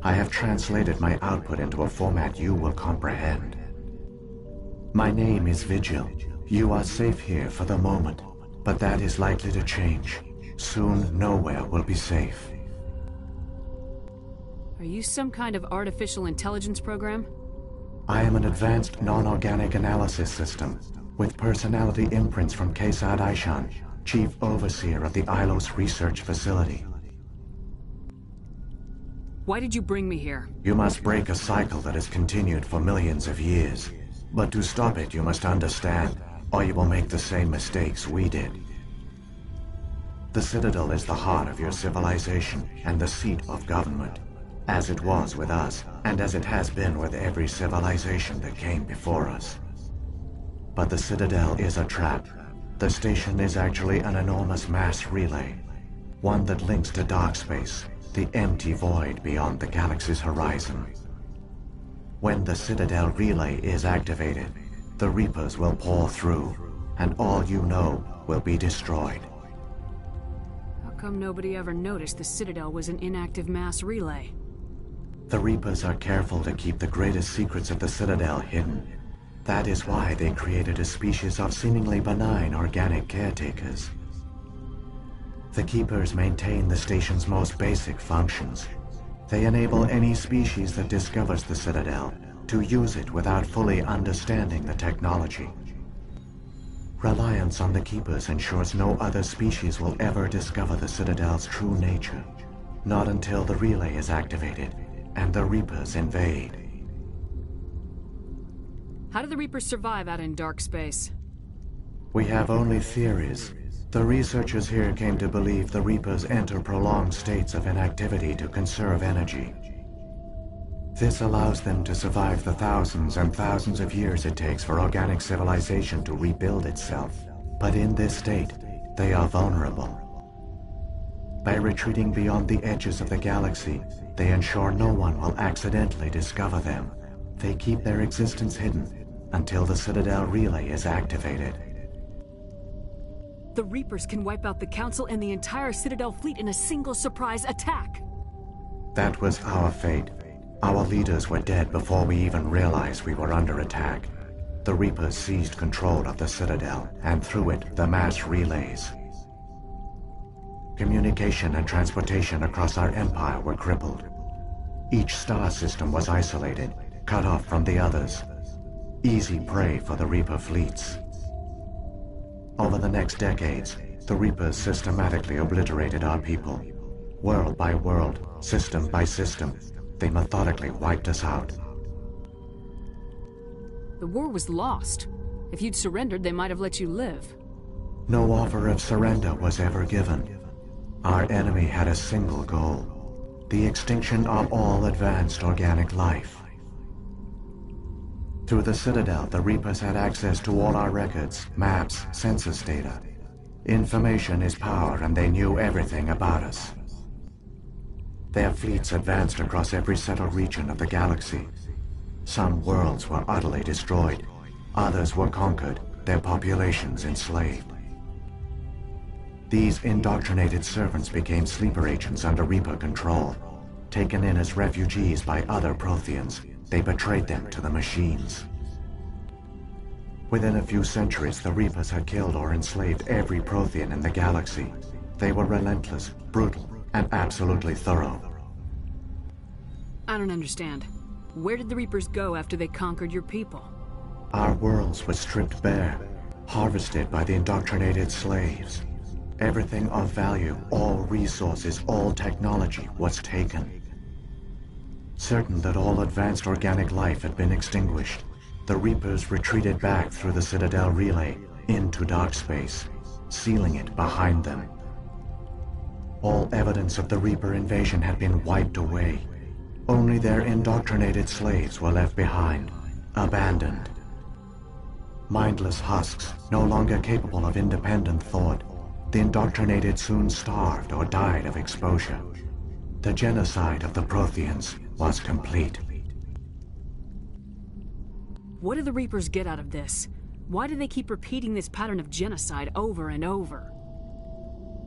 I have translated my output into a format you will comprehend. My name is Vigil. You are safe here for the moment, but that is likely to change. Soon, nowhere will be safe. Are you some kind of artificial intelligence program? I am an advanced non-organic analysis system, with personality imprints from Kesad Aishan, Chief Overseer of the Ilos Research Facility. Why did you bring me here? You must break a cycle that has continued for millions of years. But to stop it, you must understand, or you will make the same mistakes we did. The Citadel is the heart of your civilization and the seat of government, as it was with us, and as it has been with every civilization that came before us. But the Citadel is a trap. The station is actually an enormous mass relay, one that links to dark space, the empty void beyond the galaxy's horizon. When the Citadel relay is activated, the Reapers will pour through, and all you know will be destroyed. How come nobody ever noticed the Citadel was an inactive mass relay? The Reapers are careful to keep the greatest secrets of the Citadel hidden. That is why they created a species of seemingly benign organic caretakers. The Keepers maintain the station's most basic functions. They enable any species that discovers the Citadel to use it without fully understanding the technology. Reliance on the Keepers ensures no other species will ever discover the Citadel's true nature. Not until the relay is activated and the Reapers invade. How do the Reapers survive out in dark space? We have only theories. The researchers here came to believe the Reapers enter prolonged states of inactivity to conserve energy. This allows them to survive the thousands and thousands of years it takes for organic civilization to rebuild itself. But in this state, they are vulnerable. By retreating beyond the edges of the galaxy, they ensure no one will accidentally discover them. They keep their existence hidden until the Citadel relay is activated. The Reapers can wipe out the Council and the entire Citadel fleet in a single surprise attack. That was our fate. Our leaders were dead before we even realized we were under attack. The Reapers seized control of the Citadel, and through it, the mass relays. Communication and transportation across our empire were crippled. Each star system was isolated, cut off from the others. Easy prey for the Reaper fleets. Over the next decades, the Reapers systematically obliterated our people. World by world, system by system, they methodically wiped us out. The war was lost. If you'd surrendered, they might have let you live. No offer of surrender was ever given. Our enemy had a single goal: the extinction of all advanced organic life. Through the Citadel, the Reapers had access to all our records, maps, census data. Information is power, and they knew everything about us. Their fleets advanced across every settled region of the galaxy. Some worlds were utterly destroyed. Others were conquered, their populations enslaved. These indoctrinated servants became sleeper agents under Reaper control. Taken in as refugees by other Protheans, they betrayed them to the machines. Within a few centuries, the Reapers had killed or enslaved every Prothean in the galaxy. They were relentless, brutal, and absolutely thorough. I don't understand. Where did the Reapers go after they conquered your people? Our worlds were stripped bare, harvested by the indoctrinated slaves. Everything of value, all resources, all technology was taken. Certain that all advanced organic life had been extinguished, the Reapers retreated back through the Citadel relay into dark space, sealing it behind them. All evidence of the Reaper invasion had been wiped away. Only their indoctrinated slaves were left behind, abandoned. Mindless husks, no longer capable of independent thought, the indoctrinated soon starved or died of exposure. The genocide of the Protheans was complete. What do the Reapers get out of this? Why do they keep repeating this pattern of genocide over and over?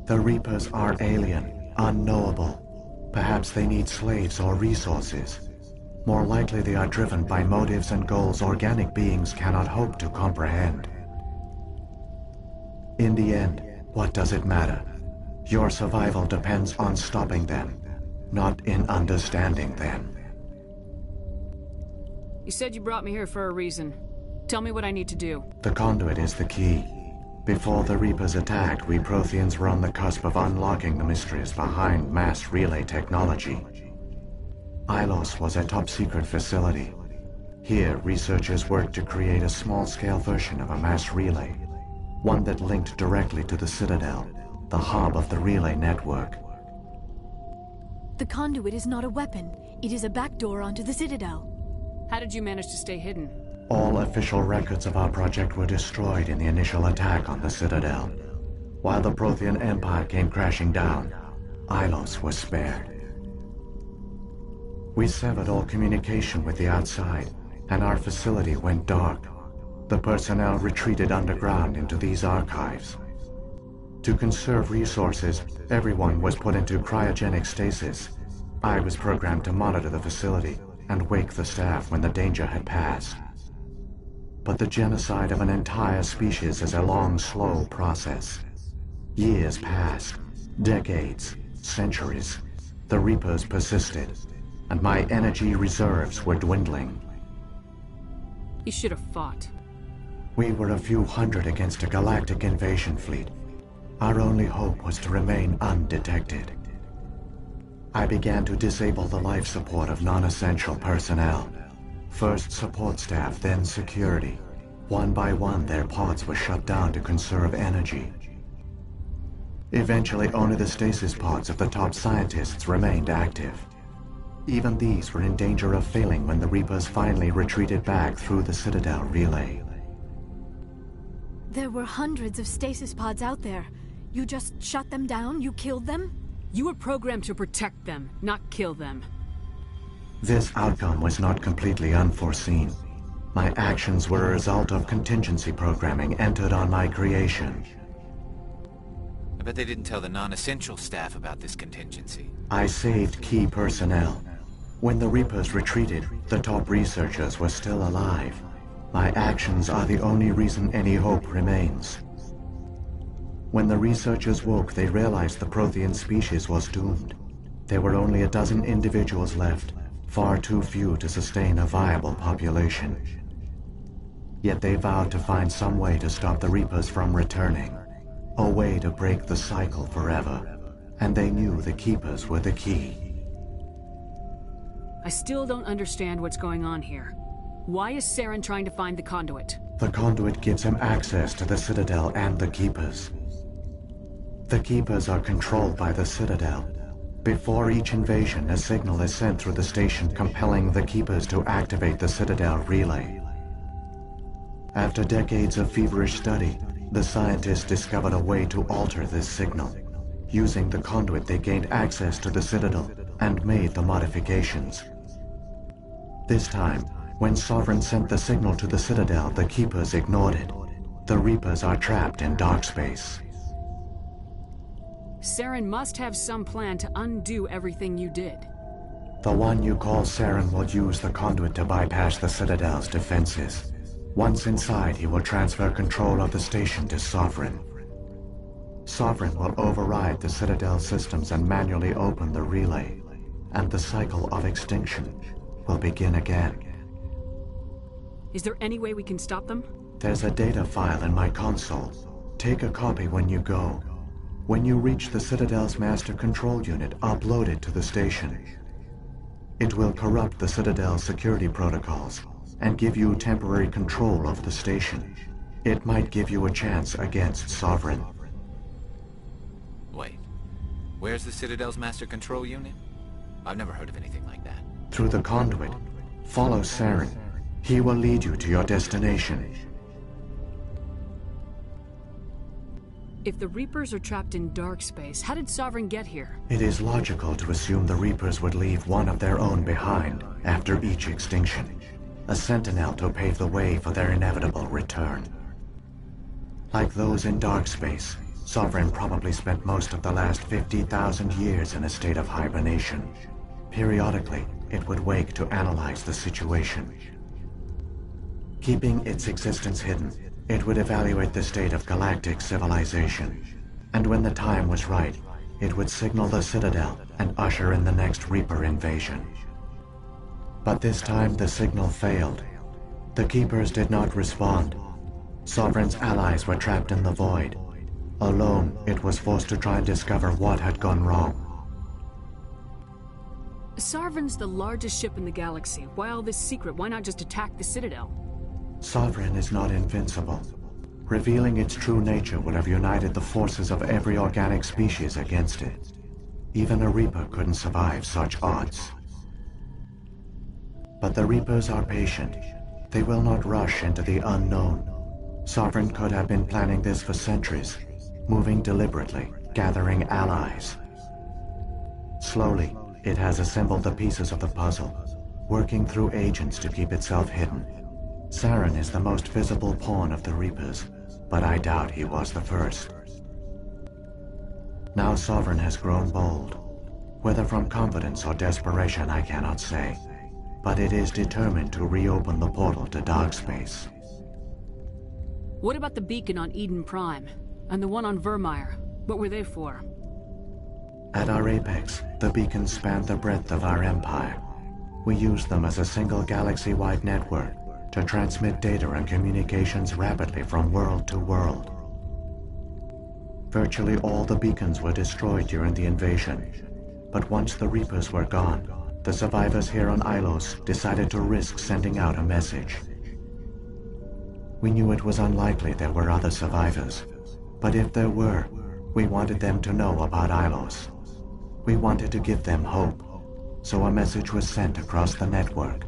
The Reapers are alien, unknowable. Perhaps they need slaves or resources. More likely they are driven by motives and goals organic beings cannot hope to comprehend. In the end, what does it matter? Your survival depends on stopping them, not in understanding them. You said you brought me here for a reason. Tell me what I need to do. The conduit is the key. Before the Reapers attacked, we Protheans were on the cusp of unlocking the mysteries behind mass relay technology. Ilos was a top-secret facility. Here, researchers worked to create a small-scale version of a mass relay, one that linked directly to the Citadel, the hub of the relay network. The conduit is not a weapon. It is a backdoor onto the Citadel. How did you manage to stay hidden? All official records of our project were destroyed in the initial attack on the Citadel. While the Prothean Empire came crashing down, Ilos was spared. We severed all communication with the outside, and our facility went dark. The personnel retreated underground into these archives. To conserve resources, everyone was put into cryogenic stasis. I was programmed to monitor the facility and wake the staff when the danger had passed. But the genocide of an entire species is a long, slow process. Years passed, decades, centuries. The Reapers persisted, and my energy reserves were dwindling. You should have fought. We were a few hundred against a galactic invasion fleet. Our only hope was to remain undetected. I began to disable the life support of non-essential personnel. First support staff, then security. One by one, their pods were shut down to conserve energy. Eventually, only the stasis pods of the top scientists remained active. Even these were in danger of failing when the Reapers finally retreated back through the Citadel relay. There were hundreds of stasis pods out there. You just shut them down? You killed them? You were programmed to protect them, not kill them. This outcome was not completely unforeseen. My actions were a result of contingency programming entered on my creation. I bet they didn't tell the non-essential staff about this contingency. I saved key personnel. When the Reapers retreated, the top researchers were still alive. My actions are the only reason any hope remains. When the researchers woke, they realized the Prothean species was doomed. There were only a dozen individuals left, far too few to sustain a viable population. Yet they vowed to find some way to stop the Reapers from returning, a way to break the cycle forever, and they knew the Keepers were the key. I still don't understand what's going on here. Why is Saren trying to find the conduit? The conduit gives him access to the Citadel and the Keepers. The Keepers are controlled by the Citadel. Before each invasion, a signal is sent through the station compelling the Keepers to activate the Citadel relay. After decades of feverish study, the scientists discovered a way to alter this signal. Using the conduit, they gained access to the Citadel and made the modifications. This time, when Sovereign sent the signal to the Citadel, the Keepers ignored it. The Reapers are trapped in dark space. Saren must have some plan to undo everything you did. The one you call Saren will use the conduit to bypass the Citadel's defenses. Once inside, he will transfer control of the station to Sovereign. Sovereign will override the Citadel systems and manually open the relay, and the cycle of extinction will begin again. Is there any way we can stop them? There's a data file in my console. Take a copy when you go. When you reach the Citadel's master control unit, upload it to the station. It will corrupt the Citadel's security protocols and give you temporary control of the station. It might give you a chance against Sovereign. Wait, where's the Citadel's master control unit? I've never heard of anything like that. through the conduit. Follow Saren. He will lead you to your destination. If the Reapers are trapped in dark space, how did Sovereign get here? It is logical to assume the Reapers would leave one of their own behind after each extinction. A sentinel to pave the way for their inevitable return. Like those in dark space, Sovereign probably spent most of the last 50,000 years in a state of hibernation. Periodically, it would wake to analyze the situation. Keeping its existence hidden, it would evaluate the state of galactic civilization. And when the time was right, it would signal the Citadel and usher in the next Reaper invasion. But this time the signal failed. The Keepers did not respond. Sovereign's allies were trapped in the void. Alone, it was forced to try and discover what had gone wrong. Sovereign's the largest ship in the galaxy. Why all this secret? Why not just attack the Citadel? Sovereign is not invincible. Revealing its true nature would have united the forces of every organic species against it. Even a Reaper couldn't survive such odds. But the Reapers are patient. They will not rush into the unknown. Sovereign could have been planning this for centuries, moving deliberately, gathering allies. Slowly, it has assembled the pieces of the puzzle, working through agents to keep itself hidden. Saren is the most visible pawn of the Reapers, but I doubt he was the first. Now Sovereign has grown bold. Whether from confidence or desperation, I cannot say. But it is determined to reopen the portal to dark space. What about the beacon on Eden Prime? And the one on Vermeer? What were they for? At our apex, the beacons spanned the breadth of our empire. We used them as a single galaxy-wide network to transmit data and communications rapidly from world to world. Virtually all the beacons were destroyed during the invasion, but once the Reapers were gone, the survivors here on Ilos decided to risk sending out a message. We knew it was unlikely there were other survivors, but if there were, we wanted them to know about Ilos. We wanted to give them hope, so a message was sent across the network.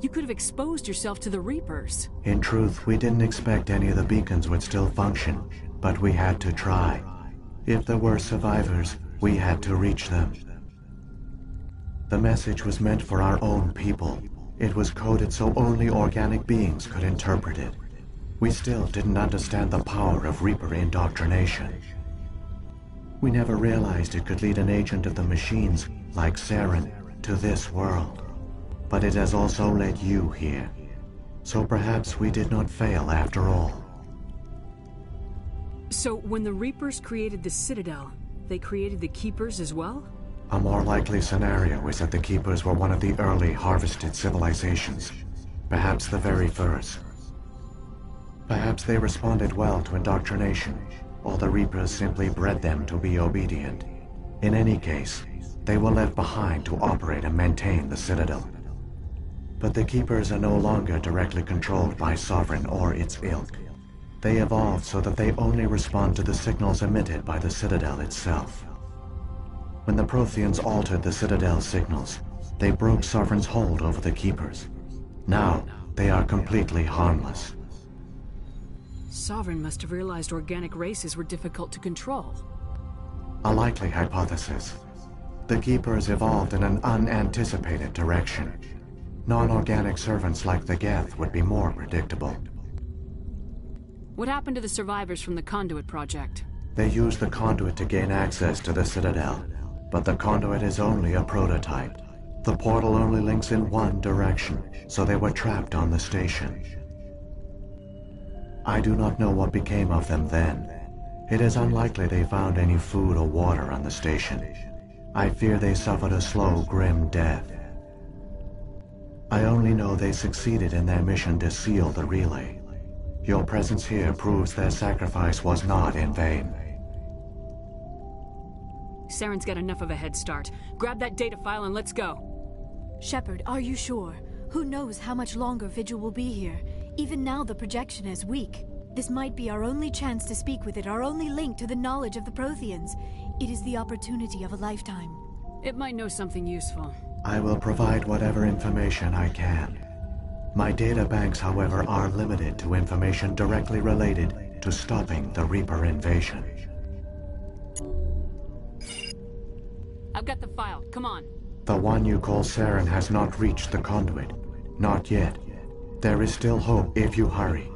You could have exposed yourself to the Reapers. In truth, we didn't expect any of the beacons would still function, but we had to try. If there were survivors, we had to reach them. The message was meant for our own people. It was coded so only organic beings could interpret it. We still didn't understand the power of Reaper indoctrination. We never realized it could lead an agent of the machines, like Saren, to this world. But it has also led you here. So perhaps we did not fail after all. So when the Reapers created the Citadel, they created the Keepers as well? A more likely scenario is that the Keepers were one of the early harvested civilizations. Perhaps the very first. Perhaps they responded well to indoctrination, or the Reapers simply bred them to be obedient. In any case, they were left behind to operate and maintain the Citadel. But the Keepers are no longer directly controlled by Sovereign or its ilk. They evolved so that they only respond to the signals emitted by the Citadel itself. When the Protheans altered the Citadel's signals, they broke Sovereign's hold over the Keepers. Now, they are completely harmless. Sovereign must have realized organic races were difficult to control. A likely hypothesis. The Keepers evolved in an unanticipated direction. Non-organic servants like the Geth would be more predictable. What happened to the survivors from the Conduit project? They used the Conduit to gain access to the Citadel, but the Conduit is only a prototype. The portal only links in one direction, so they were trapped on the station. I do not know what became of them then. It is unlikely they found any food or water on the station. I fear they suffered a slow, grim death. I only know they succeeded in their mission to seal the relay. Your presence here proves their sacrifice was not in vain. Saren's got enough of a head start. Grab that data file and let's go. Shepard, are you sure? Who knows how much longer Vigil will be here? Even now the projection is weak. This might be our only chance to speak with it, our only link to the knowledge of the Protheans. It is the opportunity of a lifetime. It might know something useful. I will provide whatever information I can. My data banks, however, are limited to information directly related to stopping the Reaper invasion. I've got the file. Come on. The one you call Saren has not reached the conduit. Not yet. There is still hope if you hurry.